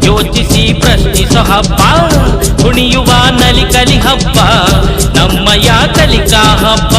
ಯೋಚಿಸಿ ಪ್ರಶ್ನಿಸೋ ಹಬ್ಬ, ಕುಣಿಯುವ ನಲಿಕಲಿ ಹಬ್ಬ, ನಮ್ಮಯ ಕಲಿಕಾ ಹಬ್ಬ.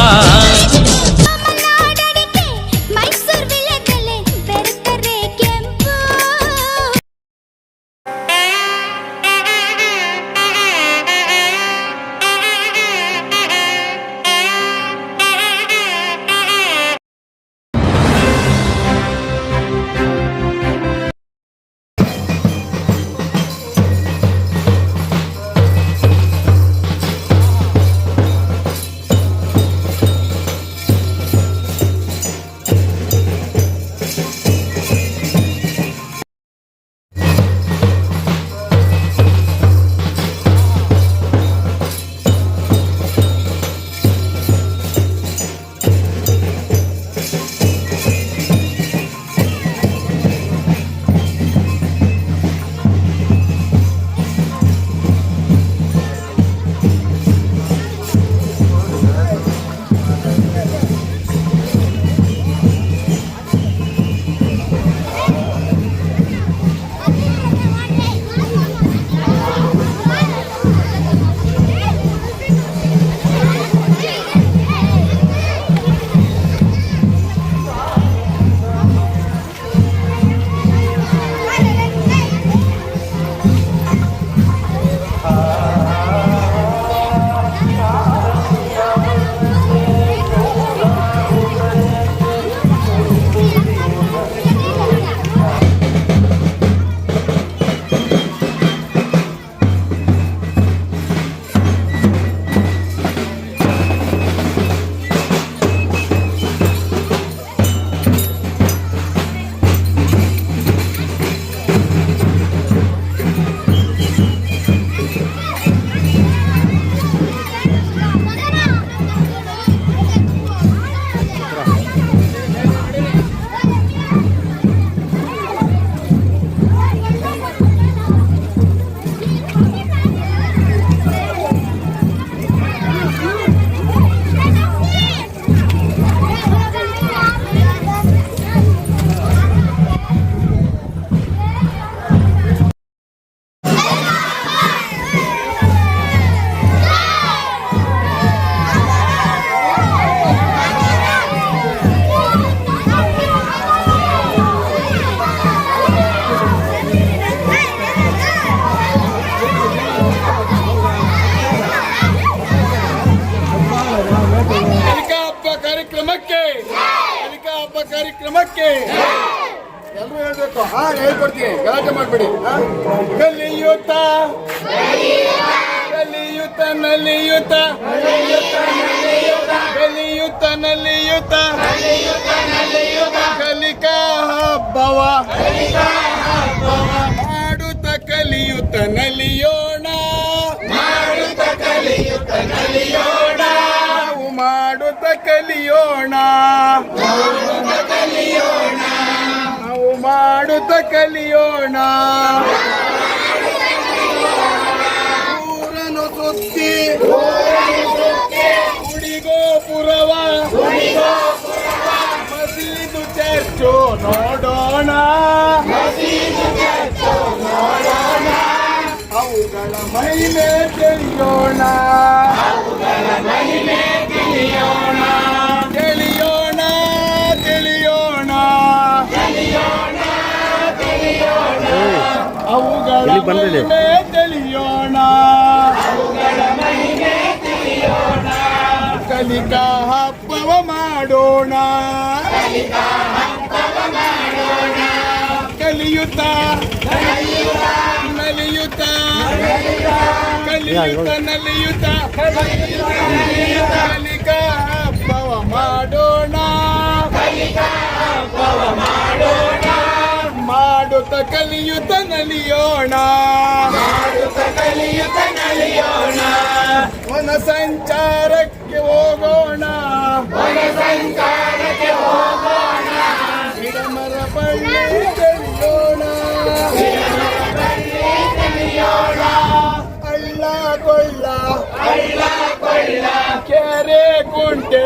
ಕಾರ್ಯಕ್ರಮಕ್ಕೆ ಎಲ್ಲರೂ ಹೇಳ್ಬೇಕು. ಹೇಳ್ಕೊಡ್ತೀನಿ, ಗಲಾಟೆ ಮಾಡ್ಬೇಡಿ. ಕಲಿಯುತ್ತ ಕಲಿಯುತ್ತ ನಲಿಯುತ್ತ ಕಲಿಯುತ್ತ ನಲಿಯುತ್ತ ಕಲಿಕಾ ಹಬ್ಬವ ಮಾಡುತ್ತ ಕಲಿಯುತ್ತ ನಲಿಯೋಣ, ಮಾಡುತ್ತ ಕಲಿಯುತ್ತ ನಲಿಯೋಣ, ಮಾಡುತ್ತ ಕಲಿಯೋಣ, ನಾವು ಮಾಡುತ್ತ ಕಲಿಯೋಣ. ಊರನ್ನು ಸುತ್ತಿ ಗುಡಿಗೋಪುರವ ಮಸೀದು ಚರ್ಚು ನೋಡೋಣ, ಅವುಗಳ ಮಹಿಮೆ ತಿಳಿಯೋಣ, ತಿಳಿಯೋಣ ತಿಳಿಯೋಣ ತಿಳಿಯೋಣ ಅವುಗಳ ಮಹಿಮೆ ತಿಳಿಯೋಣ, ಕಲಿಕಾ ಹಬ್ಬವ ಮಾಡೋಣ, ಕಲಿಯುತ್ತ ನಲಿಯುತ್ತ ಕಲಿಯುತ್ತ ನಲಿಯುತ್ತ ಕಲಿಕಾ ಹಬ್ಬವ ಮಾಡೋಣ, ಮಾಡುತ್ತ ಕಲಿಯುತ್ತ ನಲಿಯೋಣ, ವನ ಸಂಚಾರಕ್ಕೆ ಹೋಗೋಣ, ಗಿಡಮರ ಬಳ್ಳಿ ತೆರೆಯೋಣ, ಹಳ್ಳ ಕೊಳ್ಳ ಕೆರೆ ಕುಂಟೆ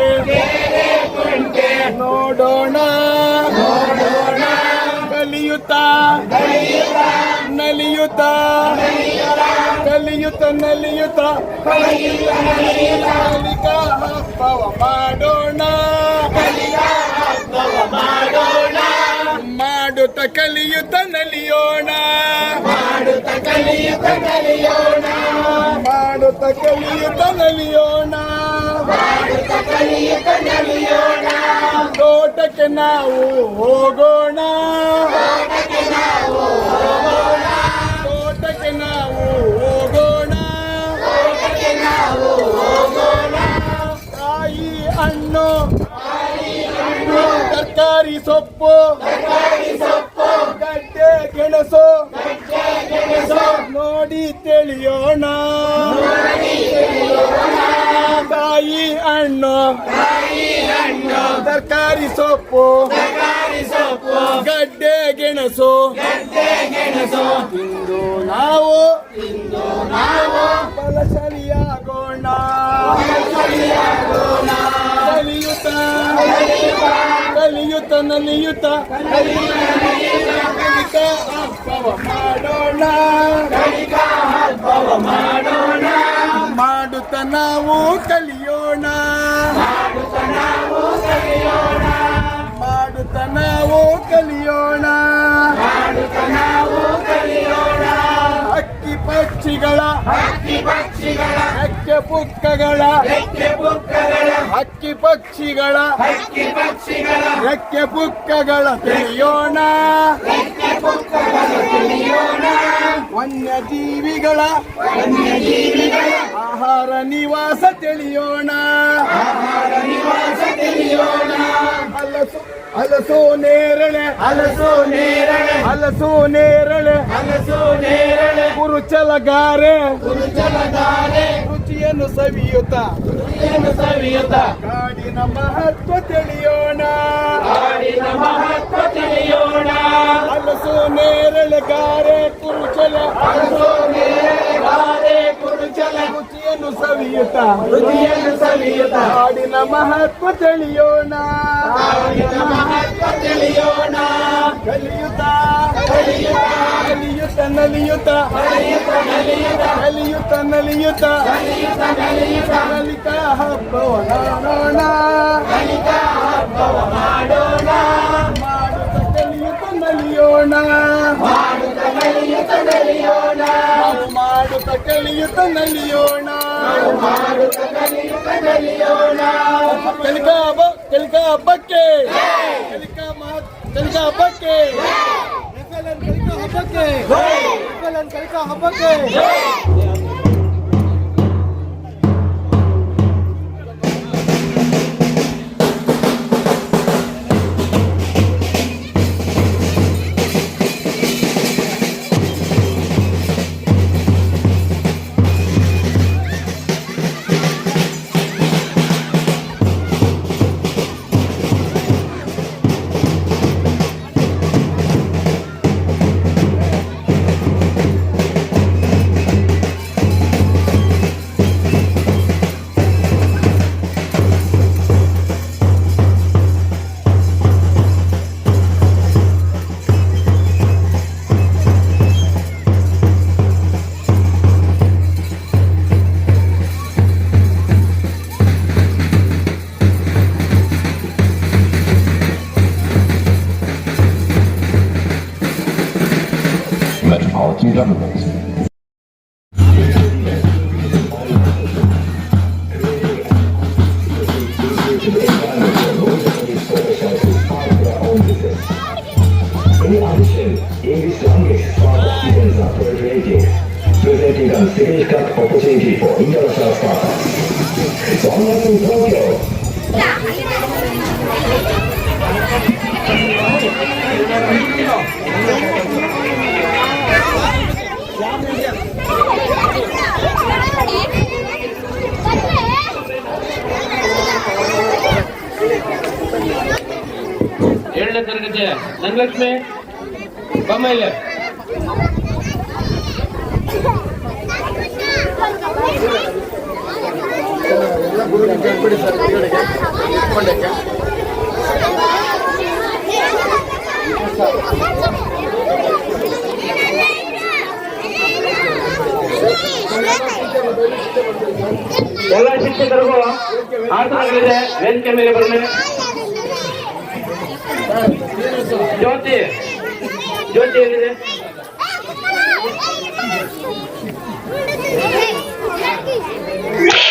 ನೋಡೋಣ, ಕಲಿಯುತ್ತ ನಲಿಯುತ್ತ ನಲಿಯುತ್ತ ಕಲಿಯುತ್ತ ನಲಿಯುತ್ತ ಕಲಿಕಾ ಹಬ್ಬವ ಮಾಡೋಣ ಮಾಡುತ್ತ ಕಲಿಯುತ್ತ ನಲಿಯೋಣ ಮಾಡುತ್ತ ಕಲಿಯುತ್ತ ನಲಿಯೋಣ ತೋಟಕ್ಕೆ ನಾವು ಹೋಗೋಣ ತೋಟಕ್ಕೆ ನಾವು ಹೋಗೋಣ ಕಾಯಿ ಹಣ್ಣು ತರಕಾರಿ ಸೊಪ್ಪು ಗಡ್ಡೆ ಗೆಣಸು ನೋಡಿ ತಿಳಿಯೋಣ ಕಾಯಿ ಹಣ್ಣು ತರಕಾರಿ ಸೊಪ್ಪು ಗಡ್ಡೆ ಗೆಣಸು ಇಂದು ನಾವು ಬಲಶಾಲಿಯಾಗೋಣ ಕಲಿಯುತ್ತ ನಲಿಯುತ್ತ ಕಲಿಕಾ ಹಬ್ಬವ ಮಾಡೋಣ ಮಾಡುತ್ತ ನಾವು ಕಲಿಯೋಣ ಮಾಡುತ್ತ ನಾವು ಕಲಿಯೋಣ ಹಕ್ಕಿ ಪಕ್ಷಿಗಳ ರೆಕ್ಕೆ ಪುಕ್ಕಗಳ ಹಕ್ಕಿ ಪಕ್ಷಿಗಳ ರೆಕ್ಕೆ ಪುಕ್ಕಗಳ ತಿಳಿಯೋಣ ವನ್ಯಜೀವಿಗಳ ಆಹಾರ ನಿವಾಸ ತಿಳಿಯೋಣ ಹಲಸು ನೇರಳೆ ಕುರುಚಲಗಾರೆ ರುಚಿಯನ್ನು ಸವಿಯುತ್ತ ಕಾಡಿನ ಮಹತ್ವ ತಿಳಿಯೋಣ ಹಲಸು ನೇರಳೆ ಗಾರೆ ಕುರುಚಲ ರುಚಿಯನ್ನು ಸವಿಯುತ್ತ ಕಾಡಿನ ಮಹತ್ವ ತಿಳಿಯೋಣ ಕಲಿಯುತ್ತ ನಲಿಯುತ್ತ ಕಲಿಕಾ ಹಬ್ಬವ ಮಾಡೋಣ ಮಾಡುತ್ತ ಕಲಿಯುತ್ತ ನಲಿಯೋಣ ಮಾಡುತ್ತ ಕಲಿಯುತ್ತ ನಲಿಯೋಣ ಕಲಿಕಾ ಹಬ್ಬಕ್ಕೆ ಕಲಿಕಾ ಹಬ್ಬಕ್ಕೆ Metropolitan Government. In addition, English language startup events are proliferating, presenting a significant opportunity for international startups. So, in Tokyo, ಏಳನೇ ತರಗತಿಯ ಧನಲಕ್ಷ್ಮಿ ಬೊಮ್ಮಾಯಿಲೆ ಶಿಕ್ಷಕರಿಗೂ ಆಸನಗಳಿದೆ, ವೇದಿಕೆ ಮೇಲೆ ಬರಲಿ. ಜ್ಯೋತಿ ಜ್ಯೋತಿ ಎಲ್ಲಿದೆ?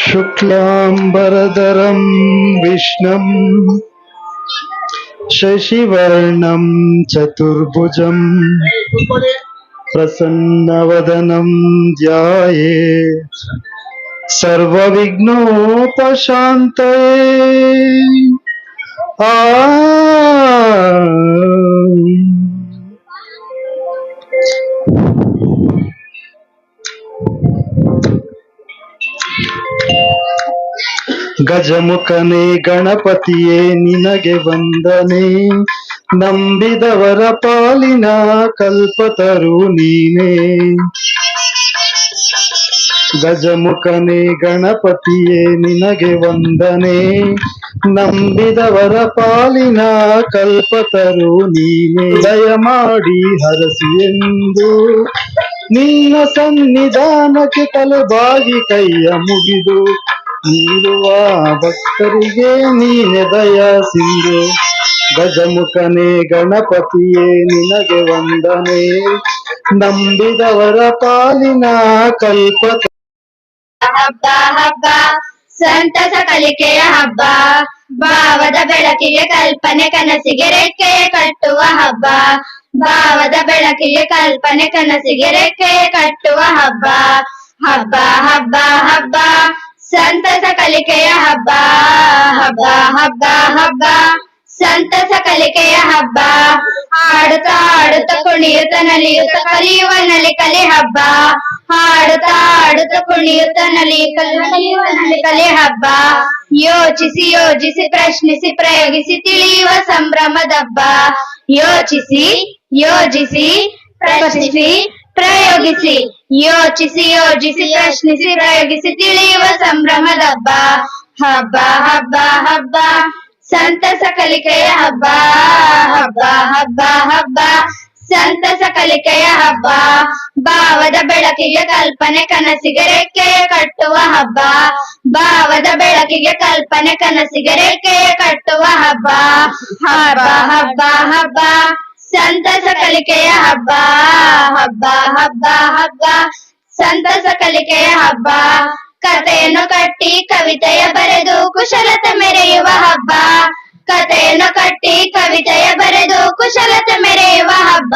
ಶುಕ್ಲಾಂಬರಧರಂ ವಿಷ್ಣುಂ ಶಶಿವರ್ಣಂ ಚತುರ್ಭುಜಂ ಪ್ರಸನ್ನವದನಂ ಧ್ಯಾಯೇತ್ ಸರ್ವವಿಘ್ನೋಪಶಾಂತಯೇ. ಆ ಗಜಮುಖನೇ ಗಣಪತಿಯೇ ನಿನಗೆ ವಂದನೆ, ನಂಬಿದವರ ಪಾಲಿನ ಕಲ್ಪತರು ನೀನೇ. ಗಜಮುಖನೇ ಗಣಪತಿಯೇ ನಿನಗೆ ವಂದನೆ, ನಂಬಿದವರ ಪಾಲಿನ ಕಲ್ಪತರು ನೀನೇ. ದಯಮಾಡಿ ಹರಸಿ ಎಂದು ನಿನ್ನ ಸನ್ನಿಧಾನಕ್ಕೆ ತಲೆಬಾಗಿ ಕೈಯ ಮುಗಿದು ನೀಡುವ ಭಕ್ತರಿಗೆ ನೀನೆ ದಯ ಸಿಂಧು. ಗಜಮುಖನೇ ಗಣಪತಿಯೇ ನಿನಗೆ ವಂದನೆ, ನಂಬಿದವರ ಪಾಲಿನ ಕಲ್ಪತ. ಹಬ್ಬ ಹಬ್ಬ ಸಂತಸ ಕಲಿಕೆಯ ಹಬ್ಬ, ಭಾವದ ಬೆಳಕಿಗೆ ಕಲ್ಪನೆ ಕನಸಿಗೆ ರೆಕ್ಕೆಯ ಕಟ್ಟುವ ಹಬ್ಬ. ಭಾವದ ಬೆಳಕಿಗೆ ಕಲ್ಪನೆ ಕನಸಿಗೆ ರೆಕ್ಕೆಯ ಕಟ್ಟುವ ಹಬ್ಬ. ಹಬ್ಬ ಹಬ್ಬ ಹಬ್ಬ ಸಂತಸ ಕಲಿಕೆಯ ಹಬ್ಬ. ಹಬ್ಬ ಹಬ್ಬ ಹಬ್ಬ ಸಂತಸ ಕಲಿಕೆಯ ಹಬ್ಬ. ಹಾಡುತ್ತಾ ಆಡುತ್ತ ಕುಣಿಯುತ್ತ ನಲಿಯುತ್ತ ಕಲಿಯುವ ನಲಿ ಕಲಿ ಹಬ್ಬ. ಹಾಡುತ್ತಾ ಆಡುತ್ತ ಕುಣಿಯುತ್ತ ನಲಿಯುವ ನಲಿ ಕಲಿ ಹಬ್ಬ. ಯೋಚಿಸಿ ಯೋಜಿಸಿ ಪ್ರಶ್ನಿಸಿ ಪ್ರಯೋಗಿಸಿ ತಿಳಿಯುವ ಸಂಭ್ರಮದ ಹಬ್ಬ. ಯೋಚಿಸಿ ಯೋಜಿಸಿ ಪ್ರಶ್ನಿಸಿ ಪ್ರಯೋಗಿಸಿ, ಯೋಚಿಸಿ ಯೋಜಿಸಿ ಪ್ರಶ್ನಿಸಿ ಪ್ರಯೋಗಿಸಿ ತಿಳಿಯುವ ಸಂಭ್ರಮದ ಹಬ್ಬ. ಹಬ್ಬ ಹಬ್ಬ ಹಬ್ಬ ಸಂತಸ ಕಲಿಕೆಯ ಹಬ್ಬ. ಹಬ್ಬ ಹಬ್ಬ ಹಬ್ಬ ಸಂತಸ ಕಲಿಕೆಯ ಹಬ್ಬ. ಭಾವದ ಬೆಳಕಿಗೆ ಕಲ್ಪನೆ ಕನಸಿಗೆ ರೆಕ್ಕೆಯ ಕಟ್ಟುವ ಹಬ್ಬ. ಭಾವದ ಬೆಳಕಿಗೆ ಕಲ್ಪನೆ ಕನಸಿಗೆ ರೆಕ್ಕೆಯ ಕಟ್ಟುವ ಹಬ್ಬ. ಹಬ್ಬ ಹಬ್ಬ ಹಬ್ಬ ಸಂತಸ ಕಲಿಕೆಯ ಹಬ್ಬ. ಹಬ್ಬ ಹಬ್ಬ ಹಬ್ಬ ಸಂತಸ ಕಲಿಕೆಯ ಹಬ್ಬ. ಕಥೆಯನ್ನು ಕಟ್ಟಿ ಕವಿತೆಯ ಬರೆದು ಕುಶಲತೆ ಮೆರೆಯುವ ಹಬ್ಬ. ಕಥೆಯನ್ನು ಕಟ್ಟಿ ಕವಿತೆಯ ಬರೆದು ಕುಶಲತೆ ಮೆರೆಯುವ ಹಬ್ಬ.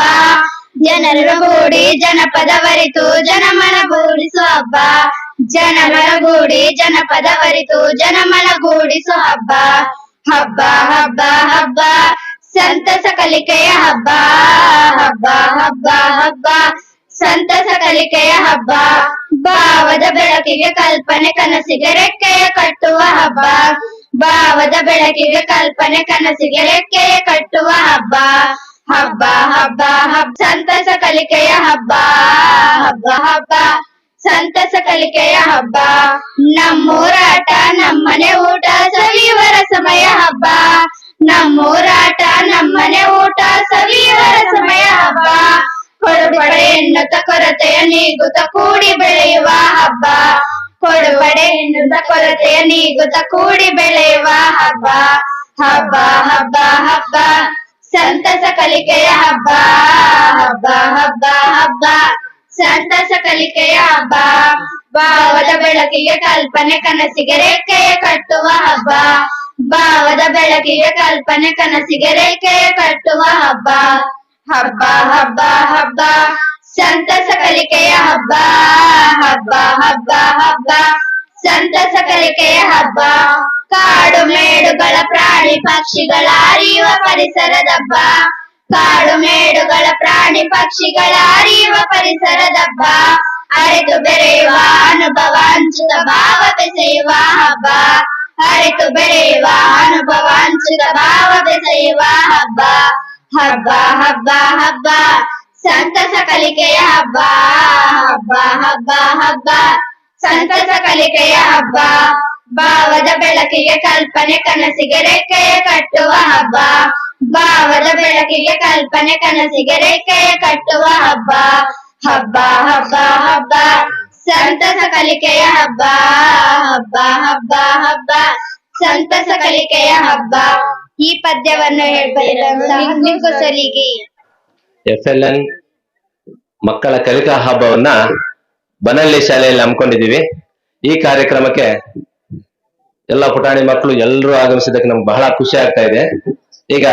ಜನರನ್ನು ಗೂಡಿ ಜನಪದವರಿತು ಜನಮನ ಗೂಡಿಸುವ ಹಬ್ಬ. ಜನಮನ ಗೂಡಿ ಜನಪದವರಿತು ಜನಮನ ಗೂಡಿಸುವ ಹಬ್ಬ. ಹಬ್ಬ ಹಬ್ಬ ಹಬ್ಬ ಸಂತಸ ಕಲಿಕೆಯ ಹಬ್ಬ. ಹಬ್ಬ ಹಬ್ಬ ಹಬ್ಬ ಸಂತಸ ಕಲಿಕೆಯ ಹಬ್ಬ. ಭಾವದ ಬೆಳಕಿಗೆ ಕಲ್ಪನೆ ಕನಸಿಗೆ ರೆಕ್ಕೆಯ ಕಟ್ಟುವ ಹಬ್ಬ. ಭಾವದ ಬೆಳಕಿಗೆ ಕಲ್ಪನೆ ಕನಸಿಗೆ ರೆಕ್ಕೆಯ ಕಟ್ಟುವ ಹಬ್ಬ. ಹಬ್ಬ ಹಬ್ಬ ಹಬ್ಬ ಸಂತಸ ಕಲಿಕೆಯ ಹಬ್ಬ. ಹಬ್ಬ ಹಬ್ಬ ಸಂತಸ ಕಲಿಕೆಯ ಹಬ್ಬ. ನಮ್ಮೂರಾಟ ನಮ್ಮನೆ ಊಟ ಸವಿಯುವರ ಸಮಯ ಹಬ್ಬ. ನಮ್ಮೂರಾಟ ನಮ್ಮನೆ ಊಟ ಸವಿಯುವರ ಸಮಯ ಹಬ್ಬ. ಕೊಡುಬಡೆ ಎನ್ನುತ್ತ ಕೊರತೆಯ ನೀಗುತ್ತ ಕೂಡಿ ಬೆಳೆಯುವ ಹಬ್ಬ. ಕೊಡುಬಡೆ ಎನ್ನುತ್ತ ಕೊರತೆಯ ನೀಗುತ್ತ ಕೂಡಿ ಬೆಳೆಯುವ ಹಬ್ಬ. ಹಬ್ಬ ಹಬ್ಬ ಹಬ್ಬ ಸಂತಸ ಕಲಿಕೆಯ ಹಬ್ಬ. ಹಬ್ಬ ಹಬ್ಬ ಹಬ್ಬ ಸಂತಸ ಕಲಿಕೆಯ ಹಬ್ಬ. ಭಾವದ ಬೆಳಕಿಗೆ ಕಲ್ಪನೆ ಕನಸಿಗೆ ರೆಕ್ಕೆಯ ಕಟ್ಟುವ ಹಬ್ಬ. ಭಾವದ ಬೆಳಕಿಗೆ ಕಲ್ಪನೆ ಕನಸಿಗೆ ರೆಕ್ಕೆಯ ಕಟ್ಟುವ ಹಬ್ಬ. ಹಬ್ಬ ಹಬ್ಬ ಹಬ್ಬ ಸಂತಸ ಕಲಿಕೆಯ ಹಬ್ಬ. ಹಬ್ಬ ಹಬ್ಬ ಹಬ್ಬ ಸಂತಸ ಕಲಿಕೆಯ ಹಬ್ಬ. ಕಾಡು ಮೇಡುಗಳ ಪ್ರಾಣಿ ಪಕ್ಷಿಗಳ ಅರಿಯುವ ಪರಿಸರದ ಹಬ್ಬ. ಕಾಡು ಮೇಡುಗಳ ಪ್ರಾಣಿ ಪಕ್ಷಿಗಳ ಅರಿಯುವ ಪರಿಸರದ ಹಬ್ಬ. ಅರಿತು ಬೆರೆಯುವ ಅನುಭವ ಹಂಚುತ್ತ ಭಾವ ಬೆಸೆಯುವ ಹಬ್ಬ. ಅರಿತು ಬೆರೆಯುವ ಅನುಭವ ಹಂಚುತ್ತ ಭಾವ ಬೆಸೆಯುವ ಹಬ್ಬ. ಹಬ್ಬ ಹಬ್ಬ ಹಬ್ಬ ಸಂತಸ ಕಲಿಕೆಯ ಹಬ್ಬ. ಹಬ್ಬ ಹಬ್ಬ ಹಬ್ಬ ಸಂತಸ ಕಲಿಕೆಯ ಹಬ್ಬ. ಭಾವದ ಬೆಳಕಿಗೆ ಕಲ್ಪನೆ ಕನಸಿಗೆ ರೆಕ್ಕೆಯ ಕಟ್ಟುವ ಹಬ್ಬ. ಭಾವದ ಬೆಳಕಿಗೆ ಕಲ್ಪನೆ ಕನಸಿಗೆ ರೆಕ್ಕೆಯ ಕಟ್ಟುವ ಹಬ್ಬ. ಹಬ್ಬ ಹಬ್ಬ ಹಬ್ಬ ಸಂತಸ ಕಲಿಕೆಯ ಹಬ್ಬ ಹಬ್ಬ ಹಬ್ಬ ಹಬ್ಬ ಸಂತಸ ಕಲಿಕೆಯ ಹಬ್ಬ. ಈ ಪದ್ಯವನ್ನು ಹೇಳ್ಬಂತಹ ನಿಂಗು ಸಲಿಗೆ. FLN ಮಕ್ಕಳ ಕಲಿಕಾ ಹಬ್ಬವನ್ನ ಬನಹಳ್ಳಿ ಶಾಲೆಯಲ್ಲಿ ಹಮ್ಮಿಕೊಂಡಿದ್ದೀವಿ. ಈ ಕಾರ್ಯಕ್ರಮಕ್ಕೆ ಎಲ್ಲ ಪುಟಾಣಿ ಮಕ್ಕಳು ಎಲ್ಲರೂ ಆಗಮಿಸಿದ್ದಕ್ಕೆ ನಮ್ಗೆ ಬಹಳ ಖುಷಿ ಆಗ್ತಾ ಇದೆ. ಈಗ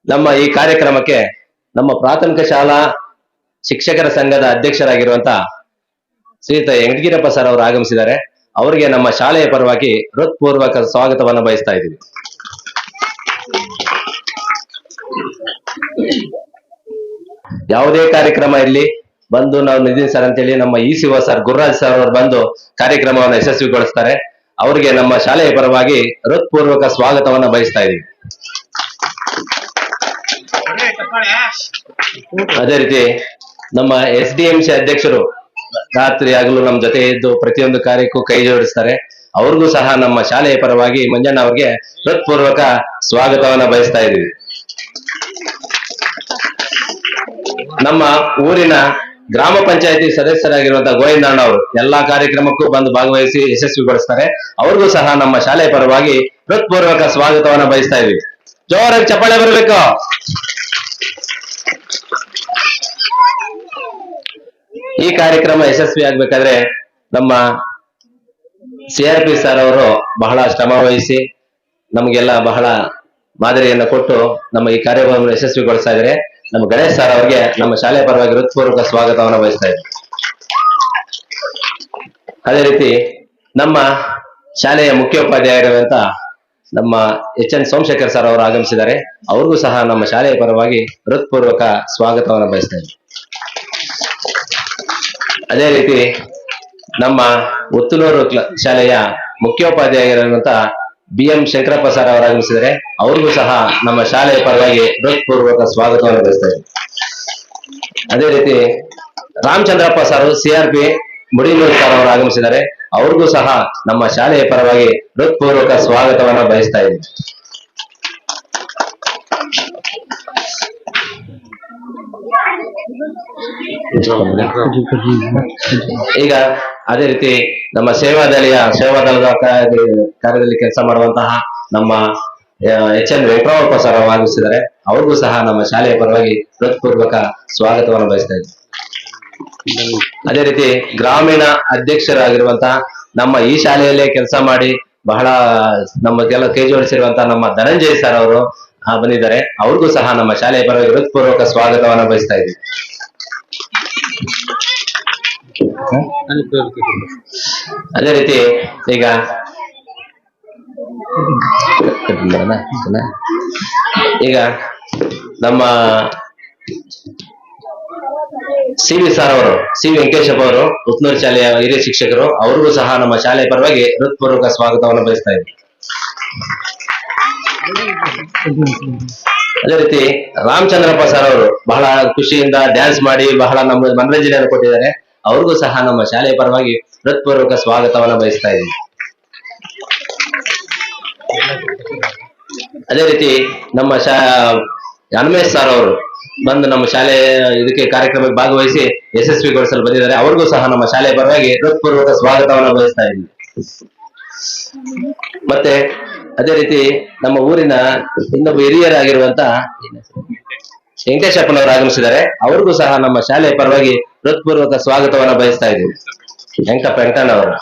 ನಮ್ಮ ಈ ಕಾರ್ಯಕ್ರಮಕ್ಕೆ ನಮ್ಮ ಪ್ರಾಥಮಿಕ ಶಾಲಾ ಶಿಕ್ಷಕರ ಸಂಘದ ಅಧ್ಯಕ್ಷರಾಗಿರುವಂತ ಶ್ರೀಯುತ ವೆಂಕಟಗಿರಪ್ಪ ಸರ್ ಅವರು ಆಗಮಿಸಿದ್ದಾರೆ. ಅವರಿಗೆ ನಮ್ಮ ಶಾಲೆಯ ಪರವಾಗಿ ಹೃತ್ಪೂರ್ವಕ ಸ್ವಾಗತವನ್ನು ಬಯಸ್ತಾ ಇದ್ದೀವಿ. ಯಾವುದೇ ಕಾರ್ಯಕ್ರಮ ಇರಲಿ ಬಂದು ನಾವು ನಿಧಿನ್ ಸರ್ ಅಂತೇಳಿ ನಮ್ಮ ECO ಸರ್ ಗುರುರಾಜ್ ಸರ್ ಅವರು ಬಂದು ಕಾರ್ಯಕ್ರಮವನ್ನು ಯಶಸ್ವಿಗೊಳಿಸ್ತಾರೆ. ಅವರಿಗೆ ನಮ್ಮ ಶಾಲೆಯ ಪರವಾಗಿ ಹೃತ್ಪೂರ್ವಕ ಸ್ವಾಗತವನ್ನು ಬಯಸ್ತಾ ಇದ್ದೀವಿ. ಅದೇ ರೀತಿ ನಮ್ಮ SDMC ಅಧ್ಯಕ್ಷರು ರಾತ್ರಿ ಆಗಲು ನಮ್ಮ ಜೊತೆ ಇದ್ದು ಪ್ರತಿಯೊಂದು ಕಾರ್ಯಕ್ಕೂ ಕೈ ಜೋಡಿಸ್ತಾರೆ. ಅವ್ರಿಗೂ ಸಹ ನಮ್ಮ ಶಾಲೆಯ ಪರವಾಗಿ ಮಂಜಣ್ಣ ಅವರಿಗೆ ಹೃತ್ಪೂರ್ವಕ ಸ್ವಾಗತವನ್ನ ಬಯಸ್ತಾ ಇದ್ದೀವಿ. ನಮ್ಮ ಊರಿನ ಗ್ರಾಮ ಪಂಚಾಯತಿ ಸದಸ್ಯರಾಗಿರುವಂತಹ ಗೋವಿಂದಣ್ಣ ಅವರು ಎಲ್ಲಾ ಕಾರ್ಯಕ್ರಮಕ್ಕೂ ಬಂದು ಭಾಗವಹಿಸಿ ಯಶಸ್ವಿಗೊಳಿಸ್ತಾರೆ. ಅವ್ರಿಗೂ ಸಹ ನಮ್ಮ ಶಾಲೆಯ ಪರವಾಗಿ ಹೃತ್ಪೂರ್ವಕ ಸ್ವಾಗತವನ್ನ ಬಯಸ್ತಾ ಇದ್ದೀವಿ. ಜೋರಾಗಿ ಚಪ್ಪಾಳೆ ಬರಬೇಕು. ಈ ಕಾರ್ಯಕ್ರಮ ಯಶಸ್ವಿ ಆಗ್ಬೇಕಾದ್ರೆ ನಮ್ಮ CRP ಸರ್ ಅವರು ಬಹಳ ಶ್ರಮ ವಹಿಸಿ ನಮಗೆಲ್ಲ ಬಹಳ ಮಾದರಿಯನ್ನು ಕೊಟ್ಟು ನಮ್ಮ ಈ ಕಾರ್ಯಕ್ರಮವನ್ನು ಯಶಸ್ವಿಗೊಳಿಸ್ತಾ ಇದ್ದಾರೆ. ನಮ್ಮ ಗಣೇಶ್ ಸರ್ ಅವರಿಗೆ ನಮ್ಮ ಶಾಲೆಯ ಪರವಾಗಿ ಹೃತ್ಪೂರ್ವಕ ಸ್ವಾಗತವನ್ನು ಬಯಸ್ತಾ ಇದ್ದಾರೆ. ಅದೇ ರೀತಿ ನಮ್ಮ ಶಾಲೆಯ ಮುಖ್ಯೋಪಾಧ್ಯಾಯರಾದಂತ ನಮ್ಮ HN ಸೋಮಶೇಖರ್ ಸರ್ ಅವರು ಆಗಮಿಸಿದ್ದಾರೆ. ಅವ್ರಿಗೂ ಸಹ ನಮ್ಮ ಶಾಲೆಯ ಪರವಾಗಿ ಹೃತ್ಪೂರ್ವಕ ಸ್ವಾಗತವನ್ನು ಬಯಸ್ತಾ ಇದ್ದಾರೆ. ಅದೇ ರೀತಿ ನಮ್ಮ ಉತ್ತನೂರು ಶಾಲೆಯ ಮುಖ್ಯೋಪಾಧ್ಯಾಯರಾದಂತ BM ಶಂಕರಪ್ಪ ಸರ್ ಅವರು ಆಗಮಿಸಿದರೆ ಅವ್ರಿಗೂ ಸಹ ನಮ್ಮ ಶಾಲೆಯ ಪರವಾಗಿ ಹೃತ್ಪೂರ್ವಕ ಸ್ವಾಗತವನ್ನು ಬಯಸ್ತಾ ಇದ್ದೀವಿ. ಅದೇ ರೀತಿ ರಾಮಚಂದ್ರಪ್ಪ ಸರ್ CRP ಮುಡಿನೂರು ಸರ್ ಅವರು ಆಗಮಿಸಿದ್ದಾರೆ. ಅವ್ರಿಗೂ ಸಹ ನಮ್ಮ ಶಾಲೆಯ ಪರವಾಗಿ ಹೃತ್ಪೂರ್ವಕ ಸ್ವಾಗತವನ್ನು ಬಯಸ್ತಾ ಇದ್ದೀವಿ. ಈಗ ಅದೇ ರೀತಿ ನಮ್ಮ ಸೇವಾದಳದ ಕಾರ್ಯದಲ್ಲಿ ಕೆಲಸ ಮಾಡುವಂತಹ ನಮ್ಮ HN ವೆಂಕಟರಾಮಪ್ಪ ಸರ್ ಆಗಮಿಸಿದ್ದಾರೆ. ಅವ್ರಿಗೂ ಸಹ ನಮ್ಮ ಶಾಲೆಯ ಪರವಾಗಿ ಹೃತ್ಪೂರ್ವಕ ಸ್ವಾಗತವನ್ನು ಬಯಸ್ತಾ ಇದ್ದೀವಿ. ಅದೇ ರೀತಿ ಗ್ರಾಮೀಣ ಅಧ್ಯಕ್ಷರಾಗಿರುವಂತಹ ನಮ್ಮ ಈ ಶಾಲೆಯಲ್ಲೇ ಕೆಲಸ ಮಾಡಿ ಬಹಳ ನಮಗೆಲ್ಲ ಕೈ ಜೋಡಿಸಿರುವಂತಹ ನಮ್ಮ ಧನಂಜಯ್ ಸರ್ ಅವರು ಬಂದಿದ್ದಾರೆ. ಅವ್ರಿಗೂ ಸಹ ನಮ್ಮ ಶಾಲೆಯ ಪರವಾಗಿ ಹೃತ್ಪೂರ್ವಕ ಸ್ವಾಗತವನ್ನು ಬಯಸ್ತಾ ಇದ್ದೀವಿ. ಅದೇ ರೀತಿ ಈಗ ನಮ್ಮ CV ಸರ್ ಅವರು ಸಿ ವೆಂಕಟೇಶಪ್ಪ ಅವರು ಉತ್ನೂರು ಶಾಲೆಯ ಹಿರಿಯ ಶಿಕ್ಷಕರು. ಅವ್ರಿಗೂ ಸಹ ನಮ್ಮ ಶಾಲೆಯ ಪರವಾಗಿ ಹೃತ್ಪೂರ್ವಕ ಸ್ವಾಗತವನ್ನು ಬಯಸ್ತಾ ಇದ್ದೀವಿ. ಅದೇ ರೀತಿ ರಾಮಚಂದ್ರಪ್ಪ ಸರ್ ಅವರು ಬಹಳ ಖುಷಿಯಿಂದ ಡ್ಯಾನ್ಸ್ ಮಾಡಿ ಬಹಳ ನಮ್ಮ ಮನರಂಜನೆಯನ್ನು ಕೊಟ್ಟಿದ್ದಾರೆ. ಅವ್ರಿಗೂ ಸಹ ನಮ್ಮ ಶಾಲೆಯ ಪರವಾಗಿ ಹೃತ್ಪೂರ್ವಕ ಸ್ವಾಗತವನ್ನು ಬಯಸ್ತಾ ಇದ್ದೀವಿ. ಅದೇ ರೀತಿ ನಮ್ಮ ಹನುಮೇಶ್ ಸರ್ ಅವರು ಬಂದು ನಮ್ಮ ಶಾಲೆ ಇದಕ್ಕೆ ಕಾರ್ಯಕ್ರಮಕ್ಕೆ ಭಾಗವಹಿಸಿ ಯಶಸ್ವಿಗೊಳಿಸಲು ಬಂದಿದ್ದಾರೆ. ಅವ್ರಿಗೂ ಸಹ ನಮ್ಮ ಶಾಲೆಯ ಪರವಾಗಿ ಹೃತ್ಪೂರ್ವಕ ಸ್ವಾಗತವನ್ನು ಬಯಸ್ತಾ ಇದ್ದೀವಿ. ಮತ್ತೆ ಅದೇ ರೀತಿ ನಮ್ಮ ಊರಿನ ಇನ್ನೊಬ್ಬ ಹಿರಿಯರಾಗಿರುವಂತ ವೆಂಕಟೇಶಪ್ಪನವರು ಆಗಮಿಸಿದ್ದಾರೆ. ಅವ್ರಿಗೂ ಸಹ ನಮ್ಮ ಶಾಲೆಯ ಪರವಾಗಿ ಹೃತ್ಪೂರ್ವಕ ಸ್ವಾಗತವನ್ನು ಬಯಸ್ತಾ ಇದ್ದೀವಿ. ವೆಂಕಟಣ್ಣವರು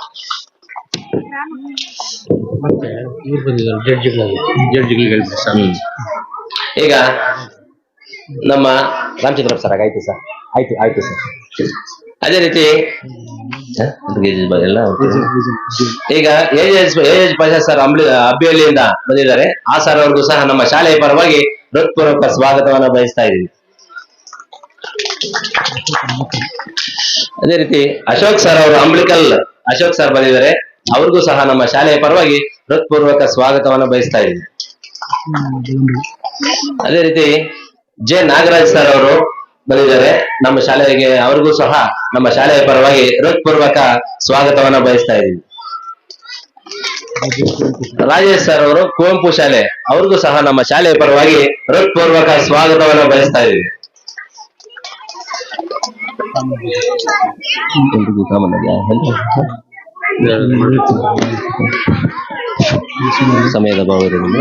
ಈಗ ನಮ್ಮ ರಾಮಚಂದ್ರಪ್ಪ ಸರ್ ಆಯ್ತು ಸರ್, ಆಯ್ತು ಸರ್. ಅದೇ ರೀತಿ ಈಗ AJ ಪಾಷಾ ಸರ್ ಅಬ್ಬಿಹಳ್ಳಿಯಿಂದ ಬಂದಿದ್ದಾರೆ. ಆ ಸರ್ ಅವ್ರಿಗೂ ಸಹ ನಮ್ಮ ಶಾಲೆಯ ಪರವಾಗಿ ಹೃತ್ಪೂರ್ವಕ ಸ್ವಾಗತವನ್ನು ಬಯಸ್ತಾ ಇದ್ದೀವಿ. ಅದೇ ರೀತಿ ಅಶೋಕ್ ಸರ್ ಅವರು ಅಶೋಕ್ ಸರ್ ಬಂದಿದ್ದಾರೆ. ಅವ್ರಿಗೂ ಸಹ ನಮ್ಮ ಶಾಲೆಯ ಪರವಾಗಿ ಹೃತ್ಪೂರ್ವಕ ಸ್ವಾಗತವನ್ನು ಬಯಸ್ತಾ ಇದ್ದೀವಿ. ಅದೇ ರೀತಿ ನಾಗರಾಜ್ ಸರ್ ಅವರು ಬಂದಿದ್ದಾರೆ ನಮ್ಮ ಶಾಲೆಗೆ. ಅವ್ರಿಗೂ ಸಹ ನಮ್ಮ ಶಾಲೆಯ ಪರವಾಗಿ ಹೃತ್ಪೂರ್ವಕ ಸ್ವಾಗತವನ್ನ ಬಯಸ್ತಾ ಇದ್ದೀವಿ. ರಾಜೇಶ್ ಸರ್ ಅವರು ಕುವೆಂಪು ಶಾಲೆ, ಅವ್ರಿಗೂ ಸಹ ನಮ್ಮ ಶಾಲೆಯ ಪರವಾಗಿ ಹೃತ್ಪೂರ್ವಕ ಸ್ವಾಗತವನ್ನ ಬಯಸ್ತಾ ಇದ್ದೀವಿ. ಎಲ್ರಿಗೂ ಕಾಮನ್ ಆಗಿ ಸಮಯದ ಅಭಾವ ಇರೋದ್ರಿಂದ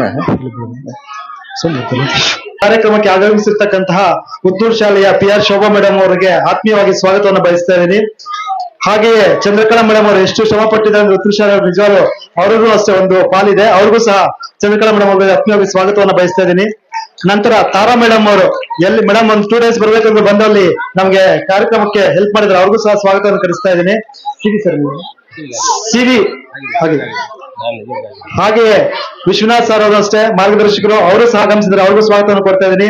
ಕಾರ್ಯಕ್ರಮಕ್ಕೆ ಆಗಮಿಸಿರ್ತಕ್ಕಂತಹ ಪುತ್ತೂರು ಶಾಲೆಯ PR ಶೋಭಾ ಮೇಡಮ್ ಅವರಿಗೆ ಆತ್ಮೀಯವಾಗಿ ಸ್ವಾಗತವನ್ನು ಬಯಸ್ತಾ ಇದ್ದೀನಿ. ಹಾಗೆಯೇ ಚಂದ್ರಕಲಾ ಮೇಡಮ್ ಅವರು ಎಷ್ಟು ಶ್ರಮ ಪಟ್ಟಿದ್ದಾರೆ ಅಂದ್ರೆ ಪುತ್ತೂರು ಶಾಲೆ ನಿಜವಾಗ್ಲೂ ಅವ್ರಿಗೂ ಅಷ್ಟೇ ಒಂದು ಪಾಲಿದೆ. ಅವ್ರಿಗೂ ಸಹ ಚಂದ್ರಕಲಾ ಮೇಡಮ್ ಅವರಿಗೆ ಆತ್ಮೀಯವಾಗಿ ಸ್ವಾಗತವನ್ನು ಬಯಸ್ತಾ ಇದ್ದೀನಿ. ನಂತರ ತಾರಾ ಮೇಡಮ್ ಅವರು ಎಲ್ಲಿ ಮೇಡಮ್ ಒಂದು 2 ಡೇಸ್ ಬರ್ಬೇಕಂದ್ರೆ ಬಂದಲ್ಲಿ ನಮ್ಗೆ ಕಾರ್ಯಕ್ರಮಕ್ಕೆ ಹೆಲ್ಪ್ ಮಾಡಿದ್ರೆ ಅವ್ರಿಗೂ ಸಹ ಸ್ವಾಗತವನ್ನು ಕಳಿಸ್ತಾ ಇದ್ದೀನಿ. ಸಿವಿ ಹಾಗೆಯೇ ವಿಶ್ವನಾಥ್ ಸರ್ ಅವರು ಅಷ್ಟೇ ಮಾರ್ಗದರ್ಶಕರು, ಅವರು ಸಹ ಆಗಮಿಸಿದ್ರೆ ಅವ್ರಿಗೂ ಸ್ವಾಗತವನ್ನು ಕೊಡ್ತಾ ಇದ್ದೀನಿ.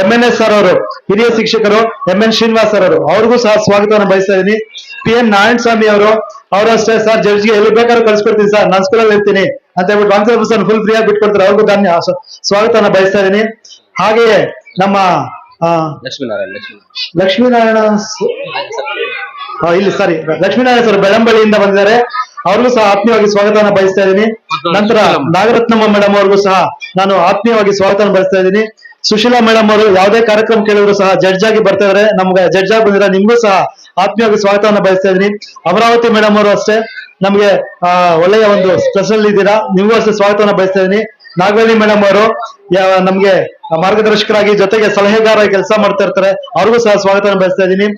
MNS ಸರ್ ಅವರು ಹಿರಿಯ ಶಿಕ್ಷಕರು, MN ಶ್ರೀನಿವಾಸ್ ಸರ್ ಅವರು ಅವ್ರಿಗೂ ಸಹ ಸ್ವಾಗತವನ್ನು ಬಯಸ್ತಾ ಇದ್ದೀನಿ. PN ನಾರಾಯಣ ಸ್ವಾಮಿ ಅವರು ಅಷ್ಟೇ ಸರ್ ಜಡ್ಜ್ಗೆ ಎಲ್ಲಿ ಬೇಕಾದ್ರೂ ಕಳ್ಸಿಕೊಡ್ತೀನಿ ಸರ್, ನಾನು ಸ್ಕೂಲಲ್ಲಿ ಇರ್ತೀನಿ ಅಂತ ಹೇಳ್ಬಿಟ್ಟು 100% ಫುಲ್ ಫ್ರೀ ಆಗಿ ಬಿಟ್ಕೊಡ್ತಾರೆ. ಅವ್ರಿಗೂ ಸ್ವಾಗತವನ್ನು ಬಯಸ್ತಾ ಇದ್ದೀನಿ. ಹಾಗೆಯೇ ನಮ್ಮ ಲಕ್ಷ್ಮೀನಾರಾಯಣ ಇಲ್ಲಿ ಸಾರಿ ಲಕ್ಷ್ಮೀನಾರಾಯಣ ಸರ್ ಬೆಳಂಬಳ್ಳಿಯಿಂದ ಬಂದಿದ್ದಾರೆ, ಅವ್ರಿಗೂ ಸಹ ಆತ್ಮೀಯವಾಗಿ ಸ್ವಾಗತವನ್ನು ಬಯಸ್ತಾ ಇದ್ದೀನಿ. ನಂತರ ನಾಗರತ್ನಮ್ಮ ಮೇಡಮ್ ಅವ್ರಿಗೂ ಸಹ ನಾನು ಆತ್ಮೀಯವಾಗಿ ಸ್ವಾಗತವನ್ನು ಬಯಸ್ತಾ ಇದ್ದೀನಿ. ಸುಶೀಲಾ ಮೇಡಮ್ ಅವರು ಯಾವುದೇ ಕಾರ್ಯಕ್ರಮ ಕೇಳಿದ್ರು ಸಹ ಜಡ್ಜ್ ಆಗಿ ಬರ್ತಾ ಇದಾರೆ, ನಮ್ಗೆ ಜಡ್ಜ್ ಆಗಿ ಬಂದಿದ್ದಾರೆ, ನಿಮ್ಗೂ ಸಹ ಆತ್ಮೀಯವಾಗಿ ಸ್ವಾಗತವನ್ನು ಬಯಸ್ತಾ ಇದ್ದೀನಿ. ಅಮರಾವತಿ ಮೇಡಮ್ ಅವರು ಅಷ್ಟೇ ನಮ್ಗೆ ಒಳ್ಳೆಯ ಒಂದು ಸ್ಪೆಷಲ್ ಇದ್ದೀರಾ, ನಿಮ್ಗೂ ಅಷ್ಟೇ ಸ್ವಾಗತವನ್ನು ಬಯಸ್ತಾ ಇದ್ದೀನಿ. ನಾಗವಳ್ಳಿ ಮೇಡಮ್ ಅವರು ನಮ್ಗೆ ಮಾರ್ಗದರ್ಶಕರಾಗಿ ಜೊತೆಗೆ ಸಲಹೆಗಾರಾಗಿ ಕೆಲಸ ಮಾಡ್ತಾ ಇರ್ತಾರೆ, ಅವ್ರಿಗೂ ಸಹ ಸ್ವಾಗತವನ್ನು ಬಯಸ್ತಾ ಇದ್ದೀನಿ.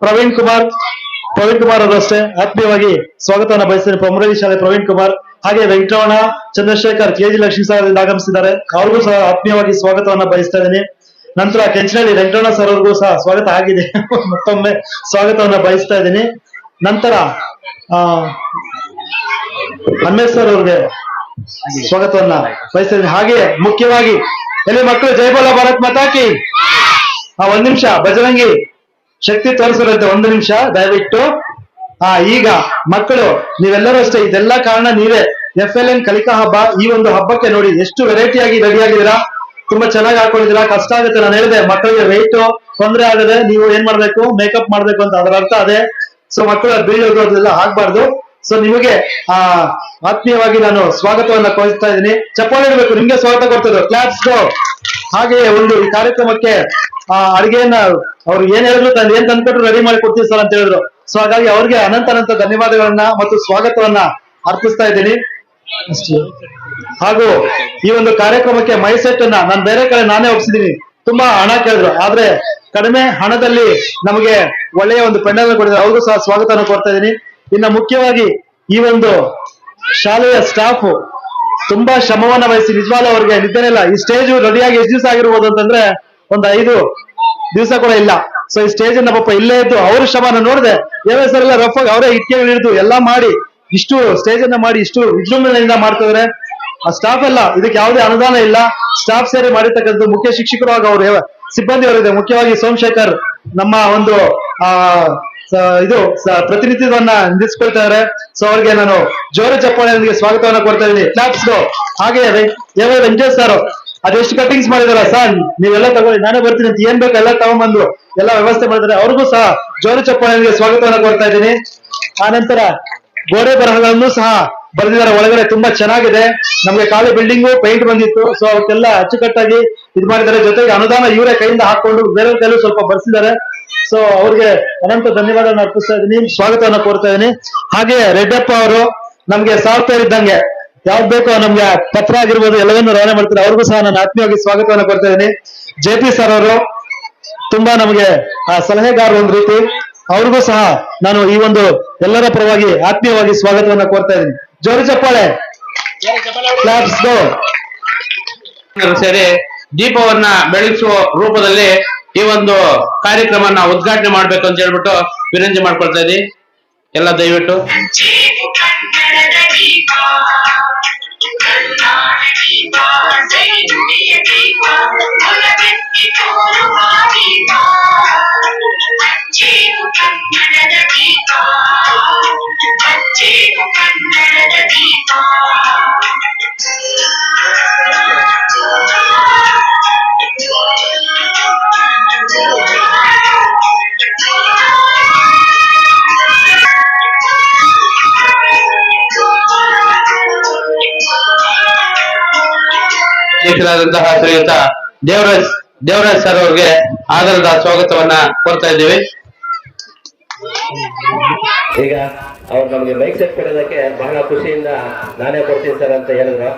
ಪ್ರವೀಣ್ ಕುಮಾರ್ ಅವರು ಅಷ್ಟೇ ಆತ್ಮೀಯವಾಗಿ ಸ್ವಾಗತವನ್ನು ಬಯಸ್ತೀನಿ. ಪೊಮ್ಮರಳ್ಳಿ ಶಾಲೆ ಪ್ರವೀಣ್ ಕುಮಾರ್, ಹಾಗೆ ವೆಂಕಟರಮಣ ಚಂದ್ರಶೇಖರ್ KG ಲಕ್ಷ್ಮೀ ಸಾಗರದಿಂದ ಆಗಮಿಸಿದ್ದಾರೆ, ಅವ್ರಿಗೂ ಸಹ ಆತ್ಮೀಯವಾಗಿ ಸ್ವಾಗತವನ್ನು ಬಯಸ್ತಾ ಇದ್ದೀನಿ. ನಂತರ ಕೆಂಚನಹಳ್ಳಿ ವೆಂಕಟರಮಣ ಸರ್ ಅವ್ರಿಗೂ ಸಹ ಸ್ವಾಗತ ಆಗಿದೆ, ಮತ್ತೊಮ್ಮೆ ಸ್ವಾಗತವನ್ನು ಬಯಸ್ತಾ ಇದ್ದೀನಿ. ನಂತರ ಹನ್ಮೇಶ್ ಸರ್ ಅವ್ರಿಗೆ ಸ್ವಾಗತವನ್ನ ಬಯಸ್ತಾ ಇದ್ದೀನಿ. ಹಾಗೆ ಮುಖ್ಯವಾಗಿ ಎಲ್ಲಿ ಮಕ್ಕಳು ಜೈ ಬೋಲೋ ಭಾರತ್ ಮಾತಾ ಕಿ, 1 ನಿಮಿಷ ಬಜರಂಗಿ ಶಕ್ತಿ ತೋರಿಸಿರುತ್ತೆ, 1 ನಿಮಿಷ ದಯವಿಟ್ಟು. ಈಗ ಮಕ್ಕಳು ನೀವೆಲ್ಲರೂ ಅಷ್ಟೇ, ಇದೆಲ್ಲ ಕಾರಣ ನೀವೇ. FLN ಕಲಿಕಾ ಹಬ್ಬ, ಈ ಒಂದು ಹಬ್ಬಕ್ಕೆ ನೋಡಿ ಎಷ್ಟು ವೆರೈಟಿ ಆಗಿ ರೆಡಿ ಆಗಿದ್ದೀರಾ, ತುಂಬಾ ಚೆನ್ನಾಗಿ ಹಾಕೊಂಡಿದ್ದೀರಾ. ಕಷ್ಟ ಆಗುತ್ತೆ, ನಾನು ಹೇಳಿದೆ ಮಕ್ಕಳಿಗೆ ವೆಯ್ಟ್ ತೊಂದರೆ ಆಗದೆ ನೀವು ಏನ್ ಮಾಡ್ಬೇಕು, ಮೇಕಪ್ ಮಾಡ್ಬೇಕು ಅಂತ, ಅದರ ಅರ್ಥ ಅದೇ. ಸೊ ಮಕ್ಕಳು ಬೀಳೋದು ಅದೆಲ್ಲ ಆಗ್ಬಾರ್ದು. ಸೊ ನಿಮಗೆ ಆತ್ಮೀಯವಾಗಿ ನಾನು ಸ್ವಾಗತವನ್ನ ಕೋರಿಸ್ತಾ ಇದ್ದೀನಿ. ಚಪ್ಪಾಳೆ ಇಡಬೇಕು, ನಿಮ್ಗೆ ಸ್ವಾಗತ ಕೊಡ್ತಿದ್ರು, ಕ್ಲಾಪ್ಸ್. ಹಾಗೆಯೇ ಒಂದು ಈ ಕಾರ್ಯಕ್ರಮಕ್ಕೆ ಅಡಿಗೆಯನ್ನ ಅವ್ರು ಏನ್ ಹೇಳಿದ್ರು ಏನ್ ತಂದ್ಕೊಟ್ರು ರೆಡಿ ಮಾಡಿ ಕೊಡ್ತೀವಿ ಸರ್ ಅಂತ ಹೇಳಿದ್ರು. ಸೊ ಹಾಗಾಗಿ ಅವ್ರಿಗೆ ಅನಂತ ಧನ್ಯವಾದಗಳನ್ನ ಮತ್ತು ಸ್ವಾಗತವನ್ನ ಅರ್ಪಿಸ್ತಾ ಇದ್ದೀನಿ. ಹಾಗೂ ಈ ಒಂದು ಕಾರ್ಯಕ್ರಮಕ್ಕೆ ಮೈಸೆಟ್ ಅನ್ನ ನಾನು ಬೇರೆ ಕಡೆ ನಾನೇ ಒಪ್ಪಿಸಿದ್ದೀನಿ, ತುಂಬಾ ಹಣ ಕೇಳಿದ್ರು, ಆದ್ರೆ ಕಡಿಮೆ ಹಣದಲ್ಲಿ ನಮಗೆ ಒಳ್ಳೆಯ ಒಂದು ಪೆಂಡಲ್ ಕೊಟ್ಟಿದ್ದಾರೆ, ಅವ್ರಿಗೂ ಸಹ ಸ್ವಾಗತವನ್ನು ಕೊಡ್ತಾ ಇದ್ದೀನಿ. ಇನ್ನು ಮುಖ್ಯವಾಗಿ ಈ ಒಂದು ಶಾಲೆಯ ಸ್ಟಾಫ್ ತುಂಬಾ ಶ್ರಮವನ್ನ ವಹಿಸಿ ನಿಜವಾಗ್ಲೂ ಅವ್ರಿಗೆ ನಿದ್ದೆನೇ ಇಲ್ಲ. ಈ ಸ್ಟೇಜ್ ರೆಡಿಯಾಗಿ ಎಷ್ಟು ದಿವಸ ಆಗಿರ್ಬೋದು ಅಂತಂದ್ರೆ ಒಂದು 5 ದಿವಸ ಕೂಡ ಇಲ್ಲ. ಸೊ ಈ ಸ್ಟೇಜ್ ಅನ್ನ ಪಾಪ ಇಲ್ಲೇ ಇದ್ದು ಅವ್ರ ಶ್ರಮನ ನೋಡಿದೆ, ಸರ್ ಎಲ್ಲ ರಫ್ ಆಗಿ ಅವರೇ ಇಟ್ಕೆಗಳು ಹಿಡಿದು ಎಲ್ಲಾ ಮಾಡಿ ಇಷ್ಟು ಸ್ಟೇಜ್ ಅನ್ನ ಮಾಡಿ ಇಷ್ಟು ವಿಜೃಂಭಣೆಯಿಂದ ಮಾಡ್ತಿದ್ರೆ. ಆ ಸ್ಟಾಫ್ ಎಲ್ಲ ಇದಕ್ಕೆ ಯಾವುದೇ ಅನುದಾನ ಇಲ್ಲ, ಸ್ಟಾಫ್ ಸೇರಿ ಮಾಡಿರ್ತಕ್ಕಂಥ ಮುಖ್ಯ ಶಿಕ್ಷಕರು ಹಾಗೂ ಅವರು ಸಿಬ್ಬಂದಿ ಅವರಿದೆ. ಮುಖ್ಯವಾಗಿ ಸೋಮಶೇಖರ್ ನಮ್ಮ ಒಂದು ಇದು ಪ್ರತಿನಿಧಿತ್ವವನ್ನ ನಿಲ್ಲಿಸ್ಕೊಳ್ತಾ ಇದ್ದಾರೆ. ಸೊ ಅವ್ರಿಗೆ ನಾನು ಜೋರು ಚಪ್ಪಾಳೆಯೊಂದಿಗೆ ಸ್ವಾಗತವನ್ನ ಕೊಡ್ತಾ ಇದ್ದೀನಿ, ಕ್ಲಾಪ್ಸ್. ಹಾಗೆ ವೆಂಕಟೇಶ್ ಸರ್ ಅದೆಷ್ಟು ಕಟಿಂಗ್ಸ್ ಮಾಡಿದಾರ ಸರ್, ನೀವೆಲ್ಲ ತಗೊಳ್ಳಿ, ನಾನೇ ಬರ್ತೀನಿ ಅಂತ ಏನ್ ಬೇಕು ಎಲ್ಲ ತಗೊಂಡ್ಬಂದು ಎಲ್ಲ ವ್ಯವಸ್ಥೆ ಮಾಡಿದ್ದಾರೆ, ಅವ್ರಿಗೂ ಸಹ ಜೋರು ಚಪ್ಪಾಳೆಯೊಂದಿಗೆ ಸ್ವಾಗತವನ್ನ ಕೊಡ್ತಾ ಇದ್ದೀನಿ. ಆ ನಂತರ ಗೋಡೆ ಬರಹಗಳನ್ನು ಸಹ ಬರೆದಿದ್ದಾರೆ ಒಳಗಡೆ, ತುಂಬಾ ಚೆನ್ನಾಗಿದೆ. ನಮ್ಗೆ ಖಾಲಿ ಬಿಲ್ಡಿಂಗು ಪೇಂಟ್ ಬಂದಿತ್ತು, ಸೊ ಅವಕ್ಕೆಲ್ಲ ಅಚ್ಚುಕಟ್ಟಾಗಿ ಇದು ಮಾಡಿದ್ದಾರೆ. ಜೊತೆಗೆ ಅನುದಾನ ಇವರೇ ಕೈಯಿಂದ ಹಾಕೊಂಡು ಬೇರೆ ಕೈಲೂ ಸ್ವಲ್ಪ ಬರ್ಸಿದ್ದಾರೆ. ಸೊ ಅವ್ರಿಗೆ ಅನಂತ ಧನ್ಯವಾದವನ್ನು ಅರ್ಪಿಸ್ತಾ ಇದ್ದೀನಿ, ಸ್ವಾಗತವನ್ನ ಕೋರ್ತಾ ಇದ್ದೀನಿ. ಹಾಗೆ ರೆಡ್ಡಪ್ಪ ಅವರು ನಮ್ಗೆ ಸಾಫ್ಟ್ವೇರ್ ಇದ್ದಂಗೆ, ಯಾವ್ದು ಬೇಕೋ ನಮ್ಗೆ ಪತ್ರ ಆಗಿರ್ಬೋದು ಎಲ್ಲವನ್ನೂ ರವಾನೆ ಮಾಡ್ತಾರೆ, ಅವ್ರಿಗೂ ಸಹ ನಾನು ಆತ್ಮೀಯವಾಗಿ ಸ್ವಾಗತವನ್ನ ಕೊಡ್ತಾ ಇದ್ದೀನಿ. JP ಸರ್ ಅವರು ತುಂಬಾ ನಮಗೆ ಸಲಹೆಗಾರ ಒಂದ್ ರೀತಿ, ಅವ್ರಿಗೂ ಸಹ ನಾನು ಈ ಒಂದು ಎಲ್ಲರ ಪರವಾಗಿ ಆತ್ಮೀಯವಾಗಿ ಸ್ವಾಗತವನ್ನ ಕೋರ್ತಾ ಇದ್ದೀನಿ. ಜೋರು ಚಪ್ಪಾಳೆ, ಕ್ಲಾಪ್ಸ್ ಗೋ. ಸೇರಿ ದೀಪವನ್ನ ಬೆಳಗಿಸುವ ರೂಪದಲ್ಲಿ ಈ ಒಂದು ಕಾರ್ಯಕ್ರಮನ ಉದ್ಘಾಟನೆ ಮಾಡ್ಬೇಕು ಅಂತ ಹೇಳ್ಬಿಟ್ಟು ವಿನಂತಿ ಮಾಡ್ಕೊಳ್ತಾ ಇದ್ದೀವಿ. ಎಲ್ಲ ದಯವಿಟ್ಟು ಅಧ್ಯಕ್ಷರಾದಂತಹ ಶ್ರೀಯುತ ದೇವರಾಜ್ ಸರ್ ಅವರಿಗೆ ಆಧಾರದ ಸ್ವಾಗತವನ್ನ ಕೋರ್ತಾ ಇದ್ದೀವಿ. ಈಗ ಅವ್ರು ನಮಗೆ ಮೈಕ್ ಸೆಟ್ ಕೊಡೋದಕ್ಕೆ ಬಹಳ ಖುಷಿಯಿಂದ ನಾನೇ ಕೊಡ್ತೀನಿ ಸರ್ ಅಂತ ಹೇಳಿದ್ರು.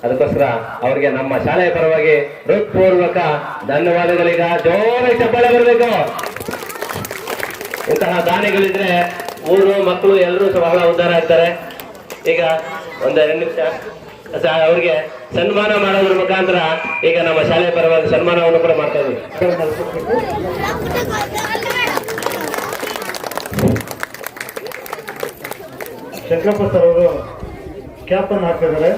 ಅದಕ್ಕೋಸ್ಕರ ಅವರಿಗೆ ನಮ್ಮ ಶಾಲೆಯ ಪರವಾಗಿ ಹೃತ್ಪೂರ್ವಕ ಧನ್ಯವಾದಗಳೀಗ ಜೋರಾಗಿ ಚಪ್ಪಾಳೆ ಬರಬೇಕು. ಇಂತಹ ದಾನಿಗಳಿದ್ರೆ ಊರು ಮಕ್ಕಳು ಎಲ್ಲರೂ ಬಹಳ ಉದ್ಧಾರ ಆಗ್ತಾರೆ. ಈಗ ಒಂದೆರಡು ನಿಮಿಷ ಅವ್ರಿಗೆ ಸನ್ಮಾನ ಮಾಡೋದ್ರ ಮುಖಾಂತರ ಈಗ ನಮ್ಮ ಶಾಲೆಯ ಪರವಾಗಿ ಸನ್ಮಾನವನ್ನು ಕೂಡ ಮಾಡ್ತಾ ಇದ್ದೀವಿ. ಶಂಕರಪ್ಪ ಸರ್ ಅವರು ಕ್ಯಾಪ್ ಅನ್ನು ಹಾಕಿದ್ದಾರೆ.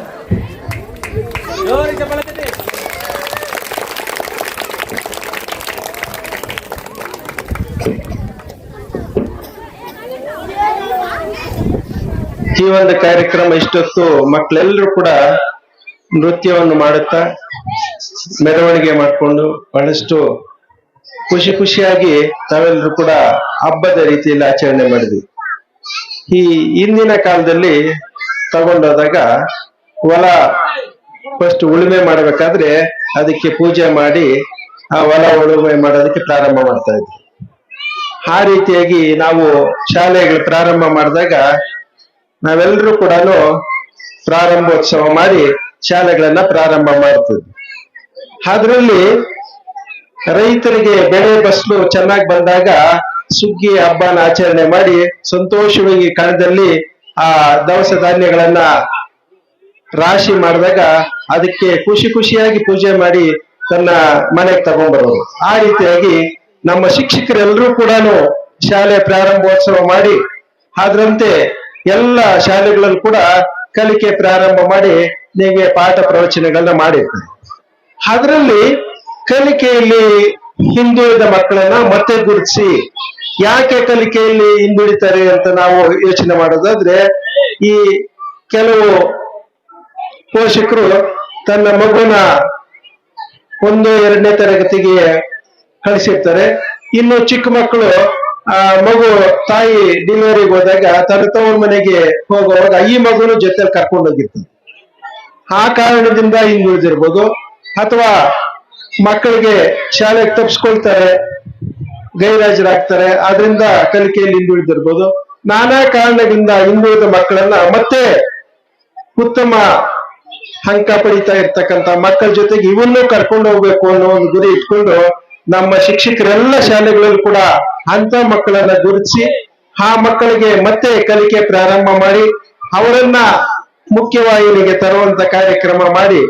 ಈ ಒಂದು ಕಾರ್ಯಕ್ರಮ ಇಷ್ಟೊತ್ತು ಮಕ್ಕಳೆಲ್ಲರೂ ಕೂಡ ನೃತ್ಯವನ್ನು ಮಾಡುತ್ತಾ ಮೆರವಣಿಗೆ ಮಾಡಿಕೊಂಡು ಬಹಳಷ್ಟು ಖುಷಿಯಾಗಿ ತಾವೆಲ್ಲರೂ ಕೂಡ ಹಬ್ಬದ ರೀತಿಯಲ್ಲಿ ಆಚರಣೆ ಮಾಡಿದ್ವಿ. ಈ ಹಿಂದಿನ ಕಾಲದಲ್ಲಿ ತಗೊಂಡೋದಾಗ ಹೊಲ ಫಸ್ಟ್ ಉಳುಮೆ ಮಾಡಬೇಕಾದ್ರೆ ಅದಕ್ಕೆ ಪೂಜೆ ಮಾಡಿ ಆ ಹೊಲ ಉಳುಮೆ ಮಾಡೋದಕ್ಕೆ ಪ್ರಾರಂಭ ಮಾಡ್ತಾ ಇದ್ವಿ. ಆ ರೀತಿಯಾಗಿ ನಾವು ಶಾಲೆಗಳು ಪ್ರಾರಂಭ ಮಾಡಿದಾಗ ನಾವೆಲ್ಲರೂ ಕೂಡ ಪ್ರಾರಂಭೋತ್ಸವ ಮಾಡಿ ಶಾಲೆಗಳನ್ನ ಪ್ರಾರಂಭ ಮಾಡ್ತಿದ್ವಿ. ಅದರಲ್ಲಿ ರೈತರಿಗೆ ಬೆಳೆ ಫಸಲು ಚೆನ್ನಾಗಿ ಬಂದಾಗ ಸುಗ್ಗಿ ಹಬ್ಬನ ಆಚರಣೆ ಮಾಡಿ ಸಂತೋಷವಾಗಿ ಕಣದಲ್ಲಿ ಆ ದವಸ ಧಾನ್ಯಗಳನ್ನ ರಾಶಿ ಮಾಡಿದಾಗ ಅದಕ್ಕೆ ಖುಷಿಯಾಗಿ ಪೂಜೆ ಮಾಡಿ ತನ್ನ ಮನೆಗೆ ತಗೊಂಡ್ಬರೋರು. ಆ ರೀತಿಯಾಗಿ ನಮ್ಮ ಶಿಕ್ಷಕರೆಲ್ಲರೂ ಕೂಡ ಶಾಲೆ ಪ್ರಾರಂಭೋತ್ಸವ ಮಾಡಿ ಅದರಂತೆ ಎಲ್ಲ ಶಾಲೆಗಳಲ್ಲೂ ಕೂಡ ಕಲಿಕೆ ಪ್ರಾರಂಭ ಮಾಡಿ ನಿಮಗೆ ಪಾಠ ಪ್ರವಚನಗಳನ್ನ ಮಾಡಿರ್ತಾರೆ. ಅದರಲ್ಲಿ ಕಲಿಕೆಯಲ್ಲಿ ಹಿಂದುಳಿದ ಮಕ್ಕಳನ್ನ ಮತ್ತೆ ಗುರುತಿಸಿ ಯಾಕೆ ಕಲಿಕೆಯಲ್ಲಿ ಹಿಂದುಳಿತಾರೆ ಅಂತ ನಾವು ಯೋಚನೆ ಮಾಡೋದಾದ್ರೆ, ಈ ಕೆಲವು ಪೋಷಕರು ತನ್ನ ಮಗುನ 1, 2ನೇ ತರಗತಿಗೆ ಕಳಿಸಿರ್ತಾರೆ. ಇನ್ನು ಚಿಕ್ಕ ಮಕ್ಕಳು ಮಗು ತಾಯಿ ಡೆಲಿವರಿಗೆ ಹೋದಾಗ ತನ್ನ ತವ್ರ ಮನೆಗೆ ಹೋಗುವಾಗ ಈ ಮಗುನು ಜೊತೆಲಿ ಕರ್ಕೊಂಡು ಹೋಗಿರ್ತಾರೆ. ಆ ಕಾರಣದಿಂದ ಹಿಂದುಳಿದಿರ್ಬೋದು, ಅಥವಾ ಮಕ್ಕಳಿಗೆ ಶಾಲೆಗೆ ತಪ್ಪಿಸ್ಕೊಳ್ತಾರೆ, ಗೈರಾಜರಾಗ್ತಾರೆ, ಆದ್ರಿಂದ ಕಲಿಕೆಯಲ್ಲಿ ಹಿಂದುಳಿದಿರ್ಬೋದು. ನಾನಾ ಕಾರಣಗಳಿಂದ ಹಿಂದುಳಿದ ಮಕ್ಕಳನ್ನ ಮತ್ತೆ ಉತ್ತಮ ಅಂಕ ಪಡಿತಾ ಇರ್ತಕ್ಕಂಥ ಮಕ್ಕಳ ಜೊತೆಗೆ ಇವನ್ನೂ ಕರ್ಕೊಂಡು ಹೋಗ್ಬೇಕು ಅನ್ನೋ ಒಂದು ಗುರಿ ಇಟ್ಕೊಂಡು ನಮ್ಮ ಶಿಕ್ಷಕರೆಲ್ಲ ಶಾಲೆಗಳಲ್ಲೂ ಕೂಡ ಅಂತ ಮಕ್ಕಳನ್ನ ಗುರುತಿಸಿ ಆ ಮಕ್ಕಳಿಗೆ ಮತ್ತೆ ಕಲಿಕೆ ಪ್ರಾರಂಭ ಮಾಡಿ ಅವರನ್ನ ಮುಖ್ಯವಾಹಿನಿಗೆ ತರುವಂತ ಕಾರ್ಯಕ್ರಮ ಮಾಡಿ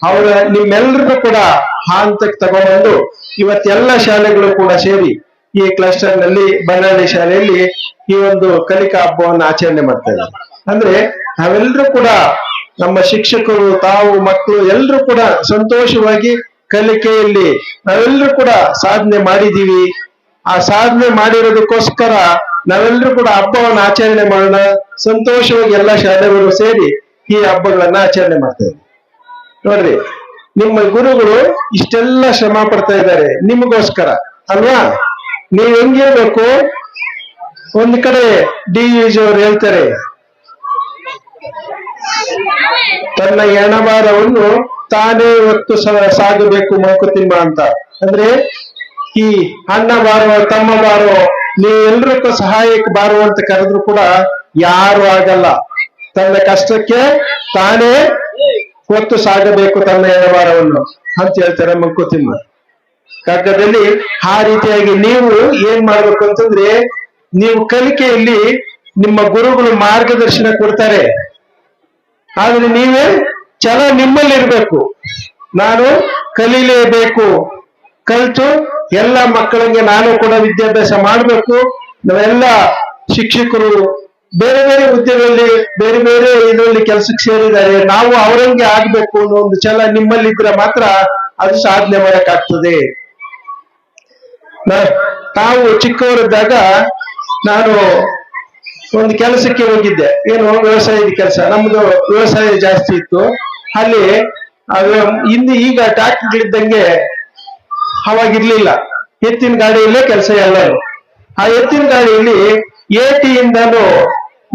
ಅವರ ನಿಮ್ಮೆಲ್ಲರಿಗೂ ಕೂಡ ಆ ಹಂತಕ್ಕೆ ತಗೊಂಡ್ಬಂದು ಇವತ್ತೆಲ್ಲ ಶಾಲೆಗಳು ಕೂಡ ಸೇರಿ ಈ ಕ್ಲಸ್ಟರ್ ನಲ್ಲಿ ಬನ್ನಹಳ್ಳಿ ಶಾಲೆಯಲ್ಲಿ ಈ ಒಂದು ಕಲಿಕಾ ಹಬ್ಬವನ್ನು ಆಚರಣೆ ಮಾಡ್ತಾ ಇದ್ದಾರೆ. ಅಂದ್ರೆ ನಾವೆಲ್ಲರೂ ಕೂಡ ನಮ್ಮ ಶಿಕ್ಷಕರು, ತಾವು, ಮಕ್ಕಳು ಎಲ್ಲರೂ ಕೂಡ ಸಂತೋಷವಾಗಿ ಕಲಿಕೆಯಲ್ಲಿ ನಾವೆಲ್ಲರೂ ಕೂಡ ಸಾಧನೆ ಮಾಡಿದೀವಿ. ಆ ಸಾಧನೆ ಮಾಡಿರೋದಕ್ಕೋಸ್ಕರ ನಾವೆಲ್ಲರೂ ಕೂಡ ಹಬ್ಬವನ್ನು ಆಚರಣೆ ಮಾಡೋಣ, ಸಂತೋಷವಾಗಿ ಎಲ್ಲ ಶಾಲೆಗಳು ಸೇರಿ ಈ ಹಬ್ಬಗಳನ್ನ ಆಚರಣೆ ಮಾಡ್ತಾ ಇದ್ದೀವಿ. ನೋಡ್ರಿ, ನಿಮ್ಮ ಗುರುಗಳು ಇಷ್ಟೆಲ್ಲ ಶ್ರಮ ಪಡ್ತಾ ಇದ್ದಾರೆ ನಿಮಗೋಸ್ಕರ ಅಲ್ವಾ? ನೀವ್ ಹೆಂಗಿರ್ಬೇಕು? ಒಂದ್ ಕಡೆ ಡಿ.ವಿ.ಜಿ ಅವರು ಹೇಳ್ತಾರೆ, ತನ್ನ ಹೆಣಭಾರವನ್ನು ತಾನೇ ಹೊತ್ತು ಸಾಗಬೇಕು ಮಂಕುತಿಮ್ಮ ಅಂತ. ಅಂದ್ರೆ ಈ ಅಣ್ಣ ಬಾರೋ, ತಮ್ಮ ಬಾರೋ, ನೀವೆಲ್ರಿಗೂ ಸಹಾಯಕ್ಕೆ ಬಾರೋ ಅಂತ ಕರೆದ್ರು ಕೂಡ ಯಾರು ಆಗಲ್ಲ. ತನ್ನ ಕಷ್ಟಕ್ಕೆ ತಾನೇ ಹೊತ್ತು ಸಾಗಬೇಕು ತನ್ನ ಹೆಣಭಾರವನ್ನು ಅಂತ ಹೇಳ್ತಾರೆ ಮಂಕುತಿಮ್ಮ ಕಗ್ಗದಲ್ಲಿ. ಆ ರೀತಿಯಾಗಿ ನೀವು ಏನ್ ಮಾಡ್ಬೇಕು ಅಂತಂದ್ರೆ, ನೀವು ಕಲಿಕೆಯಲ್ಲಿ ನಿಮ್ಮ ಗುರುಗಳು ಮಾರ್ಗದರ್ಶನ ಕೊಡ್ತಾರೆ, ಆದ್ರೆ ನೀವೇ ಛಲ ನಿಮ್ಮಲ್ಲಿ ಇರ್ಬೇಕು. ನಾನು ಕಲೀಲೇಬೇಕು, ಕಲಿತು ಎಲ್ಲ ಮಕ್ಕಳಿಗೆ ನಾನು ಕೂಡ ವಿದ್ಯಾಭ್ಯಾಸ ಮಾಡ್ಬೇಕು. ನಾವೆಲ್ಲ ಶಿಕ್ಷಕರು ಬೇರೆ ಬೇರೆ ಹುದ್ದೆಗಳಲ್ಲಿ ಬೇರೆ ಬೇರೆ ಇದರಲ್ಲಿ ಕೆಲಸಕ್ಕೆ ಸೇರಿದ್ದಾರೆ, ನಾವು ಅವರಂಗೆ ಆಗ್ಬೇಕು ಅನ್ನೋ ಒಂದು ಛಲ ನಿಮ್ಮಲ್ಲಿ ಇದ್ರೆ ಮಾತ್ರ ಅದು ಸಾಧನೆ ಮಾಡಕ್ಕಾಗ್ತದೆ. ನಾವು ಚಿಕ್ಕವರಿದ್ದಾಗ ನಾನು ಒಂದು ಕೆಲಸಕ್ಕೆ ಹೋಗಿದ್ದೆ, ಏನು ವ್ಯವಸಾಯದ ಕೆಲಸ. ನಮ್ದು ವ್ಯವಸಾಯ ಜಾಸ್ತಿ ಇತ್ತು ಅಲ್ಲಿ. ಈಗ ಟ್ರಾಕ್ಟರ್ಗಳಿದ್ದಂಗೆ ಅವಾಗಿರ್ಲಿಲ್ಲ, ಎತ್ತಿನ ಗಾಡಿಯಲ್ಲೇ ಕೆಲಸ ಎಲ್ಲರೂ. ಆ ಎತ್ತಿನ ಗಾಡಿಯಲ್ಲಿ ಏಟಿಯಿಂದಲೂ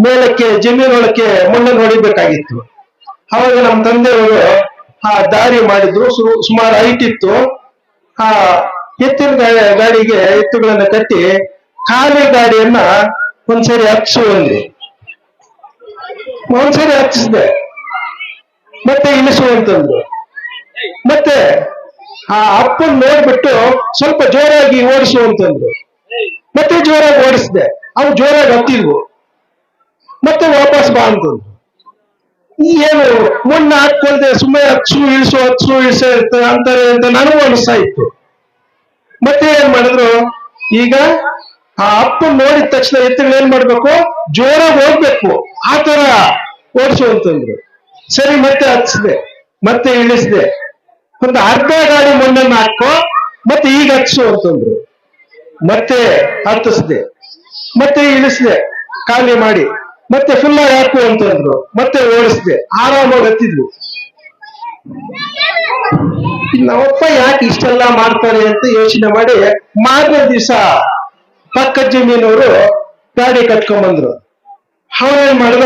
ಮೇಲಕ್ಕೆ ಜಮೀನೊಳಕ್ಕೆ ಮಣ್ಣನ್ನು ಹೊಡಿಬೇಕಾಗಿತ್ತು. ಅವಾಗ ನಮ್ಮ ತಂದೆಯವರು ಆ ದಾರಿ ಮಾಡಿದ್ರು, ಸುಮಾರು ಹೈಟ್ ಇತ್ತು. ಆ ಎತ್ತಿನ ಗಾಡಿಗೆ ಎತ್ತುಗಳನ್ನ ಕಟ್ಟಿ ಖಾಲಿ ಗಾಡಿಯನ್ನ ಒಂದ್ಸರಿ ಹಚ್ಚು ಅಂದ್ರು. ಒಂದ್ಸರಿ ಹಚ್ಚಿಸ್ದೆ, ಮತ್ತೆ ಇಳಿಸು ಅಂತಂದ್ರು. ಮತ್ತೆ ಆ ಅಪ್ಪನ್ ನೋಡ್ಬಿಟ್ಟು ಸ್ವಲ್ಪ ಜೋರಾಗಿ ಓಡಿಸು ಅಂತಂದ್ರು. ಮತ್ತೆ ಜೋರಾಗಿ ಓಡಿಸ್ದೆ, ಅವು ಜೋರಾಗಿ ಹತ್ತಿದ್ವು. ಮತ್ತೆ ವಾಪಸ್ ಬಾ ಅಂತಂದ್ರು. ಏನು ಮಣ್ಣು ಹಾಕೊಳ್ದೆ ಸುಮ್ಮನೆ ಹಚ್ಚು ಇಳಿಸು ಅಂತಾರೆ ಅಂತ ನನಗೂ ಅನಿಸ್ತಾ ಇತ್ತು. ಮತ್ತೆ ಏನ್ ಮಾಡಿದ್ರು, ಈಗ ಆ ಅಪ್ಪನ್ ನೋಡಿದ ತಕ್ಷಣ ಎತ್ತುಗಳು ಏನ್ ಮಾಡ್ಬೇಕು, ಜೋರಾಗಿ ಹೋಗ್ಬೇಕು, ಆ ತರ ಓಡಿಸು ಅಂತಂದ್ರು. ಸರಿ, ಮತ್ತೆ ಹಚ್ಚಿದೆ, ಮತ್ತೆ ಇಳಿಸ್ದೆ, ಒಂದು ಅರ್ಧ ಗಾಡಿ ಮಣ್ಣನ್ನು ಹಾಕೋ, ಮತ್ತೆ ಈಗ ಹಚ್ಚು ಅಂತಂದ್ರು. ಮತ್ತೆ ಹತ್ತಿಸ್ದೆ, ಮತ್ತೆ ಇಳಿಸ್ದೆ ಖಾಲಿ ಮಾಡಿ, ಮತ್ತೆ ಫುಲ್ ಆಗಿ ಹಾಕು ಅಂತಂದ್ರು. ಮತ್ತೆ ಓಡಿಸ್ದೆ, ಆರಾಮಾಗಿ ಹತ್ತಿದ್ವು. ನಮ್ಮಪ್ಪ ಯಾಕೆ ಇಷ್ಟೆಲ್ಲ ಮಾಡ್ತಾರೆ ಅಂತ ಯೋಚನೆ ಮಾಡಿ ಮಾರನೇ ದಿವಸ ಪಕ್ಕದ ಜಮೀನವರು ಗಾಡಿ ಕಟ್ಕೊಂಡ್ಬಂದ್ರು. ಅವನೇನ್ ಮಾಡ್ದ,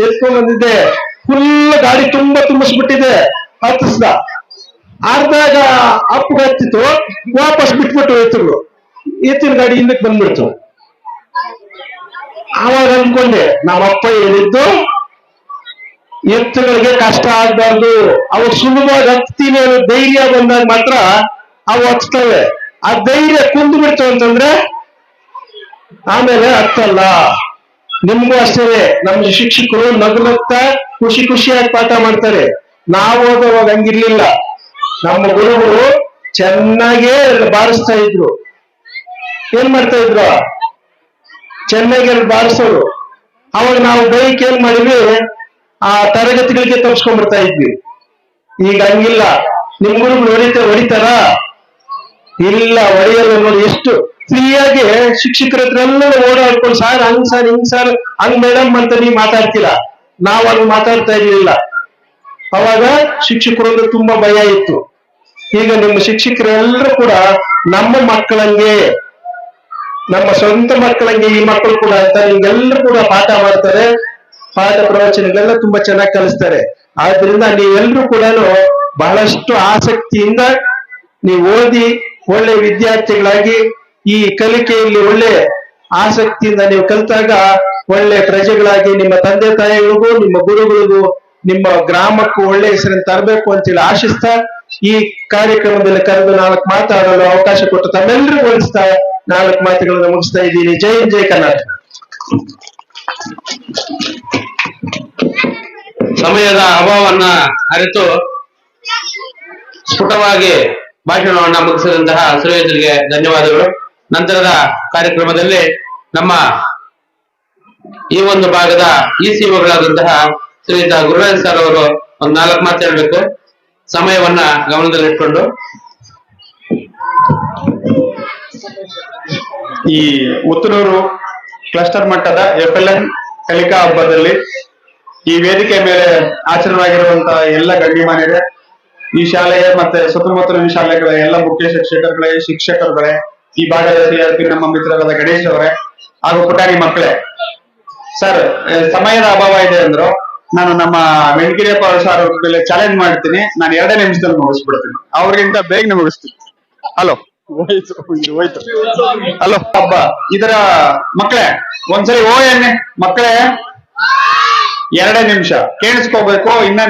ಎತ್ಕೊಂಡ್ ಬಂದಿದ್ದೆ, ಫುಲ್ ಗಾಡಿ ತುಂಬಿಸ್ಬಿಟ್ಟಿದೆ, ಹತ್ತಿಸ್ದ. ಅರ್ಧಾಗ ಅಪ್ಪಗೆ ಹತ್ತಿತ್ತು, ವಾಪಸ್ ಬಿಟ್ಬಿಟ್ಟು ಎತ್ತಿನ ಗಾಡಿ ಹಿಂದಕ್ಕೆ ಬಂದ್ಬಿಡ್ತು. ಆವಾಗ ಅನ್ಕೊಂಡೆ, ನಮ್ಮಪ್ಪ ಹೇಳಿದ್ದು ಎತ್ತುಗಳಿಗೆ ಕಷ್ಟ ಆಗ್ಬಾರ್ದು, ಅವು ಸುಲಭವಾಗಿ ಹತ್ತೀನಿ ಅನ್ನೋ ಧೈರ್ಯ ಬಂದಾಗ ಮಾತ್ರ ಅವು ಹತ್ತವೆ. ಆ ಧೈರ್ಯ ಕುಂದು ಬಿಡ್ತು ಅಂತಂದ್ರೆ ಆಮೇಲೆ ಹತ್ತಲ್ಲ. ನಿಮ್ಗೂ ಅಷ್ಟೇ, ನಮ್ಮ ಶಿಕ್ಷಕರು ನಗುನಗ್ತಾ ಖುಷಿಯಾಗಿ ಪಾಠ ಮಾಡ್ತಾರೆ. ನಾವು ಓದುವಾಗ ಹಂಗಿರ್ಲಿಲ್ಲ. ನಮ್ಮ ಗುರುಗಳು ಚೆನ್ನಾಗೇ ಬಾರಿಸ್ತಾ ಇದ್ರು. ಏನ್ ಮಾಡ್ತಾ ಇದ್ರು, ಚೆನ್ನಾಗಿ ಬಾರಿಸೋರು. ಅವಾಗ ನಾವು ಬೈಕ್ ಏನ್ ಮಾಡಿದ್ವಿ, ಆ ತರಗತಿಗಳಿಗೆ ತಪ್ಸ್ಕೊಂಡ್ಬಿಡ್ತಾ ಇದ್ವಿ. ಈಗ ಹಂಗಿಲ್ಲ. ನಿಮ್ ಗುರುಗಳು ಹೊಡಿತಾರ? ಇಲ್ಲ, ಹೊಡೆಯಲ್ಲ. ನೋಡಿ ಎಷ್ಟು ಫ್ರೀಯಾಗಿ ಶಿಕ್ಷಕರ ಹತ್ರ ಎಲ್ಲ ಓಡಾಡ್ಕೊಂಡು, ಸಾರ್ ಹಂಗ್ ಸರ್ ಹಿಂಗ್ ಸರ್ ಹಂಗ್ ಮೇಡಮ್ ಅಂತ ನೀವು ಮಾತಾಡ್ತೀರಾ. ನಾವ್ ಹಂಗ್ ಮಾತಾಡ್ತಾ ಇರ್ಲಿಲ್ಲ. ಅವಾಗ ಶಿಕ್ಷಕರು ಅಂದ್ರೆ ತುಂಬಾ ಭಯ ಇತ್ತು. ಈಗ ನಿಮ್ಮ ಶಿಕ್ಷಕರೆಲ್ಲರೂ ಕೂಡ ನಮ್ಮ ಮಕ್ಕಳಂಗೆ, ನಮ್ಮ ಸ್ವಂತ ಮಕ್ಕಳಂಗೆ ಈ ಮಕ್ಕಳು ಕೂಡ ಅಂತ ನಿಮ್ಗೆಲ್ಲರೂ ಕೂಡ ಪಾಠ ಮಾಡ್ತಾರೆ. ಪಾಠ ಪ್ರವಚನಗಳೆಲ್ಲ ತುಂಬಾ ಚೆನ್ನಾಗಿ ಕಲಿಸ್ತಾರೆ. ಆದ್ರಿಂದ ನೀವೆಲ್ಲರೂ ಕೂಡ ಬಹಳಷ್ಟು ಆಸಕ್ತಿಯಿಂದ ನೀವು ಓದಿ ಒಳ್ಳೆ ವಿದ್ಯಾರ್ಥಿಗಳಾಗಿ ಈ ಕಲಿಕೆಯಲ್ಲಿ ಒಳ್ಳೆ ಆಸಕ್ತಿಯಿಂದ ನೀವು ಕಲಿತಾಗ ಒಳ್ಳೆ ಪ್ರಜೆಗಳಾಗಿ ನಿಮ್ಮ ತಂದೆ ತಾಯಿಗಳಿಗೂ ನಿಮ್ಮ ಗುರುಗಳಿಗೂ ನಿಮ್ಮ ಗ್ರಾಮಕ್ಕೂ ಒಳ್ಳೆ ಹೆಸರನ್ನು ತರಬೇಕು ಅಂತೇಳಿ ಆಶಿಸ್ತಾ ಈ ಕಾರ್ಯಕ್ರಮದಲ್ಲಿ ಕರೆದು 4 ಮಾತಾಡಲು ಅವಕಾಶ ಕೊಟ್ಟು ತಮ್ಮೆಲ್ಲರಿಗೂ ಹೋಲಿಸ್ತಾ 4 ಮಾತುಗಳನ್ನು ಮುಗಿಸ್ತಾ ಇದ್ದೀನಿ. ಜೈ ಹಿಂದ್, ಜೈ ಕರ್ನಾಟಕ. ಸಮಯದ ಅಭಾವವನ್ನ ಅರಿತು ಸ್ಫುಟವಾಗಿ ಭಾಷಣವನ್ನ ಮುಗಿಸಿದಂತಹ ಸುರೇಶರಿಗೆ ಧನ್ಯವಾದಗಳು. ನಂತರದ ಕಾರ್ಯಕ್ರಮದಲ್ಲಿ ನಮ್ಮ ಈ ಒಂದು ಭಾಗದ ಇಸಿಒಗಳಾದಂತಹ ಶ್ರೀಯುತ ಗುರುರಾಜ್ ಸರ್ ಅವರು ಒಂದು 4 ಮಾತು ಹೇಳಬೇಕು. ಸಮಯವನ್ನ ಗಮನದಲ್ಲಿಟ್ಕೊಂಡು. ಈ ಉತ್ತನೂರು ಕ್ಲಸ್ಟರ್ ಮಟ್ಟದ FLN ಕಲಿಕಾ ಹಬ್ಬದಲ್ಲಿ ಈ ವೇದಿಕೆ ಮೇಲೆ ಆಚರಣೆಯಾಗಿರುವಂತಹ ಎಲ್ಲ ಗಣ್ಯಮಾನ್ಯರೇ, ಈ ಶಾಲೆಯ ಮತ್ತೆ ಸುತ್ತಮುತ್ತಲಿನ ಶಾಲೆಗಳ ಎಲ್ಲ ಮುಖ್ಯ ಶಿಕ್ಷಕರುಗಳೇ, ಈ ಭಾಗದ CRP ನಮ್ಮ ಮಿತ್ರರಾದ ಗಣೇಶ್ ಅವರೇ ಹಾಗೂ ಪುಟಾಣಿ ಮಕ್ಕಳೇ. ಸರ್, ಸಮಯದ ಅಭಾವ ಇದೆ ಅಂದ್ರು. ನಾನು ನಮ್ಮ ವೆಂಕಟೇಪ್ಪ ಸರ್ ಅವ್ರ ಮೇಲೆ ಚಾಲೆಂಜ್ ಮಾಡ್ತೀನಿ. ನಾನು 2 ನಿಮಿಷದಲ್ಲಿ ಮುಗಿಸ್ಬಿಡ್ತೀನಿ, ಅವ್ರಿಗಿಂತ ಬೇಗನೆ ಮುಗಿಸ್ತೀನಿ. ಹಲೋ ಹಲೋ ಹಬ್ಬ ಇದರ ಮಕ್ಕಳೇ ಒಂದ್ಸರಿ ಓ ಎಣ್ಣೆ ಮಕ್ಕಳೇ 2 ನಿಮಿಷ ಕೇಳಿಸ್ಕೋಬೇಕು. ಇನ್ನ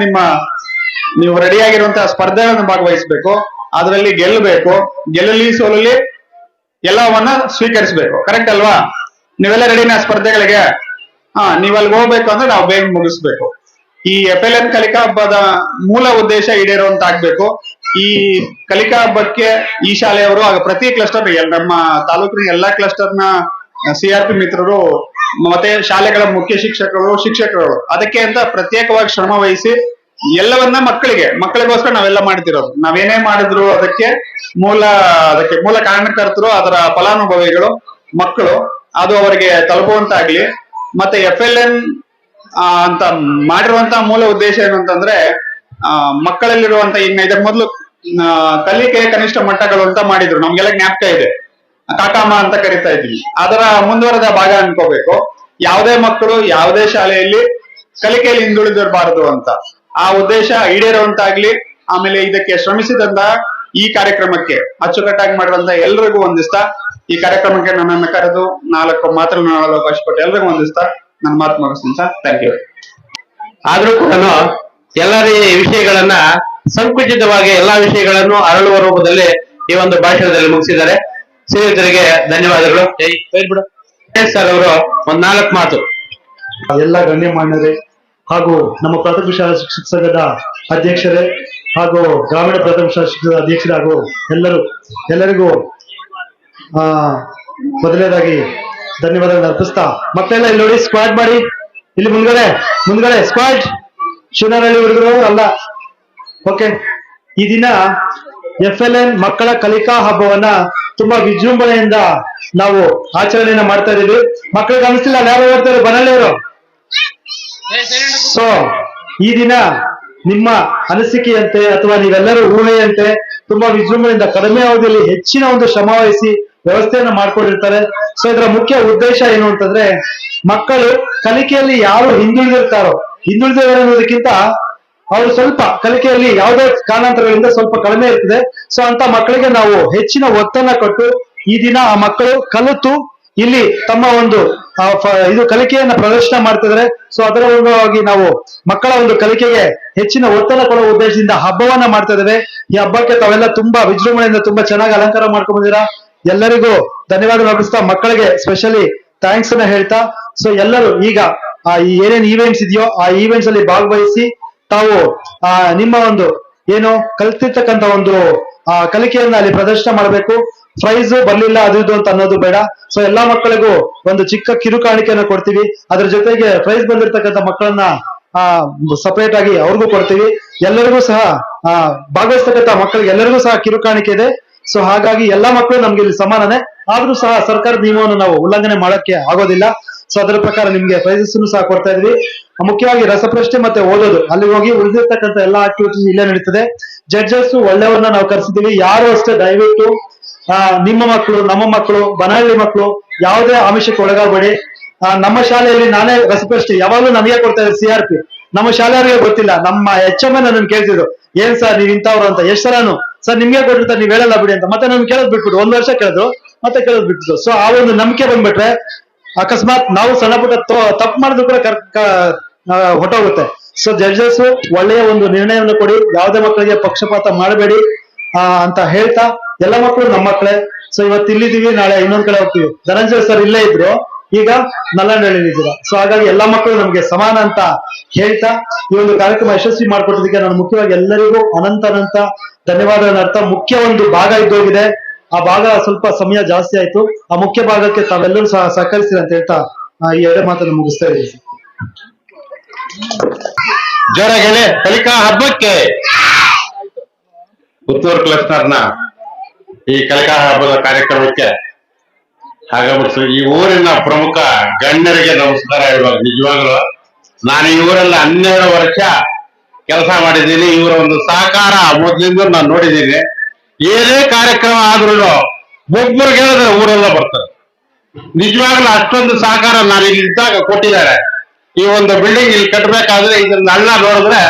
ನೀವು ರೆಡಿಯಾಗಿರುವಂತಹ ಸ್ಪರ್ಧೆಗಳನ್ನು ಭಾಗವಹಿಸಬೇಕು. ಅದರಲ್ಲಿ ಗೆಲ್ಲಬೇಕು. ಗೆಲ್ಲಲಿ ಸೋಲಲಿ ಎಲ್ಲವನ್ನ ಸ್ವೀಕರಿಸಬೇಕು. ಕರೆಕ್ಟ್ ಅಲ್ವಾ? ನೀವೆಲ್ಲ ರೆಡಿನ ಸ್ಪರ್ಧೆಗಳಿಗೆ? ನೀವ್ ಅಲ್ಲಿಗೆ ಹೋಗ್ಬೇಕು ಅಂದ್ರೆ ನಾವು ಬೇಗ ಮುಗಿಸ್ಬೇಕು. ಈ FLN ಕಲಿಕಾ ಹಬ್ಬದ ಮೂಲ ಉದ್ದೇಶ ಈಡೇರುವಂತ ಆಗ್ಬೇಕು. ಈ ಕಲಿಕಾ ಹಬ್ಬಕ್ಕೆ ಈ ಶಾಲೆಯವರು ಆಗ ಪ್ರತಿ ಕ್ಲಸ್ಟರ್ ನಮ್ಮ ತಾಲೂಕಿನ ಎಲ್ಲಾ ಕ್ಲಸ್ಟರ್ನ CRP ಮಿತ್ರರು ಮತ್ತೆ ಶಾಲೆಗಳ ಮುಖ್ಯ ಶಿಕ್ಷಕರು ಅದಕ್ಕೆ ಅಂತ ಪ್ರತ್ಯೇಕವಾಗಿ ಶ್ರಮ ವಹಿಸಿ ಎಲ್ಲವನ್ನ ಮಕ್ಕಳಿಗೋಸ್ಕರ ನಾವೆಲ್ಲ ಮಾಡ್ತಿರೋದು. ನಾವೇನೇ ಮಾಡಿದ್ರು ಅದಕ್ಕೆ ಮೂಲ ಕಾರಣಕರ್ತರು, ಅದರ ಫಲಾನುಭವಿಗಳು ಮಕ್ಕಳು. ಅದು ಅವರಿಗೆ ತಲುಪುವಂತಾಗ್ಲಿ. ಮತ್ತೆ FLN ಅಂತ ಮಾಡಿರುವಂತಹ ಮೂಲ ಉದ್ದೇಶ ಏನು ಅಂತಂದ್ರೆ ಮಕ್ಕಳಲ್ಲಿರುವಂತ ಇನ್ನ ಇದರ ಮೊದಲು ಕಲಿಕೆಯ ಕನಿಷ್ಠ ಮಟ್ಟಗಳು ಅಂತ ಮಾಡಿದ್ರು. ನಮ್ಗೆಲ್ಲ ಜ್ಞಾಪಕ ಇದೆ, ಕಾಕಾಮ ಅಂತ ಕರಿತಾ ಇದ್ವಿ. ಅದರ ಮುಂದುವರೆದ ಭಾಗ ಅನ್ಕೋಬೇಕು. ಯಾವುದೇ ಮಕ್ಕಳು ಯಾವುದೇ ಶಾಲೆಯಲ್ಲಿ ಕಲಿಕೆಯಲ್ಲಿ ಹಿಂದುಳಿದಿರಬಾರದು ಅಂತ ಆ ಉದ್ದೇಶ ಈಡೇರುವಂತಾಗ್ಲಿ. ಆಮೇಲೆ ಇದಕ್ಕೆ ಶ್ರಮಿಸಿದಂತ ಈ ಕಾರ್ಯಕ್ರಮಕ್ಕೆ ಅಚ್ಚುಕಟ್ಟಾಗಿ ಮಾಡಿರುವಂತ ಎಲ್ರಿಗೂ ವಂದಿಸ್ತಾ ಈ ಕಾರ್ಯಕ್ರಮಕ್ಕೆ ನನ್ನನ್ನು ಕರೆದು 4 ಮಾತನಾಡಲು ಅವಕಾಶ ಕೊಟ್ಟು ಎಲ್ರಿಗೂ ವಂದಿಸ್ತಾ ನನ್ನ ಮಾತು ಮುಗಿಸ್ತೀನಿ ಸರ್. Thank you. ಆದ್ರೂ ಕೂಡ ಎಲ್ಲರ ಈ ವಿಷಯಗಳನ್ನ ಸಂಕುಚಿತವಾಗಿ ಎಲ್ಲಾ ವಿಷಯಗಳನ್ನು ಅರಳುವ ರೂಪದಲ್ಲಿ ಈ ಒಂದು ಭಾಷಣದಲ್ಲಿ ಮುಗಿಸಿದ್ದಾರೆ. ಶ್ರೀಯುತರಿಗೆ ಧನ್ಯವಾದಗಳು. ಬಿಡು ಸರ್ ಅವರು 4 ಮಾತು. ಎಲ್ಲ ಗಣ್ಯಮಾನ್ಯರೇ ಹಾಗೂ ನಮ್ಮ ಪ್ರಾಥಮಿಕ ಶಾಲಾ ಶಿಕ್ಷಕ ಸಂಘದ ಅಧ್ಯಕ್ಷರೇ ಹಾಗೂ ಗ್ರಾಮೀಣ ಪ್ರಾಥಮಿಕ ಶಾಲಾ ಶಿಕ್ಷಕರ ಅಧ್ಯಕ್ಷರೇ ಹಾಗೂ ಎಲ್ಲರಿಗೂ ಮೊದಲನೇದಾಗಿ ಧನ್ಯವಾದಗಳನ್ನು ಅರ್ಪಿಸ್ತಾ, ಮಕ್ಕಳೆಲ್ಲ ಇಲ್ಲಿ ನೋಡಿ, ಸ್ಕ್ವಾಡ್ ಮಾಡಿ, ಇಲ್ಲಿ ಮುಂದ್ಗಡೆ ಸ್ಕ್ವಾಡ್. ಶಿವನಹಳ್ಳಿ ಹುಡುಗರು ಅಲ್ಲ. ಓಕೆ, ಈ ದಿನ FLN ಮಕ್ಕಳ ಕಲಿಕಾ ಹಬ್ಬವನ್ನ ತುಂಬಾ ವಿಜೃಂಭಣೆಯಿಂದ ನಾವು ಆಚರಣೆಯನ್ನ ಮಾಡ್ತಾ ಇದೀವಿ. ಮಕ್ಕಳಿಗೆ ಅನಿಸ್ತಿಲ್ಲ ಯಾರು ಹೇಳ್ತಾರೆ ಬನಳ್ಳಿಯವರು. ಸೊ ಈ ದಿನ ನಿಮ್ಮ ಅನಿಸಿಕೆಯಂತೆ ಅಥವಾ ನೀವೆಲ್ಲರೂ ಊಹೆಯಂತೆ ತುಂಬಾ ವಿಜೃಂಭಣೆಯಿಂದ ಕಡಿಮೆ ಅವಧಿಯಲ್ಲಿ ಹೆಚ್ಚಿನ ಒಂದು ಶ್ರಮ ವಹಿಸಿ ವ್ಯವಸ್ಥೆಯನ್ನ ಮಾಡ್ಕೊಂಡಿರ್ತಾರೆ. ಸೊ ಇದರ ಮುಖ್ಯ ಉದ್ದೇಶ ಏನು ಅಂತಂದ್ರೆ, ಮಕ್ಕಳು ಕಲಿಕೆಯಲ್ಲಿ ಯಾರು ಹಿಂದುಳಿದಿರ್ತಾರೋ, ಹಿಂದುಳಿದಿದ್ದಾರೆ ಅನ್ನೋದಕ್ಕಿಂತ ಅವರು ಸ್ವಲ್ಪ ಕಲಿಕೆಯಲ್ಲಿ ಯಾವುದೇ ಕಾರಣಾಂತರಗಳಿಂದ ಸ್ವಲ್ಪ ಕಡಿಮೆ ಇರ್ತದೆ. ಸೊ ಅಂತ ಮಕ್ಕಳಿಗೆ ನಾವು ಹೆಚ್ಚಿನ ಒತ್ತನ್ನ ಕೊಟ್ಟು ಈ ದಿನ ಆ ಮಕ್ಕಳು ಕಲಿತು ಇಲ್ಲಿ ತಮ್ಮ ಒಂದು ಇದು ಕಲಿಕೆಯನ್ನ ಪ್ರದರ್ಶನ ಮಾಡ್ತಿದ್ದಾರೆ. ಸೊ ಅದರ ಭಾಗವಾಗಿ ನಾವು ಮಕ್ಕಳ ಒಂದು ಕಲಿಕೆಗೆ ಹೆಚ್ಚಿನ ಒತ್ತಡ ಕೊಡುವ ಉದ್ದೇಶದಿಂದ ಹಬ್ಬವನ್ನ ಮಾಡ್ತಾ ಇದ್ದೇವೆ. ಈ ಹಬ್ಬಕ್ಕೆ ತಾವೆಲ್ಲ ತುಂಬಾ ವಿಜೃಂಭಣೆಯಿಂದ ತುಂಬಾ ಚೆನ್ನಾಗಿ ಅಲಂಕಾರ ಮಾಡ್ಕೊಂಡ್ ಬಂದಿರಾ. ಎಲ್ಲರಿಗೂ ಧನ್ಯವಾದ ಅರ್ಪಿಸ್ತಾ, ಮಕ್ಕಳಿಗೆ ಸ್ಪೆಷಲಿ ಥ್ಯಾಂಕ್ಸ್ ಅನ್ನ ಹೇಳ್ತಾ, ಸೊ ಎಲ್ಲರೂ ಈಗ ಈ ಏನೇನ್ ಈವೆಂಟ್ಸ್ ಇದೆಯೋ ಆ ಈವೆಂಟ್ಸ್ ಅಲ್ಲಿ ಭಾಗವಹಿಸಿ ತಾವು ನಿಮ್ಮ ಒಂದು ಏನು ಕಲ್ತಿರ್ತಕ್ಕಂತ ಒಂದು ಕಲಿಕೆಯನ್ನ ಅಲ್ಲಿ ಪ್ರದರ್ಶನ ಮಾಡಬೇಕು. ಪ್ರೈಸ್ ಬರ್ಲಿಲ್ಲ ಅದು ಇದು ಅಂತ ಅನ್ನೋದು ಬೇಡ. ಸೊ ಎಲ್ಲಾ ಮಕ್ಕಳಿಗೂ ಒಂದು ಚಿಕ್ಕ ಕಿರುಕಾಣಿಕೆಯನ್ನ ಕೊಡ್ತೀವಿ. ಅದ್ರ ಜೊತೆಗೆ ಪ್ರೈಸ್ ಬಂದಿರ್ತಕ್ಕಂಥ ಮಕ್ಕಳನ್ನ ಸಪರೇಟ್ ಆಗಿ ಅವ್ರಿಗೂ ಕೊಡ್ತೀವಿ. ಎಲ್ಲರಿಗೂ ಸಹ ಭಾಗವಹಿಸ್ತಕ್ಕಂಥ ಮಕ್ಕಳಿಗೆ ಎಲ್ಲರಿಗೂ ಸಹ ಕಿರುಕಾಣಿಕೆ ಇದೆ. ಸೊ ಹಾಗಾಗಿ ಎಲ್ಲಾ ಮಕ್ಕಳು ನಮ್ಗೆ ಇಲ್ಲಿ ಸಮಾನನೇ, ಆದ್ರೂ ಸಹ ಸರ್ಕಾರದ ನಿಯಮವನ್ನು ನಾವು ಉಲ್ಲಂಘನೆ ಮಾಡಕ್ಕೆ ಆಗೋದಿಲ್ಲ. ಸೊ ಅದರ ಪ್ರಕಾರ ನಿಮ್ಗೆ ಪ್ರೈಸಸ್ ಸಹ ಕೊಡ್ತಾ ಇದ್ವಿ. ಮುಖ್ಯವಾಗಿ ರಸಪ್ರಶ್ನೆ ಮತ್ತೆ ಓದೋದು, ಅಲ್ಲಿ ಹೋಗಿ ಉಳಿದಿರ್ತಕ್ಕಂಥ ಎಲ್ಲಾ ಆಕ್ಟಿವಿಟೀಸ್ ಇಲ್ಲೇ ನಡೀತದೆ. ಜಡ್ಜಸ್ ಒಳ್ಳೆಯವ್ರನ್ನ ನಾವು ಕರೆಸಿದೀವಿ. ಯಾರು ಅಷ್ಟೇ ದಯವಿಟ್ಟು ನಿಮ್ಮ ಮಕ್ಕಳು, ನಮ್ಮ ಮಕ್ಕಳು, ಬನಹಳ್ಳಿ ಮಕ್ಕಳು ಯಾವುದೇ ಆಮಿಷಕ್ಕೆ ಒಳಗಾಗಬೇಡಿ. ನಮ್ಮ ಶಾಲೆಯಲ್ಲಿ ನಾನೇ ರಸಪ್ರಶ್ನೆ ಯಾವಾಗಲೂ ನನಗೆ ಕೊಡ್ತಾ ಇದ್ದಾರೆ CRP. ನಮ್ಮ ಶಾಲೆಯವರಿಗೆ ಗೊತ್ತಿಲ್ಲ. ನಮ್ಮ HM ನನ್ನ ಕೇಳ್ತಿದ್ರು, ಏನ್ ಸರ್ ನೀವ್ ಇಂಥವ್ರು ಅಂತ. ಎಷ್ಟು ಸಲನು ಸರ್ ನಿಮ್ಗೆ ಕೊಟ್ಟಿರ್ತಾರೆ, ನೀವ್ ಹೇಳಲ್ಲ ಬಿಡಿ ಅಂತ. ಮತ್ತೆ ನಮ್ಗೆ ಕೇಳೋದ್ ಬಿಟ್ಬಿಟ್ಟು 1 ವರ್ಷ ಕೇಳಿದ್ರು, ಮತ್ತೆ ಕೇಳೋದ್ ಬಿಟ್ಟಿದ್ರು. ಸೊ ಆ ಒಂದು ನಂಬಿಕೆ ಬಂದ್ಬಿಟ್ರೆ ಅಕಸ್ಮಾತ್ ನಾವು ಸಣ್ಣ ಪುಟ್ಟ ತಪ್ಪು ಮಾಡಿದ್ರು ಕೂಡ ಹೊಟ್ಟೋಗುತ್ತೆ. ಸೊ ಜಡ್ಜಸ್ ಒಳ್ಳೆಯ ಒಂದು ನಿರ್ಣಯವನ್ನು ಕೊಡಿ, ಯಾವುದೇ ಮಕ್ಕಳಿಗೆ ಪಕ್ಷಪಾತ ಮಾಡಬೇಡಿ ಅಂತ ಹೇಳ್ತಾ, ಎಲ್ಲ ಮಕ್ಕಳು ನಮ್ಮ ಮಕ್ಕಳೇ. ಸೊ ಇವತ್ತು ಇಲ್ಲಿದ್ದೀವಿ, ನಾಳೆ ಇನ್ನೊಂದ್ ಕಡೆ ಹೋಗ್ತೀವಿ. ಧನಂಜಯ ಸರ್ ಇಲ್ಲೇ ಇದ್ರು, ಈಗ ನಲ್ಲನಹಳ್ಳಿಲಿದ್ದೀರಾ. ಸೊ ಹಾಗಾಗಿ ಎಲ್ಲಾ ಮಕ್ಕಳು ನಮ್ಗೆ ಸಮಾನ ಅಂತ ಹೇಳ್ತಾ, ಈ ಒಂದು ಕಾರ್ಯಕ್ರಮ ಯಶಸ್ವಿ ಮಾಡ್ಕೊಟ್ಟದಕ್ಕೆ ನಾನು ಮುಖ್ಯವಾಗಿ ಎಲ್ಲರಿಗೂ ಅನಂತ ಧನ್ಯವಾದಗಳನ್ನ ಅರ್ಥ. ಮುಖ್ಯ ಒಂದು ಭಾಗ ಇದ್ದೋಗಿದೆ, ಆ ಭಾಗ ಸ್ವಲ್ಪ ಸಮಯ ಜಾಸ್ತಿ ಆಯ್ತು. ಆ ಮುಖ್ಯ ಭಾಗಕ್ಕೆ ತಾವೆಲ್ಲರೂ ಸಹ ಸಹಕರಿಸ್ತೀರಿ ಅಂತ ಹೇಳ್ತಾ ಈ 2 ಮಾತನ್ನು ಮುಗಿಸ್ತಾ ಇದ್ದೀವಿ. ಜೋರಾಗಿ ಕಲಿಕಾ ಹಬ್ಬಕ್ಕೆ ಪುತ್ತೂರು ಕ್ಲಸ್ಟರ್ನ ಈ ಕಲಿಕಾ ಹಬ್ಬದ ಕಾರ್ಯಕ್ರಮಕ್ಕೆ ಆಗಮಿಸಿ ಈ ಊರಿನ ಪ್ರಮುಖ ಗಣ್ಯರಿಗೆ ನಮಸ್ಕಾರ ಹೇಳುವಾಗ, ನಿಜವಾಗ್ಲು ನಾನು ಈ ಊರಲ್ಲಿ 12 ವರ್ಷ ಕೆಲಸ ಮಾಡಿದ್ದೀನಿ. ಇವರ ಒಂದು ಸಹಕಾರ ಮೊದ್ಲಿಂದ ನಾನು ನೋಡಿದ್ದೀನಿ. ಏನೇ ಕಾರ್ಯಕ್ರಮ ಆದ್ರೂ ಒಬ್ಬರಿಗೆ ಹೇಳಿದ್ರೆ ಊರೆಲ್ಲ ಬರ್ತಾರೆ. ನಿಜವಾಗ್ಲೂ ಅಷ್ಟೊಂದು ಸಹಕಾರ ನಾನು ಇಲ್ಲಿ ಇದ್ದಾಗ ಕೊಟ್ಟಿದ್ದಾರೆ. ಈ ಒಂದು ಬಿಲ್ಡಿಂಗ್ ಇಲ್ಲಿ ಕಟ್ಟಬೇಕಾದ್ರೆ ಇದನ್ನ ಹಳ್ಳ ನೋಡಿದ್ರೆ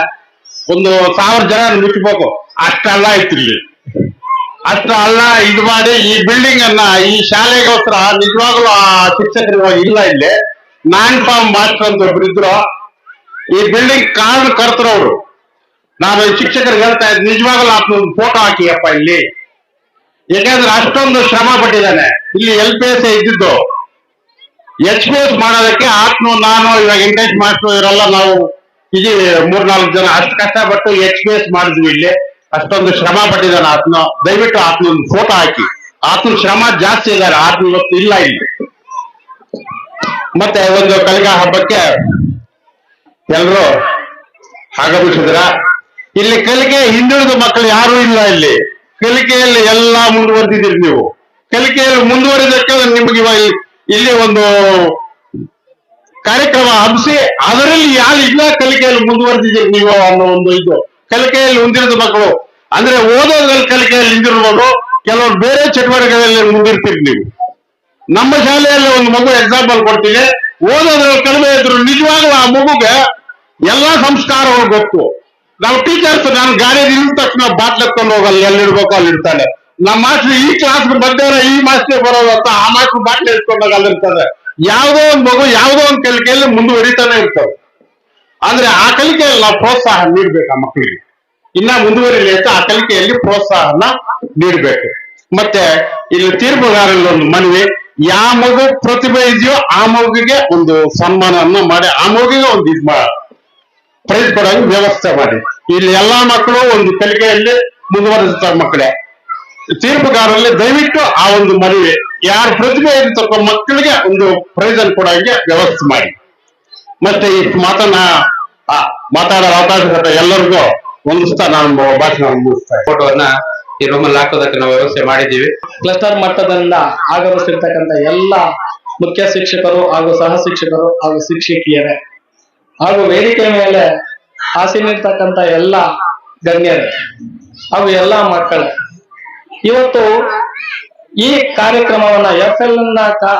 1000 ಜನ ಮುಚ್ಚಬೇಕು, ಅಷ್ಟೆಲ್ಲ ಇತ್ತು ಇಲ್ಲಿ. ಅಷ್ಟು ಹಳ್ಳ ಇದು ಮಾಡಿ ಈ ಬಿಲ್ಡಿಂಗ್ ಅನ್ನ ಈ ಶಾಲೆಗೋಸ್ಕರ ನಿಜವಾಗ್ಲೂ ಆ ಶಿಕ್ಷಕರು ಇಲ್ಲ ಇಲ್ಲಿ. ನಾನ್ ಫಾರ್ಮ್ ಮಾಸ್ಟರ್ ಅಂತ ಒಬ್ರು ಇದ್ರು. ಈ ಬಿಲ್ಡಿಂಗ್ ಕಾರಣಕರ್ತರವ್ರು. ನಾನು ಶಿಕ್ಷಕರಿಗೆ ಹೇಳ್ತಾ ಇದ್ದೆ, ನಿಜವಾಗ್ಲೂ ಆತನೊಂದು ಫೋಟೋ ಹಾಕಿಯಪ್ಪ ಇಲ್ಲಿ, ಯಾಕಂದ್ರೆ ಅಷ್ಟೊಂದು ಶ್ರಮ ಪಟ್ಟಿದ್ದಾನೆ. ಇಲ್ಲಿ LPS ಇದ್ದಿದ್ದು HPS ಮಾಡೋದಕ್ಕೆ ಆತ್ನು ನಾನು ಇವಾಗ ಇಂಗ್ಲಿಷ್ ಮಾಸ್ಟರ್ ಇವರೆಲ್ಲ ನಾವು ಇಲ್ಲಿ 3-4 ಜನ ಅಷ್ಟು ಕಷ್ಟಪಟ್ಟು HPS ಮಾಡಿದ್ವಿ ಇಲ್ಲಿ. ಅಷ್ಟೊಂದು ಶ್ರಮ ಪಟ್ಟಿದ್ದಾನೆ ಆತ್ನು. ದಯವಿಟ್ಟು ಆತ್ನೊಂದು ಫೋಟೋ ಹಾಕಿ. ಆತ್ನ ಶ್ರಮ ಜಾಸ್ತಿ ಇದ್ದಾರೆ, ಆತ್ನ ಇವತ್ತು ಇಲ್ಲ ಇಲ್ಲಿ. ಮತ್ತೆ ಒಂದು ಕಲಿಕಾ ಹಬ್ಬಕ್ಕೆ ಎಲ್ರು ಆಗಮಿಸಿದ್ರ. ಇಲ್ಲಿ ಕಲಿಕೆ ಹಿಂದುಳಿದ ಮಕ್ಕಳು ಯಾರು ಇಲ್ಲ. ಇಲ್ಲಿ ಕಲಿಕೆಯಲ್ಲಿ ಎಲ್ಲಾ ಮುಂದುವರೆದಿದ್ದೀರಿ ನೀವು. ಕಲಿಕೆಯಲ್ಲಿ ಮುಂದುವರಿದಕ್ಕೆ ನಿಮ್ಗೆ ಇವಾಗ ಇಲ್ಲಿ ಒಂದು ಕಾರ್ಯಕ್ರಮ ಹಬ್ಬಿಸಿ ಅದರಲ್ಲಿ ಯಾರು ಇಲ್ಲ ಕಲಿಕೆಯಲ್ಲಿ ಮುಂದುವರೆದಿದ್ದೀರಿ ನೀವು ಅನ್ನೋ ಒಂದು ಇದು. ಕಲಿಕೆಯಲ್ಲಿ ಮುಂದಿರದ ಮಕ್ಕಳು ಅಂದ್ರೆ ಓದೋದ್ರಲ್ಲಿ ಕಲಿಕೆಯಲ್ಲಿ ಹಿಂದಿರ್ಬೋದು, ಕೆಲವರು ಬೇರೆ ಚಟುವಟಿಕೆಗಳಲ್ಲಿ ಮುಂದಿರ್ತೀರಿ ನೀವು. ನಮ್ಮ ಶಾಲೆಯಲ್ಲಿ ಒಂದು ಮಗು ಎಕ್ಸಾಂಪಲ್ ಕೊಡ್ತೀನಿ, ಓದೋದ್ರಲ್ಲಿ ಕಡಿಮೆ ಇದ್ರು ನಿಜವಾಗ್ಲೂ ಆ ಮಗುಗೆ ಎಲ್ಲಾ ಸಂಸ್ಕಾರಗಳು ಗೊತ್ತು. ನಾವು ಟೀಚರ್ಸ್ ನಾನು ಗಾಡಿ ನಿಲ್ಲಿದ ತಕ್ಷಣ ಬಾಟ್ಲ್ ಎತ್ಕೊಂಡು ಹೋಗಲ್ಲ, ಎಲ್ಲಿಡ್ಬೇಕು ಅಲ್ಲಿ ಇಡ್ತಾನೆ. ನಮ್ಮ ಮಾಸ್ಟರ್ ಈ ಕ್ಲಾಸ್ ಬಂದವರ ಈ ಮಾಸ್ಟರ್ ಬರೋದು ಅಂತ ಆ ಮಾಸ್ಟರ್ ಬಾಟ್ಲಿ ಇಟ್ಕೊಂಡಾಗ ಅಲ್ಲಿರ್ತದೆ. ಯಾವುದೋ ಒಂದು ಮಗು ಯಾವುದೋ ಒಂದು ಕಲಿಕೆಯಲ್ಲಿ ಮುಂದುವರಿತಾನೆ ಇರ್ತದೆ. ಅಂದ್ರೆ ಆ ಕಲಿಕೆಯಲ್ಲಿ ನಾವು ಪ್ರೋತ್ಸಾಹ ನೀಡ್ಬೇಕು ಆ ಮಕ್ಕಳಿಗೆ, ಇನ್ನ ಮುಂದುವರಿಲಿ ಅಂತ ಆ ಕಲಿಕೆಯಲ್ಲಿ ಪ್ರೋತ್ಸಾಹನ ನೀಡ್ಬೇಕು. ಮತ್ತೆ ಇಲ್ಲಿ ತೀರ್ಪುಗಾರಲ್ಲಿ ಒಂದು ಮನವಿ, ಯಾವ ಮಗು ಪ್ರತಿಭೆ ಇದೆಯೋ ಆ ಮಗುವಿಗೆ ಒಂದು ಸನ್ಮಾನವನ್ನು ಮಾಡಿ ಆ ಮಗುವಿಗೆ ಒಂದು ಪ್ರೈಸ್ ಕೊಡೋದು ವ್ಯವಸ್ಥೆ ಮಾಡಿ. ಇಲ್ಲಿ ಎಲ್ಲಾ ಮಕ್ಕಳು ಒಂದು ಕಲಿಕೆಯಲ್ಲಿ ಮುಂದುವರಿಸುತ್ತಾರೆ ಮಕ್ಕಳೇ. ತೀರ್ಪುಗಾರರಲ್ಲಿ ದಯವಿಟ್ಟು ಆ ಒಂದು ಮನವಿ, ಯಾರ ಪ್ರತಿಭೆ ಇರ್ತಕ್ಕೋ ಮಕ್ಕಳಿಗೆ ಒಂದು ಪ್ರೈಸ್ ಅನ್ನು ಕೊಡೋಂಗೆ ವ್ಯವಸ್ಥೆ ಮಾಡಿ. ಮತ್ತೆ ಇಷ್ಟು ಮಾತಾಡೋ ಅವಕಾಶ ಕೊಟ್ಟ ಎಲ್ಲರಿಗೂ ಹೊಂದಿಸ್ತಾ ನಾನು ಭಾಷಣ ಮುಗಿಸ್ತಾ ಫೋಟೋವನ್ನ ಈ ರೂಮಲ್ಲಿ ಹಾಕೋದಕ್ಕೆ ನಾವು ವ್ಯವಸ್ಥೆ ಮಾಡಿದ್ದೀವಿ. ಕ್ಲಸ್ಟರ್ ಮಟ್ಟದಿಂದ ಆಗಮಿಸಿರ್ತಕ್ಕಂಥ ಎಲ್ಲ ಮುಖ್ಯ ಶಿಕ್ಷಕರು ಹಾಗೂ ಸಹ ಶಿಕ್ಷಕರು ಹಾಗೂ ಶಿಕ್ಷಕಿಯರೇ ಹಾಗೂ ವೇದಿಕೆ ಮೇಲೆ ಆಸೀನಿರ್ತಕ್ಕಂಥ ಎಲ್ಲ ಗಣ್ಯರೇ ಹಾಗೂ ಎಲ್ಲ ಮಕ್ಕಳೇ, ಇವತ್ತು ಈ ಕಾರ್ಯಕ್ರಮವನ್ನ FL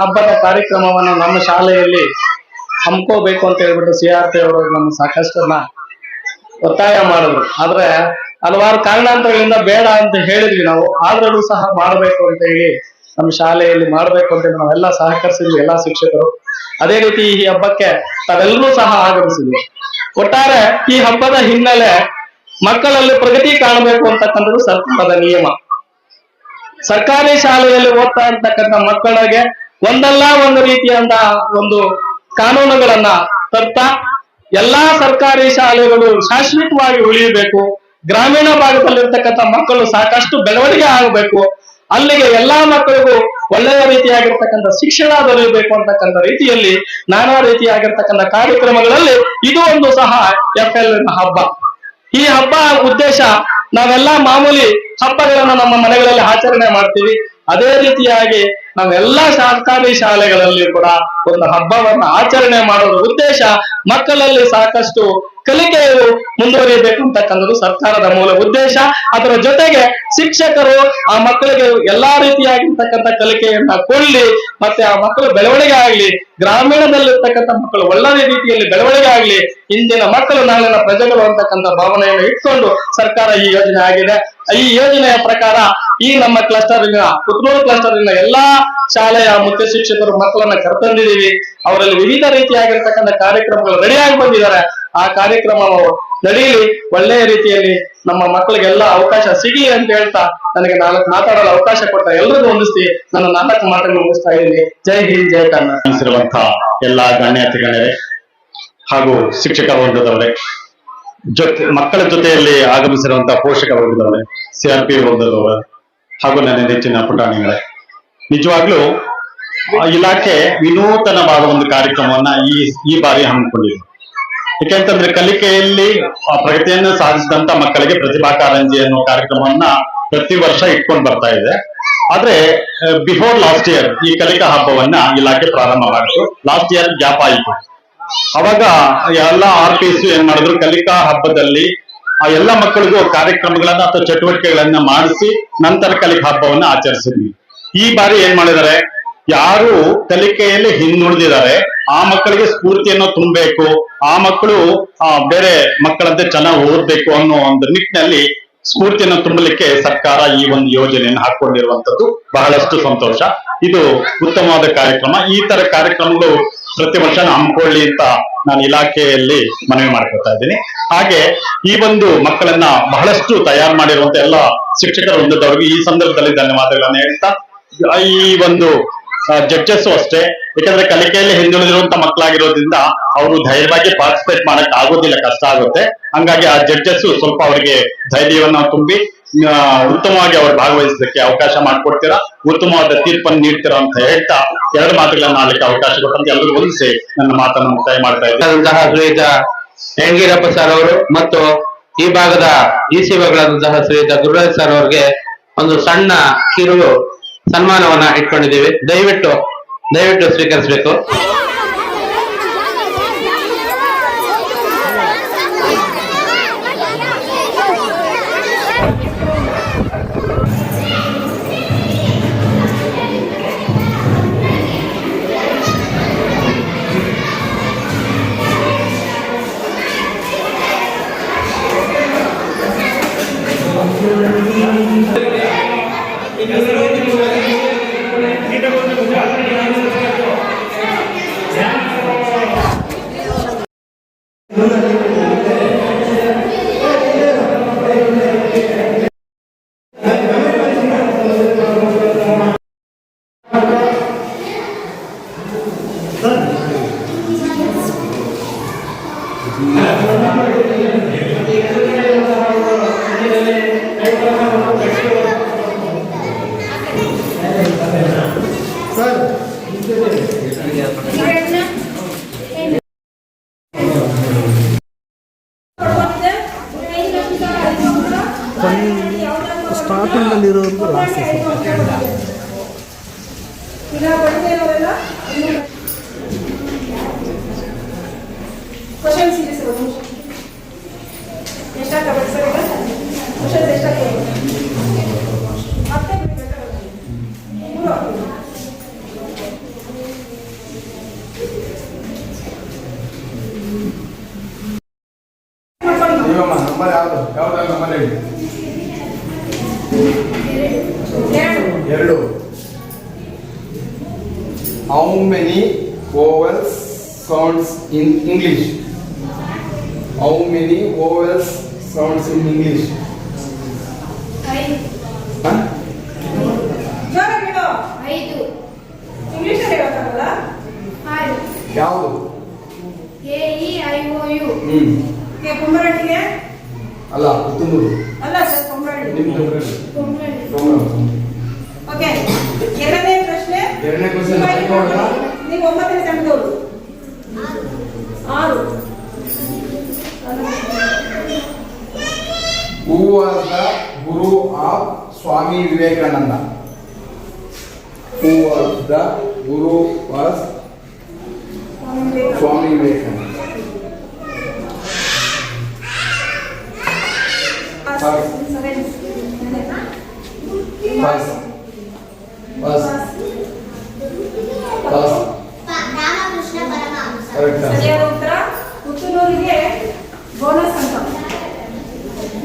ಹಬ್ಬದ ಕಾರ್ಯಕ್ರಮವನ್ನ ನಮ್ಮ ಶಾಲೆಯಲ್ಲಿ ಹಮ್ಕೋಬೇಕು ಅಂತ ಹೇಳ್ಬಿಟ್ಟು CRP ಅವರು ನಮ್ಮ ಸಾಕಷ್ಟನ್ನ ಒತ್ತಾಯ ಮಾಡಿದ್ರು. ಆದ್ರೆ ಹಲವಾರು ಕಾರಣಾಂತರಗಳಿಂದ ಬೇಡ ಅಂತ ಹೇಳಿದ್ವಿ ನಾವು, ಆದ್ರೂ ಸಹ ಮಾಡಬೇಕು ಅಂತ ಹೇಳಿ ನಮ್ಮ ಶಾಲೆಯಲ್ಲಿ ಮಾಡ್ಬೇಕು ಅಂತ ನಾವೆಲ್ಲ ಸಹಕರಿಸಿದ್ವಿ, ಎಲ್ಲಾ ಶಿಕ್ಷಕರು. ಅದೇ ರೀತಿ ಈ ಹಬ್ಬಕ್ಕೆ ತಾವೆಲ್ಲರೂ ಸಹ ಆಗಮಿಸಿದ್ವಿ. ಒಟ್ಟಾರೆ ಈ ಹಬ್ಬದ ಹಿನ್ನೆಲೆ ಮಕ್ಕಳಲ್ಲಿ ಪ್ರಗತಿ ಕಾಣಬೇಕು ಅಂತಕ್ಕಂಥದ್ದು ಸರ್ಕಾರದ ನಿಯಮ. ಸರ್ಕಾರಿ ಶಾಲೆಯಲ್ಲಿ ಓದ್ತಾ ಇರ್ತಕ್ಕಂಥ ಮಕ್ಕಳಿಗೆ ಒಂದಲ್ಲ ಒಂದು ರೀತಿಯಾದ ಒಂದು ಕಾನೂನುಗಳನ್ನ ತರ್ತಾ ಎಲ್ಲಾ ಸರ್ಕಾರಿ ಶಾಲೆಗಳು ಶಾಶ್ವತವಾಗಿ ಉಳಿಯಬೇಕು, ಗ್ರಾಮೀಣ ಭಾಗದಲ್ಲಿರ್ತಕ್ಕಂಥ ಮಕ್ಕಳು ಸಾಕಷ್ಟು ಬೆಳವಣಿಗೆ ಆಗಬೇಕು, ಅಲ್ಲಿಗೆ ಎಲ್ಲಾ ಮಕ್ಕಳಿಗೂ ಒಳ್ಳೆಯ ರೀತಿಯಾಗಿರ್ತಕ್ಕಂಥ ಶಿಕ್ಷಣ ದೊರೆಯಬೇಕು ಅಂತಕ್ಕಂಥ ರೀತಿಯಲ್ಲಿ ನಾನಾ ರೀತಿಯಾಗಿರ್ತಕ್ಕಂಥ ಕಾರ್ಯಕ್ರಮಗಳಲ್ಲಿ ಇದು ಒಂದು ಸಹ FL ಹಬ್ಬ. ಈ ಹಬ್ಬ ಉದ್ದೇಶ, ನಾವೆಲ್ಲಾ ಮಾಮೂಲಿ ಹಬ್ಬಗಳನ್ನ ನಮ್ಮ ಮನೆಗಳಲ್ಲಿ ಆಚರಣೆ ಮಾಡ್ತೀವಿ, ಅದೇ ರೀತಿಯಾಗಿ ನಾವೆಲ್ಲಾ ಸರ್ಕಾರಿ ಶಾಲೆಗಳಲ್ಲಿ ಕೂಡ ಒಂದು ಹಬ್ಬವನ್ನ ಆಚರಣೆ ಮಾಡೋದ್ರ ಉದ್ದೇಶ ಮಕ್ಕಳಲ್ಲಿ ಸಾಕಷ್ಟು ಕಲಿಕೆಯು ಮುಂದುವರಿಯಬೇಕು ಅಂತಕ್ಕಂಥದ್ದು ಸರ್ಕಾರದ ಮೂಲ ಉದ್ದೇಶ. ಅದರ ಜೊತೆಗೆ ಶಿಕ್ಷಕರು ಆ ಮಕ್ಕಳಿಗೆ ಎಲ್ಲಾ ರೀತಿಯಾಗಿರ್ತಕ್ಕಂಥ ಕಲಿಕೆಯನ್ನ ಕೊಳ್ಳಿ ಮತ್ತೆ ಆ ಮಕ್ಕಳು ಬೆಳವಣಿಗೆ ಆಗ್ಲಿ, ಗ್ರಾಮೀಣದಲ್ಲಿರ್ತಕ್ಕಂಥ ಮಕ್ಕಳು ಒಳ್ಳೆಯ ರೀತಿಯಲ್ಲಿ ಬೆಳವಣಿಗೆ ಆಗ್ಲಿ, ಇಂದಿನ ಮಕ್ಕಳು ನಾಳಿನ ಪ್ರಜೆಗಳು ಅಂತಕ್ಕಂಥ ಭಾವನೆಯನ್ನು ಇಟ್ಕೊಂಡು ಸರ್ಕಾರ ಈ ಯೋಜನೆ ಆಗಿದೆ. ಈ ಯೋಜನೆಯ ಪ್ರಕಾರ ಈ ನಮ್ಮ ಪುತ್ತೂರು ಕ್ಲಸ್ಟರ್ನ ಎಲ್ಲಾ ಶಾಲೆಯ ಮುಖ್ಯ ಶಿಕ್ಷಕರು ಮಕ್ಕಳನ್ನ ಕರೆತಂದಿದ್ದೀವಿ. ಅವರಲ್ಲಿ ವಿವಿಧ ರೀತಿಯಾಗಿರ್ತಕ್ಕಂಥ ಕಾರ್ಯಕ್ರಮಗಳು ರೆಡಿಯಾಗಿ ಬಂದಿದ್ದಾರೆ. ಆ ಕಾರ್ಯಕ್ರಮ ನಡೆಯಲಿ, ಒಳ್ಳೆಯ ರೀತಿಯಲ್ಲಿ ನಮ್ಮ ಮಕ್ಕಳಿಗೆಲ್ಲ ಅವಕಾಶ ಸಿಗಲಿ ಅಂತ ಹೇಳ್ತಾ ನನಗೆ 4 ಮಾತಾಡಲು ಅವಕಾಶ ಕೊಟ್ಟ ಎಲ್ರಿಗೂ ಹೊಂದಿಸಿ ನನ್ನ 4 ಮಾತನ್ನು ಮುಗಿಸ್ತಾ ಇದ್ದೀನಿ. ಜೈ ಹಿಂದ್, ಜೈ ಕನ್ನಡ. ಎಲ್ಲಾ ಗಣ್ಯರೇ ಹಾಗೂ ಶಿಕ್ಷಕ ವರ್ಗದವರೇ, ಮಕ್ಕಳ ಜೊತೆಯಲ್ಲಿ ಆಗಮಿಸಿರುವಂತಹ ಪೋಷಕ ವರ್ಗದವರೇ, CRP ವರ್ಗದವರೇ ಹಾಗೂ ನನ್ನ ನೆಚ್ಚಿನ ಪುಟಾಣಿಗಳೇ, ನಿಜವಾಗ್ಲೂ ಇಲಾಖೆ ವಿನೂತನವಾದ ಒಂದು ಕಾರ್ಯಕ್ರಮವನ್ನ ಈ ಬಾರಿ ಹಮ್ಮಿಕೊಂಡಿದೆ. ಯಾಕೆಂತಂದ್ರೆ ಕಲಿಕೆಯಲ್ಲಿ ಪ್ರಗತಿಯನ್ನು ಸಾಧಿಸಿದಂತ ಮಕ್ಕಳಿಗೆ ಪ್ರತಿಭಾ ಕಾರಂಜಿ ಅನ್ನೋ ಕಾರ್ಯಕ್ರಮವನ್ನ ಪ್ರತಿ ವರ್ಷ ಇಟ್ಕೊಂಡು ಬರ್ತಾ ಇದೆ. ಆದ್ರೆ ಬಿಫೋರ್ ಲಾಸ್ಟ್ ಇಯರ್ ಈ ಕಲಿಕಾ ಹಬ್ಬವನ್ನ ಇಲಾಖೆ ಪ್ರಾರಂಭ ಮಾಡಿತು. ಲಾಸ್ಟ್ ಇಯರ್ ಗ್ಯಾಪ್ ಆಯಿತು. ಅವಾಗ ಎಲ್ಲ RPS ಏನ್ ಮಾಡಿದ್ರು, ಕಲಿಕಾ ಹಬ್ಬದಲ್ಲಿ ಆ ಎಲ್ಲ ಮಕ್ಕಳಿಗೂ ಕಾರ್ಯಕ್ರಮಗಳನ್ನ ಅಥವಾ ಚಟುವಟಿಕೆಗಳನ್ನ ಮಾಡಿಸಿ ನಂತರ ಕಲಿಕಾ ಹಬ್ಬವನ್ನ ಆಚರಿಸಿದ್ವಿ. ಈ ಬಾರಿ ಏನ್ ಮಾಡಿದ್ದಾರೆ, ಯಾರು ಕಲಿಕೆಯಲ್ಲಿ ಹಿಂದುಳಿದಿದ್ದಾರೆ ಆ ಮಕ್ಕಳಿಗೆ ಸ್ಫೂರ್ತಿಯನ್ನು ತುಂಬಬೇಕು, ಆ ಮಕ್ಕಳು ಬೇರೆ ಮಕ್ಕಳಂತೆ ಚೆನ್ನಾಗಿ ಓದ್ಬೇಕು ಅನ್ನೋ ಒಂದು ನಿಟ್ಟಿನಲ್ಲಿ ಸ್ಫೂರ್ತಿಯನ್ನು ತುಂಬಲಿಕ್ಕೆ ಸರ್ಕಾರ ಈ ಒಂದು ಯೋಜನೆಯನ್ನು ಹಾಕೊಂಡಿರುವಂತದ್ದು ಬಹಳಷ್ಟು ಸಂತೋಷ. ಇದು ಉತ್ತಮವಾದ ಕಾರ್ಯಕ್ರಮ. ಈ ತರ ಕಾರ್ಯಕ್ರಮಗಳು ಪ್ರತಿ ವರ್ಷ ಹಮ್ಮಿಕೊಳ್ಳಿ ಅಂತ ನಾನು ಇಲಾಖೆಯಲ್ಲಿ ಮನವಿ ಮಾಡ್ಕೊತಾ ಇದ್ದೀನಿ. ಹಾಗೆ ಈ ಒಂದು ಮಕ್ಕಳನ್ನ ಬಹಳಷ್ಟು ತಯಾರು ಮಾಡಿರುವಂತ ಎಲ್ಲ ಶಿಕ್ಷಕರ ವೃಂದದವರಿಗೆ ಈ ಸಂದರ್ಭದಲ್ಲಿ ಧನ್ಯವಾದಗಳನ್ನ ಹೇಳ್ತಾ, ಈ ಒಂದು ಜಡ್ಜಸ್ ಅಷ್ಟೇ, ಯಾಕಂದ್ರೆ ಕಲಿಕೆಯಲ್ಲಿ ಹಿಂದುಳಿದಿರುವಂತ ಮಕ್ಕಳಾಗಿರೋದ್ರಿಂದ ಅವರು ಧೈರ್ಯವಾಗಿ ಪಾರ್ಟಿಸಿಪೇಟ್ ಮಾಡಕ್ ಆಗೋದಿಲ್ಲ, ಕಷ್ಟ ಆಗುತ್ತೆ. ಹಂಗಾಗಿ ಆ ಜಡ್ಜಸ್ ಸ್ವಲ್ಪ ಅವರಿಗೆ ಧೈರ್ಯವನ್ನ ತುಂಬಿ ಉತ್ತಮವಾಗಿ ಅವ್ರು ಭಾಗವಹಿಸಲಿಕ್ಕೆ ಅವಕಾಶ ಮಾಡಿಕೊಡ್ತೀರಾ, ಉತ್ತಮವಾದ ತೀರ್ಪನ್ನು ನೀಡ್ತೀರಾ ಅಂತ ಹೇಳ್ತಾ 2 ಮಾತುಗಳನ್ನ ಆಡಲಿಕ್ಕೆ ಅವಕಾಶ ಕೊಟ್ಟಂತ ಎಲ್ಲರೂ ಹೊಂದಿಸಿ ನನ್ನ ಮಾತನ್ನು ಮುಕ್ತಾಯ ಮಾಡ್ತಾ ಇದ್ದಾರೆ. ಶ್ರೀಯುತ ಯಂಗೀರಪ್ಪ ಸರ್ ಅವರು ಮತ್ತು ಈ ಭಾಗದ EC ಭಾಗಗಳಾದಂತಹ ಶ್ರೀಯುತ ಗುರುರಾಜ್ ಸರ್ ಅವರಿಗೆ ಒಂದು ಸಣ್ಣ ಕಿರು ಸನ್ಮಾನವನ್ನ ಇಟ್ಕೊಂಡಿದ್ದೀವಿ. ದಯವಿಟ್ಟು ಸ್ವೀಕರಿಸಬೇಕು. ಸ್ಟಾರ್ಟಿಂಗಲ್ಲಿರೋದು ಲಾಸ್ಟ್ ಕ್ವಶನ್ ಸೀರೀಸ್ ಎಷ್ಟಾಗ್ತದೆ ಸರ್ ಈಗ ಕ್ವಶನ್ಸ್ ಎಷ್ಟಾಗ್ತದೆ ಮತ್ತೆ ನಂಬರ್ ಯಾವ್ದು ನಂಬರ್ ಹೇಳಿ. 2. How many vowels sounds in English? How many vowels sounds in English? Huh? ಜೋರ ಬಿಡು 5 ಇಂಗ್ಲಿಷ್ ಅಲ್ಲಿ ಹೇಳ್ತಾರಲ್ಲ ಯಾವುದು? AEIOU ಕೆ ಕುಂಬರಟ್ಟಿಗೆ ಅಲ್ಲ ಪುತ್ತೂರು. ಅಲ್ಲ ಸರ್ ಕುಂಬರಟ್ಟಿ ನಿಮ್ದು ಓಕೆ ಎರಡನೇ ಪ್ರಶ್ನೆ ಎರಡನೇ ಕ್ವಶನ್ ನೀವು 9ನೇ ತಂಡದವರು 6 Who was the guru of Swami Vivekananda? Who was the guru was Swami Vivekananda? Ramakrishna Paramahamsa. ಸರಿಯಾದ ಉತ್ತರ ಪುತ್ತೂರಿಗೆ ಬೋನಸ್ ಅಂತ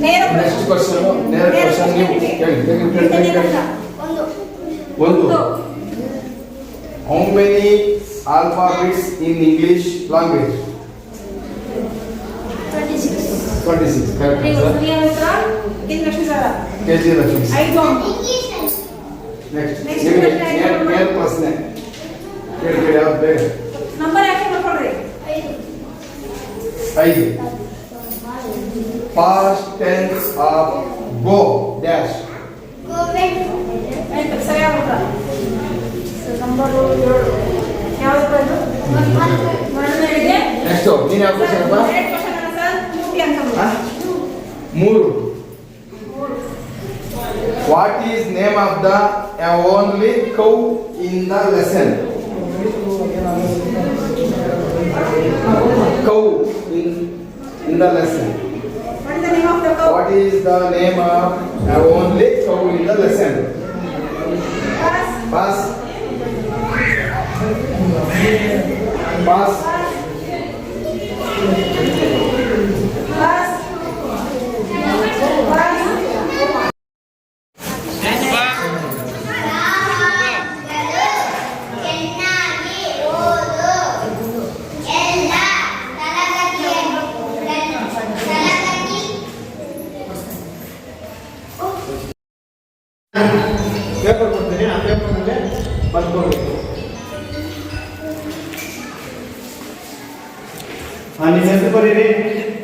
ನೇರ ನೆಕ್ಸ್ಟ್ ಕ್ವಶನ್ ನೀವು ಕೇಳಿ. ಒಂದು. How many alphabets in English language? 26. Correct answer. ಸರಿಯಾದ ಉತ್ತರ ಲಕ್ಷ್ಮೀ ಸರ KG Lakshmi. 5 ನೆಕ್ಸ್ಟ್ Next ನಿಮಗೆ question. ನೇರ ಪ್ರಶ್ನೆ ಕೇಳಿ ಯಾವ್ದು ಬೇಗ. ನಂಬರ್ ಯಾಕೆ ಮಾಡ್ಕೊಳ್ರಿ 5. Past tense of go dash. ಸರಿಯಾದ ಉತ್ತರ ನಂಬರ್ 7 ಯಾವ್ದು ಇದು ಮೊದಲನೇಗೆ ನೆಕ್ಸ್ಟ್ ನೀನು ಯಾವ ಕ್ವಶನ್ ಅಪ್ಪ? ಕ್ವಶನ್ ಅಲ್ಲ ಸರ್ ಮೂಟಿ ಅಂತ 3. What is name of the only cow in the lesson? Cow in the lesson. What is the name of the cow? What is the name of only cow in the lesson? Pass. Pass. Paper ಕೊಡ್ತೀನಿ, ಆ ಪೇಪರ್ನಲ್ಲೇ ಬರ್ಕೊಳ್ಬೇಕು. ನಿಮ್ಮ ಹೆಸರು ಬರೀರಿ,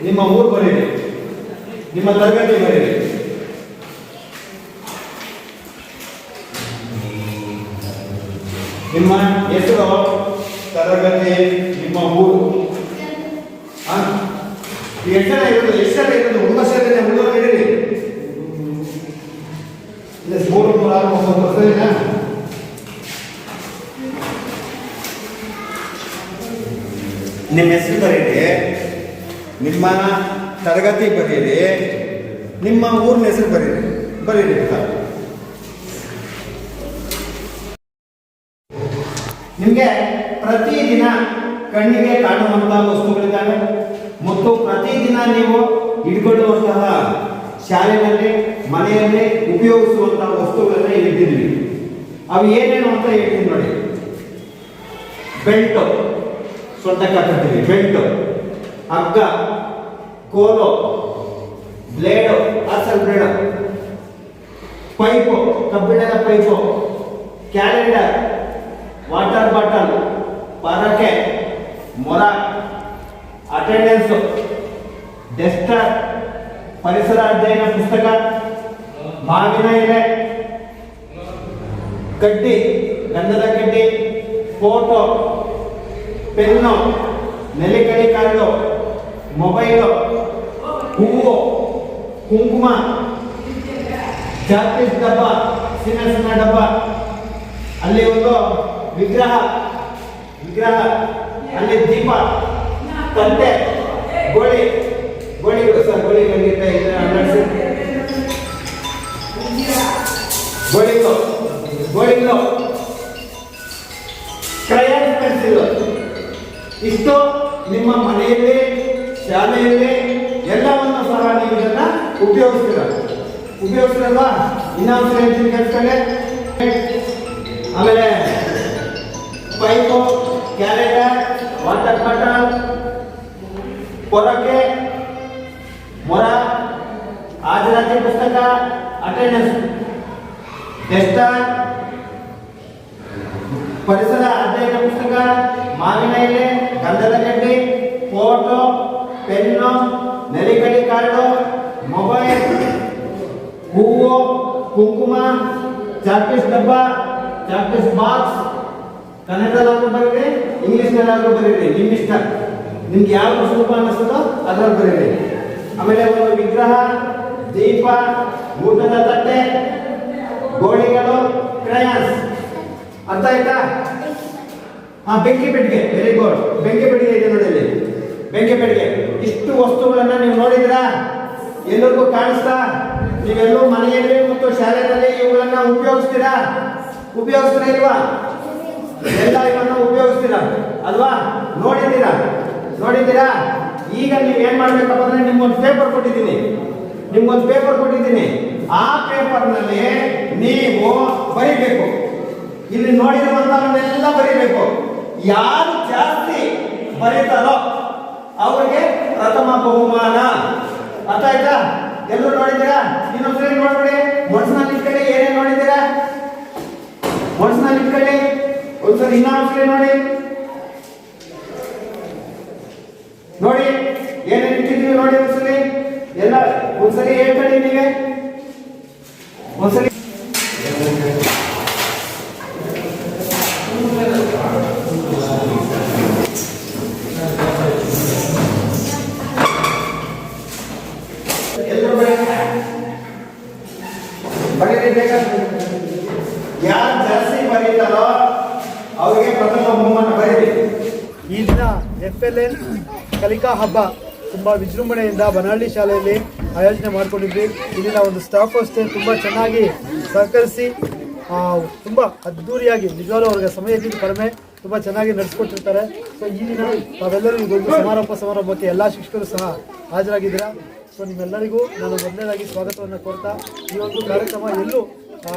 ನಿಮ್ಮ ಊರು ಬರೀರಿ, ನಿಮ್ಮ ತರಗತಿ ಬರೀರಿ. ನಿಮ್ಮ ಹೆಸರು, ತರಗತಿ, ನಿಮ್ಮ ಊರು. ಎಷ್ಟರ ಇರೋದು ಹುಡುಗ ಸೇರಿದ್ರೆ ಹುಡುಗ ಇದ್ದೀರಿ. 3, 4, 6, 9 ನಿಮ್ಮ ಹೆಸರು ಬರೀರಿ, ನಿಮ್ಮ ತರಗತಿ ಬರೀರಿ, ನಿಮ್ಮ ಊರಿನ ಹೆಸರು ಬರೀರಿ. ನಿಮಗೆ ಪ್ರತಿದಿನ ಕಣ್ಣಿಗೆ ಕಾಣುವಂತಹ ವಸ್ತುಗಳಿದ್ದಾವೆ ಮತ್ತು ಪ್ರತಿದಿನ ನೀವು ಇಟ್ಕೊಳ್ಳುವಂತಹ ಶಾಲೆಯಲ್ಲಿ ಮನೆಯಲ್ಲಿ ಉಪಯೋಗಿಸುವಂತಹ ವಸ್ತುಗಳನ್ನ ಇಟ್ಟಿದ್ವಿ. ಅವು ಏನೇನು ಅಂತ ಹೇಳ್ತೀನಿ ನೋಡಿ. ಬೆಲ್ಟು, ಸೊಂಟಕ್ಕೆ ಹಾಕಿರ್ತೀವಿ ಬೆಲ್ಟು, ಹಗ್ಗ, ಕೋಲು, ಬ್ಲೇಡು, ಆಸಲ್ ಬ್ಲೇಡು, ಪೈಪು, ಕಬ್ಬಿಣದ ಪೈಪು, ಕ್ಯಾಲೆಂಡರ್, ವಾಟರ್ ಬಾಟಲ್, ಪರಕೆ, ಮೊರ, ಅಟೆಂಡೆನ್ಸು, ಡಸ್ಟರ್ ಪರಿಸರ ಅಧ್ಯಯನ ಪುಸ್ತಕ, ಮಾವಿನ ಎಲೆ, ಕಡ್ಡಿ, ಗಂಧದ ಕಡ್ಡಿ, ಫೋಟೋ, ಪೆನ್ನು, ನೆಲೆಕಳಿ ಕಾರ್ಡು, ಮೊಬೈಲು, ಹೂವು, ಕುಂಕುಮ, ಚಾಕ್ಲೇಟ್ ಡಬ್ಬ, ಸಣ್ಣ ಸಣ್ಣ ಡಬ್ಬ, ಅಲ್ಲಿ ಒಂದು ವಿಗ್ರಹ, ಅಲ್ಲಿ ದೀಪ, ತಟ್ಟೆ, ಗೋಳಿಗಳು ಸರ್, ಗೋಳಿಗಳು ಕ್ರಯಾನ್ಸ್ ಪೆನ್ಸಿಲ್. ಇಷ್ಟು ನಿಮ್ಮ ಮನೆಯಲ್ಲಿ, ಶಾಲೆಯಲ್ಲಿ ಎಲ್ಲವನ್ನು ಸಹ ನೀವು ಇದನ್ನ ಉಪಯೋಗಿಸ್ತೀರಲ್ವಾ? ಇನ್ನೊಂದು ಹೇಳ್ತೀನಿ ಕೇಳಿಸ್ಕೊಳ್ಳಿ. ಆಮೇಲೆ ಪೈಪು, ಕ್ಯಾಲೆಂಡರ್, ವಾಟರ್ ಬಾಟಲ್, ಪೊರಕೆ, ಮೊರ, ಹಾಜರಾತಿ ಪುಸ್ತಕ, ಅಟೆಂಡೆನ್ಸ್, ಟೆಸ್ಟರ್, ಪರಿಸರ ಅಧ್ಯಯನ ಪುಸ್ತಕ, ಮಾವಿನ ಎಲೆ, ಗಂಧದ ಕಡ್ಡಿ, ಫೋಟೋ, ಪೆನ್ನು, ನೆಲಿಕಳಿ ಕಾರ್ಡು, ಮೊಬೈಲ್, ಹೂವು, ಕುಂಕುಮ, ಚಾಕ್ಲೇಟ್ ಡಬ್ಬ, ಚಾಕ್ಲೇಟ್ ಬಾಕ್ಸ್, ಕನ್ನಡದಲ್ಲಾದ್ರೂ ಬರೀರಿ, ಇಂಗ್ಲಿಷ್ನಲ್ಲಾದ್ರೂ ಬರೀರಿ, ನಿಮ್ಮ ಇಷ್ಟ. ನಿಮ್ಗೆ ಯಾವ ಸುಲಭ ಅನ್ನಿಸ್ತದೋ ಅದ್ರಲ್ಲಿ ಬರೀರಿ. ಆಮೇಲೆ ಒಂದು ವಿಗ್ರಹ, ದೀಪ, ಊಟದ ತಟ್ಟೆ, ಗೋಳಿಗಳು, ಕ್ರಯಾನ್ಸ್. ಅರ್ಥ ಆಯ್ತಾ? ಬೆಂಕಿ ಪೆಟ್ಟಿಗೆ, ವೆರಿ ಗುಡ್. ಬೆಂಕಿ ಪೆಟ್ಟಿಗೆ ಇದೆ ನೋಡಿ ಇಲ್ಲಿ, ಬೆಂಕಿ ಪೆಟ್ಟಿಗೆ. ಇಷ್ಟು ವಸ್ತುಗಳನ್ನ ನೀವು ನೋಡಿದ್ರಾ? ಎಲ್ಲರಿಗೂ ಕಾಣಿಸ್ತಾ? ನೀವೆಲ್ಲೂ ಮನೆಯಲ್ಲಿ ಮತ್ತು ಶಾಲೆಯಲ್ಲಿ ಇವುಗಳನ್ನ ಉಪಯೋಗಿಸ್ತೀರಾ ಇಲ್ವಾ? ಎಲ್ಲ ಇವನ್ನ ಉಪಯೋಗಿಸ್ತೀರಾ ಅಲ್ವಾ? ನೋಡಿದ್ದೀರಾ? ಈಗ ನೀವು ಏನ್ ಮಾಡ್ಬೇಕಪ್ಪ ಅಂದ್ರೆ ನಿಮ್ಗೊಂದು ಪೇಪರ್ ಕೊಟ್ಟಿದ್ದೀನಿ. ಆ ಪೇಪರ್ನಲ್ಲಿ ನೀವು ಬರೀಬೇಕು. ಇಲ್ಲಿ ನೋಡಿರುವಂತಹನ್ನೆಲ್ಲ ಬರೀಬೇಕು. ಯಾರು ಜಾಸ್ತಿ ಬರೀತಾರೋ ಅವ್ರಿಗೆ ಪ್ರಥಮ ಬಹುಮಾನ. ಅರ್ಥ ಆಯ್ತಾ? ಎಲ್ಲರೂ ನೋಡಿದ್ದೀರಾ? ಇನ್ನೊಂದ್ಸರಿ ನೋಡ್ಬಿಡಿ. ಮನಸ್ಸಿನಲ್ಲಿ ಇಟ್ಕೊಳ್ಳಿ, ಏನೇನು ನೋಡಿದ್ದೀರಾ ಮನಸ್ಸಿನಲ್ಲಿ ಇಟ್ಕೊಳ್ಳಿ. ಒಂದ್ಸರಿ ಇನ್ನೊಂದ್ಸರಿ ನೋಡಿ ಏನೇನು ಇಟ್ಟಿದ್ದೀವಿ ನೋಡಿ. ಒಂದ್ಸರಿ ಎಲ್ಲ ಒಂದ್ಸರಿ ಹೇಳ್ಕೊಳ್ಳಿ. ನೀವೇ ಒಂದ್ಸರಿ ಯಾರು ಜಾಸ್ತಿ ಬರೀತಾರೋ ಅವರಿಗೆ ಪ್ರಥಮ ಬಹುಮಾನ ಬರೀರಿ. ಈ ದಿನ FLN ಕಲಿಕಾ ಹಬ್ಬ ತುಂಬಾ ವಿಜೃಂಭಣೆಯಿಂದ ಬನಹಳ್ಳಿ ಶಾಲೆಯಲ್ಲಿ ಆಯೋಜನೆ ಮಾಡ್ಕೊಂಡಿದ್ವಿ. ಇಲ್ಲಿನ ಒಂದು ಸ್ಟಾಫ್ ಅಷ್ಟೇ ತುಂಬಾ ಚೆನ್ನಾಗಿ ಸಹಕರಿಸಿ ತುಂಬಾ ಅದ್ದೂರಿಯಾಗಿ, ನಿಜವಾಗ್ಲೂ ಅವ್ರಿಗೆ ಸಮಯಕ್ಕಿಂತ ಕಡಿಮೆ ತುಂಬಾ ಚೆನ್ನಾಗಿ ನಡೆಸ್ಕೊಟ್ಟಿರ್ತಾರೆ. ಸೊ ಈ ದಿನ ತಾವೆಲ್ಲರೂ ಇದೊಂದು ಸಮಾರಂಭಕ್ಕೆ ಎಲ್ಲ ಶಿಕ್ಷಕರು ಸಹ ಹಾಜರಾಗಿದ್ದೀರಾ. ಸೊ ನಿಮ್ಮೆಲ್ಲರಿಗೂ ನಾನು ಮೊದಲನೇದಾಗಿ ಸ್ವಾಗತವನ್ನು ಕೋರ್ತಾ, ಈ ಒಂದು ಕಾರ್ಯಕ್ರಮ ಎಲ್ಲೂ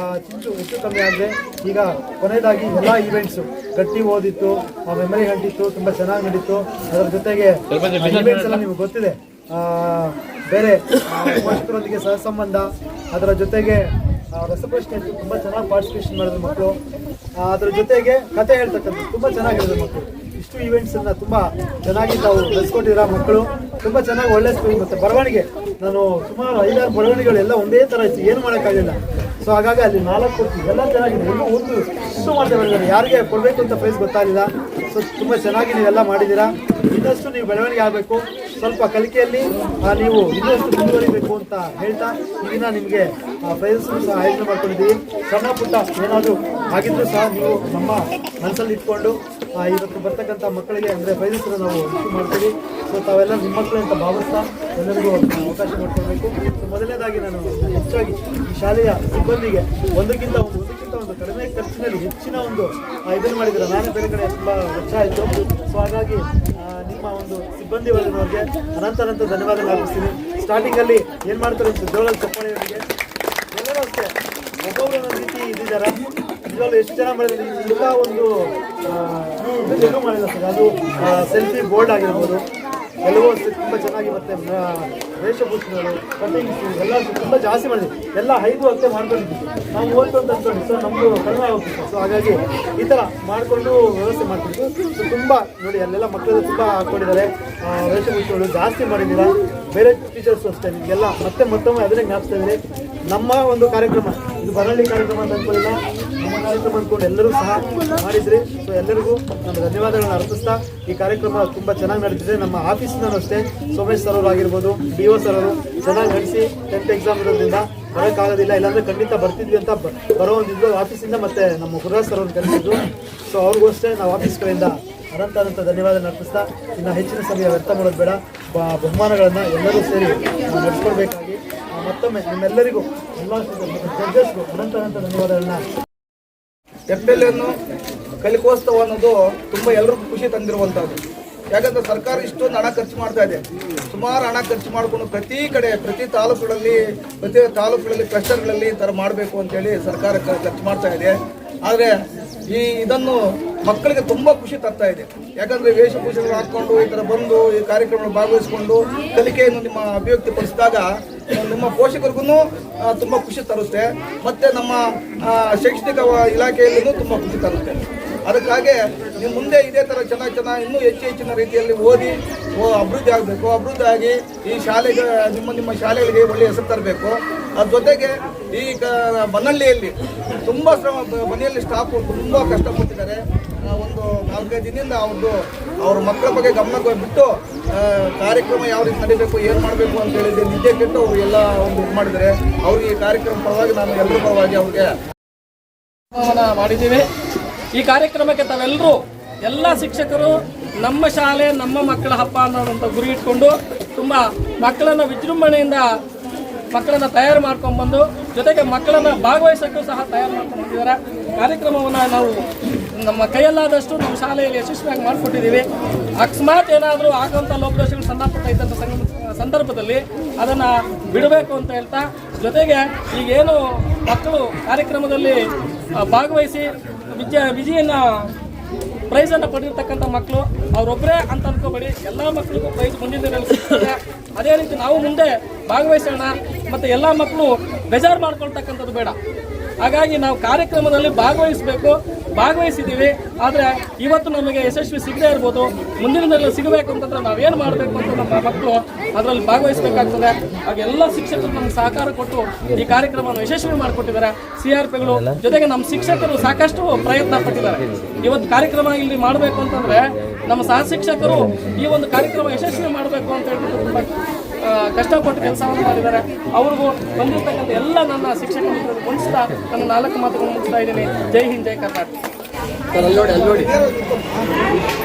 ಹೆಚ್ಚು ಕಮ್ಮಿ ಆದರೆ ಈಗ ಕೊನೆಯದಾಗಿ ಎಲ್ಲ ಈವೆಂಟ್ಸು ಗಟ್ಟಿ ಓದಿತ್ತು, ಮೆಮರಿ ಹಂಟ್ ಇತ್ತು, ತುಂಬ ಚೆನ್ನಾಗಿ ನಡೀತು. ಅದರ ಜೊತೆಗೆ ಈವೆಂಟ್ಸ್ ಎಲ್ಲ ನಿಮಗೆ ಗೊತ್ತಿದೆ, ಬೇರೆ ಪೋಷಕರೊಂದಿಗೆ ಸಹಸಂಬಂಧ, ಅದರ ಜೊತೆಗೆ ರಸಪ್ರಶ್ನೆ ಇತ್ತು, ತುಂಬ ಚೆನ್ನಾಗಿ ಪಾರ್ಟಿಸಿಪೇಷನ್ ಮಾಡಿದ್ರು ಮಕ್ಕಳು. ಅದರ ಜೊತೆಗೆ ಕತೆ ಹೇಳ್ತಕ್ಕಂಥದ್ದು ತುಂಬ ಚೆನ್ನಾಗಿರೋದು ಮಕ್ಕಳು. ಇಷ್ಟು ಈವೆಂಟ್ಸನ್ನು ತುಂಬ ಚೆನ್ನಾಗಿ ತಾವು ನಡೆಸ್ಕೊಟ್ಟಿರೋ ಮಕ್ಕಳು. ತುಂಬ ಚೆನ್ನಾಗಿ ಒಳ್ಳೆ ಸ್ಕೂಲ್. ಮತ್ತು ಬರವಣಿಗೆ, ನಾನು ಸುಮಾರು 5-6 ಬರವಣಿಗೆಗಳೆಲ್ಲ ಒಂದೇ ಥರ ಇತ್ತು, ಏನು ಮಾಡೋಕ್ಕಾಗಲಿಲ್ಲ. ಸೊ ಹಾಗಾಗಿ ಅಲ್ಲಿ 4 ಕೊಡ್ತೀವಿ, ಎಲ್ಲ ಚೆನ್ನಾಗಿದೆ. ಇನ್ನೂ ಒಂದು ಇಷ್ಟು ಮಾಡ್ತಾ ಬಂದಿದ್ದಾರೆ, ಯಾರಿಗೆ ಕೊಡಬೇಕು ಅಂತ ಪ್ರೈಸ್ ಗೊತ್ತಾಗಲಿಲ್ಲ. ಸೊ ತುಂಬ ಚೆನ್ನಾಗಿ ನೀವೆಲ್ಲ ಮಾಡಿದ್ದೀರಾ. ಇನ್ನಷ್ಟು ನೀವು ಬೆಳವಣಿಗೆ ಆಗಬೇಕು, ಸ್ವಲ್ಪ ಕಲಿಕೆಯಲ್ಲಿ ನೀವು ಇನ್ನಷ್ಟು ಮುಂದುವರಿಬೇಕು ಅಂತ ಹೇಳ್ತಾ ಈ ದಿನ ನಿಮಗೆ ಪ್ರೈಸಸ್ ಸಹ ಆಯೋಜನೆ ಮಾಡ್ಕೊಂಡಿದ್ದೀವಿ. ಸಣ್ಣ ಪುಟ್ಟ ಏನಾದರೂ ಆಗಿದ್ರೂ ಸಹ ನೀವು ನಮ್ಮ ಮನಸ್ಸಲ್ಲಿ ಇಟ್ಕೊಂಡು ಇವತ್ತು ಬರ್ತಕ್ಕಂಥ ಮಕ್ಕಳಿಗೆ ಅಂದರೆ ಪ್ರೈಸಸ್ನ ನಾವು ಇಶ್ಯೂ ಮಾಡ್ತೀವಿ. ಸೊ ತಾವೆಲ್ಲ ನಿಮ್ಮ ಮಕ್ಕಳು ಅಂತ ಭಾವಿಸ್ತಾ ಎಲ್ಲರಿಗೂ ಅವಕಾಶ ಮಾಡಿಕೊಡ್ಬೇಕು. ಸೊ ಮೊದಲನೇದಾಗಿ ನಾನು ಹೆಚ್ಚಾಗಿ ಈ ಶಾಲೆಯ ಸಿಬ್ಬಂದಿಗೆ ಒಂದಕ್ಕಿಂತ ಒಂದು ಕಡಿಮೆ ಖರ್ಚಿನಲ್ಲಿ ಹೆಚ್ಚಿನ ಒಂದು ಇದನ್ನು ಮಾಡಿದ್ದಾರೆ. ನಾನೇ ಬೇರೆ ಕಡೆ ತುಂಬ ವೆಚ್ಚ ಆಯಿತು. ಸೊ ಹಾಗಾಗಿ ನಿಮ್ಮ ಒಂದು ಸಿಬ್ಬಂದಿ ವರ್ಗದವ್ರಿಗೆ ಅನಂತ ಧನ್ಯವಾದ ಅರ್ಪಿಸ್ತೀನಿ. ಸ್ಟಾರ್ಟಿಂಗಲ್ಲಿ ಏನು ಮಾಡ್ತಾರೆ ಅಂತ ಜೋಳಲ್ಲಿ ಚಪ್ಪಾಳೆಯವರಿಗೆ ಎಲ್ಲರೂ ಅಷ್ಟೇ ಒಬ್ಬೊಬ್ಬರು ಒಂದು ರೀತಿ ಇದ್ದಿದ್ದಾರೆ. ನಿಜವಾಗ್ಲೂ ಎಷ್ಟು ಜನ ಮಾಡಿದ್ರೆ ಎಲ್ಲ ಒಂದು ಎಲ್ಲೂ ಮಾಡಿಲ್ಲ ಸರ್. ಅದು ಸೆಲ್ಫಿ ಬೋರ್ಡ್ ಆಗಿರ್ಬೋದು, ಎಲ್ಲವೂ ಅಷ್ಟೇ ತುಂಬ ಚೆನ್ನಾಗಿ ಮತ್ತೆ ವೇಷಭೂಷಣಗಳು ಕಟಿಂಗ್ಸು ಎಲ್ಲ ತುಂಬ ಜಾಸ್ತಿ ಮಾಡಿದ್ವಿ. ಎಲ್ಲ 5 ಹತ್ತೆ ಮಾಡ್ಕೊಂಡಿದ್ವಿ ನಾವು 30 ಅಂತ ಅಂದ್ಕೊಂಡು. ಸೊ ನಮ್ಮದು ಕಡಿಮೆ ಆಗೋಗ್ತಿತ್ತು. ಸೊ ಹಾಗಾಗಿ ಈ ಥರ ಮಾಡಿಕೊಂಡು ವ್ಯವಸ್ಥೆ ಮಾಡ್ತಿದ್ವಿ. ಸೊ ತುಂಬ ನೋಡಿ ಅಲ್ಲೆಲ್ಲ ಮಕ್ಕಳು ತುಂಬ ಹಾಕ್ಕೊಂಡಿದ್ದಾರೆ. ವೇಷಭೂಷಣಗಳು ಜಾಸ್ತಿ ಮಾಡಿದ್ದೀರಾ. ಬೇರೆ ಟೀಚರ್ಸು ಅಷ್ಟೇ ನಿಮಗೆಲ್ಲ ಮತ್ತೊಮ್ಮೆ ಅದನ್ನೇ ಜ್ಞಾಪಿಸ್ತಾ ಇದ್ದೀರಿ. ನಮ್ಮ ಒಂದು ಕಾರ್ಯಕ್ರಮ ಇದು ಬರಳ್ಳಿ ಕಾರ್ಯಕ್ರಮ ಅಂತ ಅಂದ್ಕೊಳ್ಳಿಲ್ಲ, ನಮ್ಮ ಕಾರ್ಯಕ್ರಮ ಅಂದ್ಕೊಂಡು ಎಲ್ಲರೂ ಸಹ ಮಾಡಿದ್ರಿ. ಸೊ ಎಲ್ಲರಿಗೂ ನಮ್ಮ ಧನ್ಯವಾದಗಳನ್ನ ಅರ್ಪಿಸ್ತಾ ಈ ಕಾರ್ಯಕ್ರಮ ತುಂಬ ಚೆನ್ನಾಗಿ ನಡೆದಿದೆ. ನಮ್ಮ ಆಫೀಸಿನಲ್ಲೂ ಅಷ್ಟೇ ಸೋಮೇಶ್ ಸರ್ ಅವರು ಆಗಿರ್ಬೋದು, DO ಸರ್ ಅವರು ಚೆನ್ನಾಗಿ ನಡೆಸಿ 10th ಎಕ್ಸಾಮ್ ಇರೋದ್ರಿಂದ ಬರೋಕ್ಕಾಗೋದಿಲ್ಲ, ಇಲ್ಲಾಂದರೆ ಖಂಡಿತ ಬರ್ತಿದ್ವಿ ಅಂತ ಬರೋ ಒಂದಿದ್ದು ಆಫೀಸಿಂದ ಮತ್ತೆ ನಮ್ಮ ಗುರುರಾಜ್ ಸರ್ ಅವ್ರನ್ನ ಕರೆಸಿದ್ರು. ಸೊ ಅವ್ರಿಗೂ ಅಷ್ಟೇ ನಾವು ಆಫೀಸ್ ಕಡೆಯಿಂದ ಅನಂತ ಧನ್ಯವಾದ ಅರ್ಪಿಸ್ತಾ ಇನ್ನು ಹೆಚ್ಚಿನ ಸಮಯ ವ್ಯರ್ಥ ಮಾಡೋದು ಬೇಡ. ಬಹುಮಾನಗಳನ್ನು ಎಲ್ಲರೂ ಸೇರಿ ನಡೆಸ್ಕೊಳ್ಬೇಕಾಗಿ ಮತ್ತೊಮ್ಮೆ ನಿಮ್ಮೆಲ್ಲರಿಗೂ ಎಲ್ಲ ಜಡ್ಜಸ್ಗೂ ಅನಂತ ಧನ್ಯವಾದಗಳನ್ನ. FLN ಕಲಿಕೋತ್ಸವ ಅನ್ನೋದು ತುಂಬ ಎಲ್ಲರಿಗೂ ಖುಷಿ ತಂದಿರುವಂಥದ್ದು. ಯಾಕಂದರೆ ಸರ್ಕಾರ ಇಷ್ಟೊಂದು ಹಣ ಖರ್ಚು ಮಾಡ್ತಾ ಇದೆ. ಸುಮಾರು ಹಣ ಖರ್ಚು ಮಾಡಿಕೊಂಡು ಪ್ರತಿ ಕಡೆ ಪ್ರತಿ ತಾಲೂಕುಗಳಲ್ಲಿ ಕ್ಲಸ್ಟರ್ಗಳಲ್ಲಿ ಈ ಥರ ಮಾಡಬೇಕು ಅಂತೇಳಿ ಸರ್ಕಾರ ಖರ್ಚು ಮಾಡ್ತಾ ಇದೆ. ಆದರೆ ಇದನ್ನು ಮಕ್ಕಳಿಗೆ ತುಂಬ ಖುಷಿ ತರ್ತಾ ಇದೆ. ಯಾಕಂದರೆ ವೇಷಭೂಷಣಗಳು ಹಾಕ್ಕೊಂಡು ಈ ಥರ ಬಂದು ಈ ಕಾರ್ಯಕ್ರಮದಲ್ಲಿ ಭಾಗವಹಿಸಿಕೊಂಡು ಕಲಿಕೆಯನ್ನು ನಿಮ್ಮ ಅಭಿವ್ಯಕ್ತಿಪಡಿಸಿದಾಗ ನಿಮ್ಮ ಪೋಷಕರಿಗೂ ತುಂಬ ಖುಷಿ ತರುತ್ತೆ, ಮತ್ತು ನಮ್ಮ ಶೈಕ್ಷಣಿಕ ಇಲಾಖೆಯಲ್ಲೂ ತುಂಬ ಖುಷಿ ತರುತ್ತೆ. ಅದಕ್ಕಾಗಿ ನೀವು ಮುಂದೆ ಇದೇ ಥರ ಚೆನ್ನಾಗಿ ಇನ್ನೂ ಹೆಚ್ಚಿನ ರೀತಿಯಲ್ಲಿ ಓದಿ ಅಭಿವೃದ್ಧಿ ಆಗಬೇಕು. ಅಭಿವೃದ್ಧಿ ಆಗಿ ಈ ಶಾಲೆಗೆ ನಿಮ್ಮ ಶಾಲೆಗಳಿಗೆ ಒಳ್ಳೆಯ ಹೆಸರು ತರಬೇಕು. ಅದ್ರ ಜೊತೆಗೆ ಈ ಬನ್ನಳ್ಳಿಯಲ್ಲಿ ತುಂಬ ಮನೆಯಲ್ಲಿ ಸ್ಟಾಫ್ ತುಂಬ ಕಷ್ಟಪಟ್ಟಿದ್ದಾರೆ. ಒಂದು 4-5 ದಿನದಿಂದ ಅವ್ರ ಮಕ್ಕಳ ಬಗ್ಗೆ ಗಮನ ಬಿಟ್ಟು ಕಾರ್ಯಕ್ರಮ ಯಾವ ರೀತಿ ನಡೀಬೇಕು, ಏನು ಮಾಡಬೇಕು ಅಂತ ಹೇಳಿದ್ರೆ ನಿದ್ದೆ ಕೆಟ್ಟು ಅವರು ಎಲ್ಲ ಒಂದು ಇದು ಮಾಡಿದ್ದಾರೆ. ಅವ್ರಿಗೆ ಈ ಕಾರ್ಯಕ್ರಮ ಪರವಾಗಿ ನಾನು ಎಲ್ಲರ ಪರವಾಗಿ ಅವ್ರಿಗೆ ಮಾಡಿದ್ದೀವಿ. ಈ ಕಾರ್ಯಕ್ರಮಕ್ಕೆ ತಾವೆಲ್ಲರೂ ಎಲ್ಲ ಶಿಕ್ಷಕರು ನಮ್ಮ ಶಾಲೆ ನಮ್ಮ ಮಕ್ಕಳ ಹಬ್ಬ ಅನ್ನೋದಂಥ ಗುರಿ ಇಟ್ಕೊಂಡು ತುಂಬ ಮಕ್ಕಳನ್ನು ವಿಜೃಂಭಣೆಯಿಂದ ಮಕ್ಕಳನ್ನು ತಯಾರು ಮಾಡ್ಕೊಂಡ್ಬಂದು ಜೊತೆಗೆ ಮಕ್ಕಳನ್ನು ಭಾಗವಹಿಸೋಕ್ಕೂ ಸಹ ತಯಾರು ಮಾಡ್ಕೊಂಡು ಬಂದಿದ್ದಾರೆ. ಕಾರ್ಯಕ್ರಮವನ್ನು ನಾವು ನಮ್ಮ ಕೈಯಲ್ಲಾದಷ್ಟು ನಮ್ಮ ಶಾಲೆಯಲ್ಲಿ ಯಶಸ್ವಿಯಾಗಿ ಮಾಡಿಕೊಟ್ಟಿದ್ದೀವಿ. ಅಕಸ್ಮಾತ್ ಏನಾದರೂ ಆಗುವಂಥ ಲೋಪದೋಷಗಳು ಸಣ್ಣ ಪುಟ್ಟ ಇದ್ದಂಥ ಸಂದರ್ಭದಲ್ಲಿ ಅದನ್ನು ಬಿಡಬೇಕು ಅಂತ ಹೇಳ್ತಾ, ಜೊತೆಗೆ ಈಗೇನು ಮಕ್ಕಳು ಕಾರ್ಯಕ್ರಮದಲ್ಲಿ ಭಾಗವಹಿಸಿ ವಿಜಯನ ಪ್ರೈಸನ್ನು ಪಡೆದಿರ್ತಕ್ಕಂಥ ಮಕ್ಕಳು ಅವರೊಬ್ಬರೇ ಅಂತ ಅನ್ಕೋಬೇಡಿ, ಎಲ್ಲ ಮಕ್ಕಳಿಗೂ ಪ್ರೈಸ್ ಮುಂದಿನ ದಿನದಲ್ಲಿ ಸಿಗ್ತದೆ. ಅದೇ ರೀತಿ ನಾವು ಮುಂದೆ ಭಾಗವಹಿಸೋಣ ಮತ್ತು ಎಲ್ಲ ಮಕ್ಕಳು ಬೇಜಾರು ಮಾಡ್ಕೊಳ್ತಕ್ಕಂಥದ್ದು ಬೇಡ. ಹಾಗಾಗಿ ನಾವು ಕಾರ್ಯಕ್ರಮದಲ್ಲಿ ಭಾಗವಹಿಸಿದ್ದೀವಿ. ಆದರೆ ಇವತ್ತು ನಮಗೆ ಯಶಸ್ವಿ ಸಿಗದೇ ಇರ್ಬೋದು, ಮುಂದಿನ ದಿನದಲ್ಲಿ ಸಿಗಬೇಕು ಅಂತಂದ್ರೆ ನಾವೇನು ಮಾಡಬೇಕು ಅಂತ ನಮ್ಮ ಮಕ್ಕಳು ಅದರಲ್ಲಿ ಭಾಗವಹಿಸಬೇಕಾಗ್ತದೆ. ಹಾಗೆ ಎಲ್ಲ ಶಿಕ್ಷಕರು ನಮ್ಗೆ ಸಹಕಾರ ಕೊಟ್ಟು ಈ ಕಾರ್ಯಕ್ರಮವನ್ನು ಯಶಸ್ವಿ ಮಾಡಿಕೊಟ್ಟಿದ್ದಾರೆ. CRPಗಳು ಜೊತೆಗೆ ನಮ್ಮ ಶಿಕ್ಷಕರು ಸಾಕಷ್ಟು ಪ್ರಯತ್ನ ಪಟ್ಟಿದ್ದಾರೆ. ಇವತ್ತು ಕಾರ್ಯಕ್ರಮ ಇಲ್ಲಿ ಮಾಡಬೇಕು ಅಂತಂದರೆ ನಮ್ಮ ಸಹ ಶಿಕ್ಷಕರು ಈ ಒಂದು ಕಾರ್ಯಕ್ರಮ ಯಶಸ್ವಿ ಮಾಡಬೇಕು ಅಂತ ಹೇಳ್ಬಿಟ್ಟು ತುಂಬ ಕಷ್ಟಪಟ್ಟು ಕೆಲಸವನ್ನು ಮಾಡಿದ್ದಾರೆ. ಅವ್ರಿಗೂ ಬಂದಿರತಕ್ಕಂಥ ಎಲ್ಲ ನನ್ನ ಶಿಕ್ಷಕ ಮಿತ್ರರು ಮುಗಿಸ್ತಾ ನನ್ನ 4 ಮಾತುಗಳನ್ನು ಮುಗಿಸ್ತಾ ಇದ್ದೀನಿ. ಜೈ ಹಿಂದ್, ಜೈ ಕರ್ನಾಟಕ.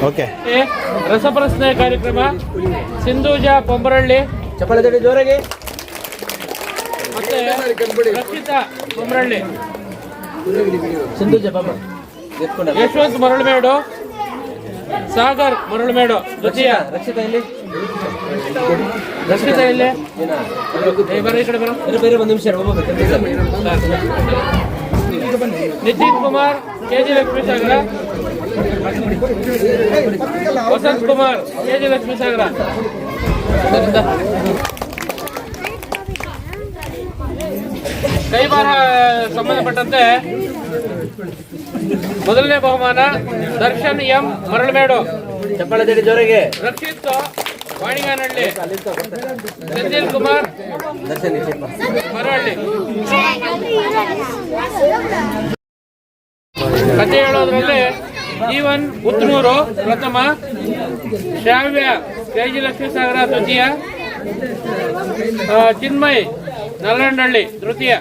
ಓಕೆ, ರಸಪ್ರಶ್ನೆ ಕಾರ್ಯಕ್ರಮ ಸಿಂಧೂಜ ಪೊಂಬರಳ್ಳಿ ಜೋರಾಗಿ ಮತ್ತೆ ರಕ್ಷಿತಾ ಪೊಂಬರಳ್ಳಿ, ಯಶವಂತ್ ಮರಳಮೇಡು, ಸಾಗರ್ ಮರಳಮೇಡು ದ್ವಿತೀಯ, ರಕ್ಷಿತಾ ಇಲ್ಲಿ ಬೇರೆ ಒಂದು ನಿಮಿಷ, ನಿತಿನ್ ಕುಮಾರ್ KG ಲಕ್ಷ್ಮೀ ಸಾಗರ, ವಸಂತ್ ಕುಮಾರ್ KG ಲಕ್ಷ್ಮೀ ಸಾಗರ. ಕೈಬಾರ ಸಂಬಂಧಪಟ್ಟಂತೆ ಮೊದಲನೇ ಬಹುಮಾನ ದರ್ಶನ್ M ಮರಳಮೇಡು, ಚಪ್ಪಾಳೆ ಜೋರಾಗಿ, ರಕ್ಷಿತ್ ವಾಣಿಗಾನಹಳ್ಳಿ, ಸಂಜೀಲ್ ಕುಮಾರ್ ಮರಹಳ್ಳಿ. ಕಥೆ ಹೇಳೋದ್ರಲ್ಲಿ ಜೀವನ್ ಉತ್ತನೂರು ಪ್ರಥಮ, ಶ್ರಾವ್ಯ KG ಲಕ್ಷ್ಮೀ ಸಾಗರ ದ್ವಿತೀಯ, ಚಿನ್ಮಯ್ ನಲ್ಲಂಡಹಳ್ಳಿ ತೃತೀಯ.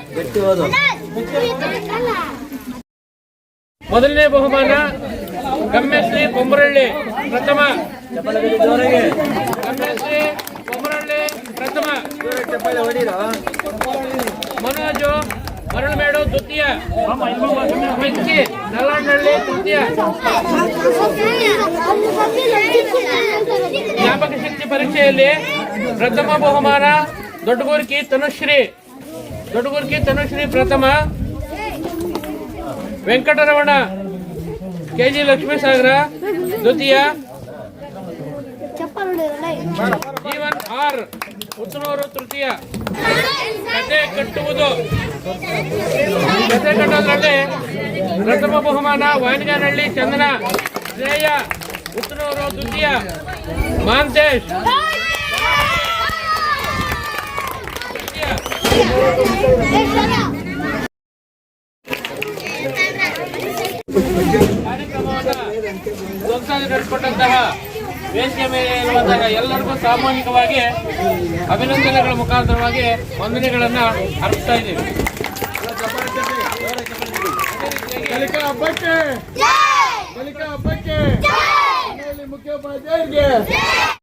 ಮೊದಲನೇ ಬಹುಮಾನ ಗಮ್ಯಶ್ರೀ ಪೊಂಬರಳ್ಳಿ ಪ್ರಥಮ, ಗಮ್ಯಶ್ರೀ ಪೊಂಬರಳ್ಳಿ ಪ್ರಥಮ, ಮನೋಜು ಮರಳಮೇಡು ದ್ವಿತೀಯ, ವೆಂಕಿ ನಲ್ಲಂಡಹಳ್ಳಿ ತೃತೀಯ. ಜ್ಞಾಪಕ ಶಕ್ತಿ ಪರೀಕ್ಷೆಯಲ್ಲಿ ಪ್ರಥಮ ಬಹುಮಾನ ದೊಡ್ಡಗುರ್ಕಿ ತನುಶ್ರೀ ಪ್ರಥಮ, ವೆಂಕಟರಮಣ KG ಲಕ್ಷ್ಮೀ ಸಾಗರ ದ್ವಿತೀಯ, ಜೀವನ್ ಆರ್ ಉತ್ತನೂರು ತೃತೀಯ. ಕತೆ ಕಟ್ಟುವುದು. ಕತೆ ಕಟ್ಟೋದ್ರಲ್ಲಿ ಪ್ರಥಮ ಬಹುಮಾನ ವಾಣಿಗಾನಹಳ್ಳಿ ಚಂದನ. ಶ್ರೇಯ ಉತ್ತನೂರು ದ್ವಿತೀಯ. ಮಾಂತೇಶ್ ಕಾರ್ಯಕ್ರಮವನ್ನು ಸೊಗಸಾಗಿ ನಡೆಸಿಕೊಟ್ಟಂತಹ ವೇದಿಕೆ ಮೇಲೆ ಇರುವಂತಹ ಎಲ್ಲರಿಗೂ ಸಾಮೂಹಿಕವಾಗಿ ಅಭಿನಂದನೆಗಳ ಮುಖಾಂತರವಾಗಿ ವಂದನೆಗಳನ್ನ ಅರ್ಪಿಸ್ತಾ ಇದ್ದೀವಿ. ಕಲಿಕಾ ಹಬ್ಬಕ್ಕೆ ಮುಖ್ಯೋಪಾಧ್ಯಾಯರಿಗೆ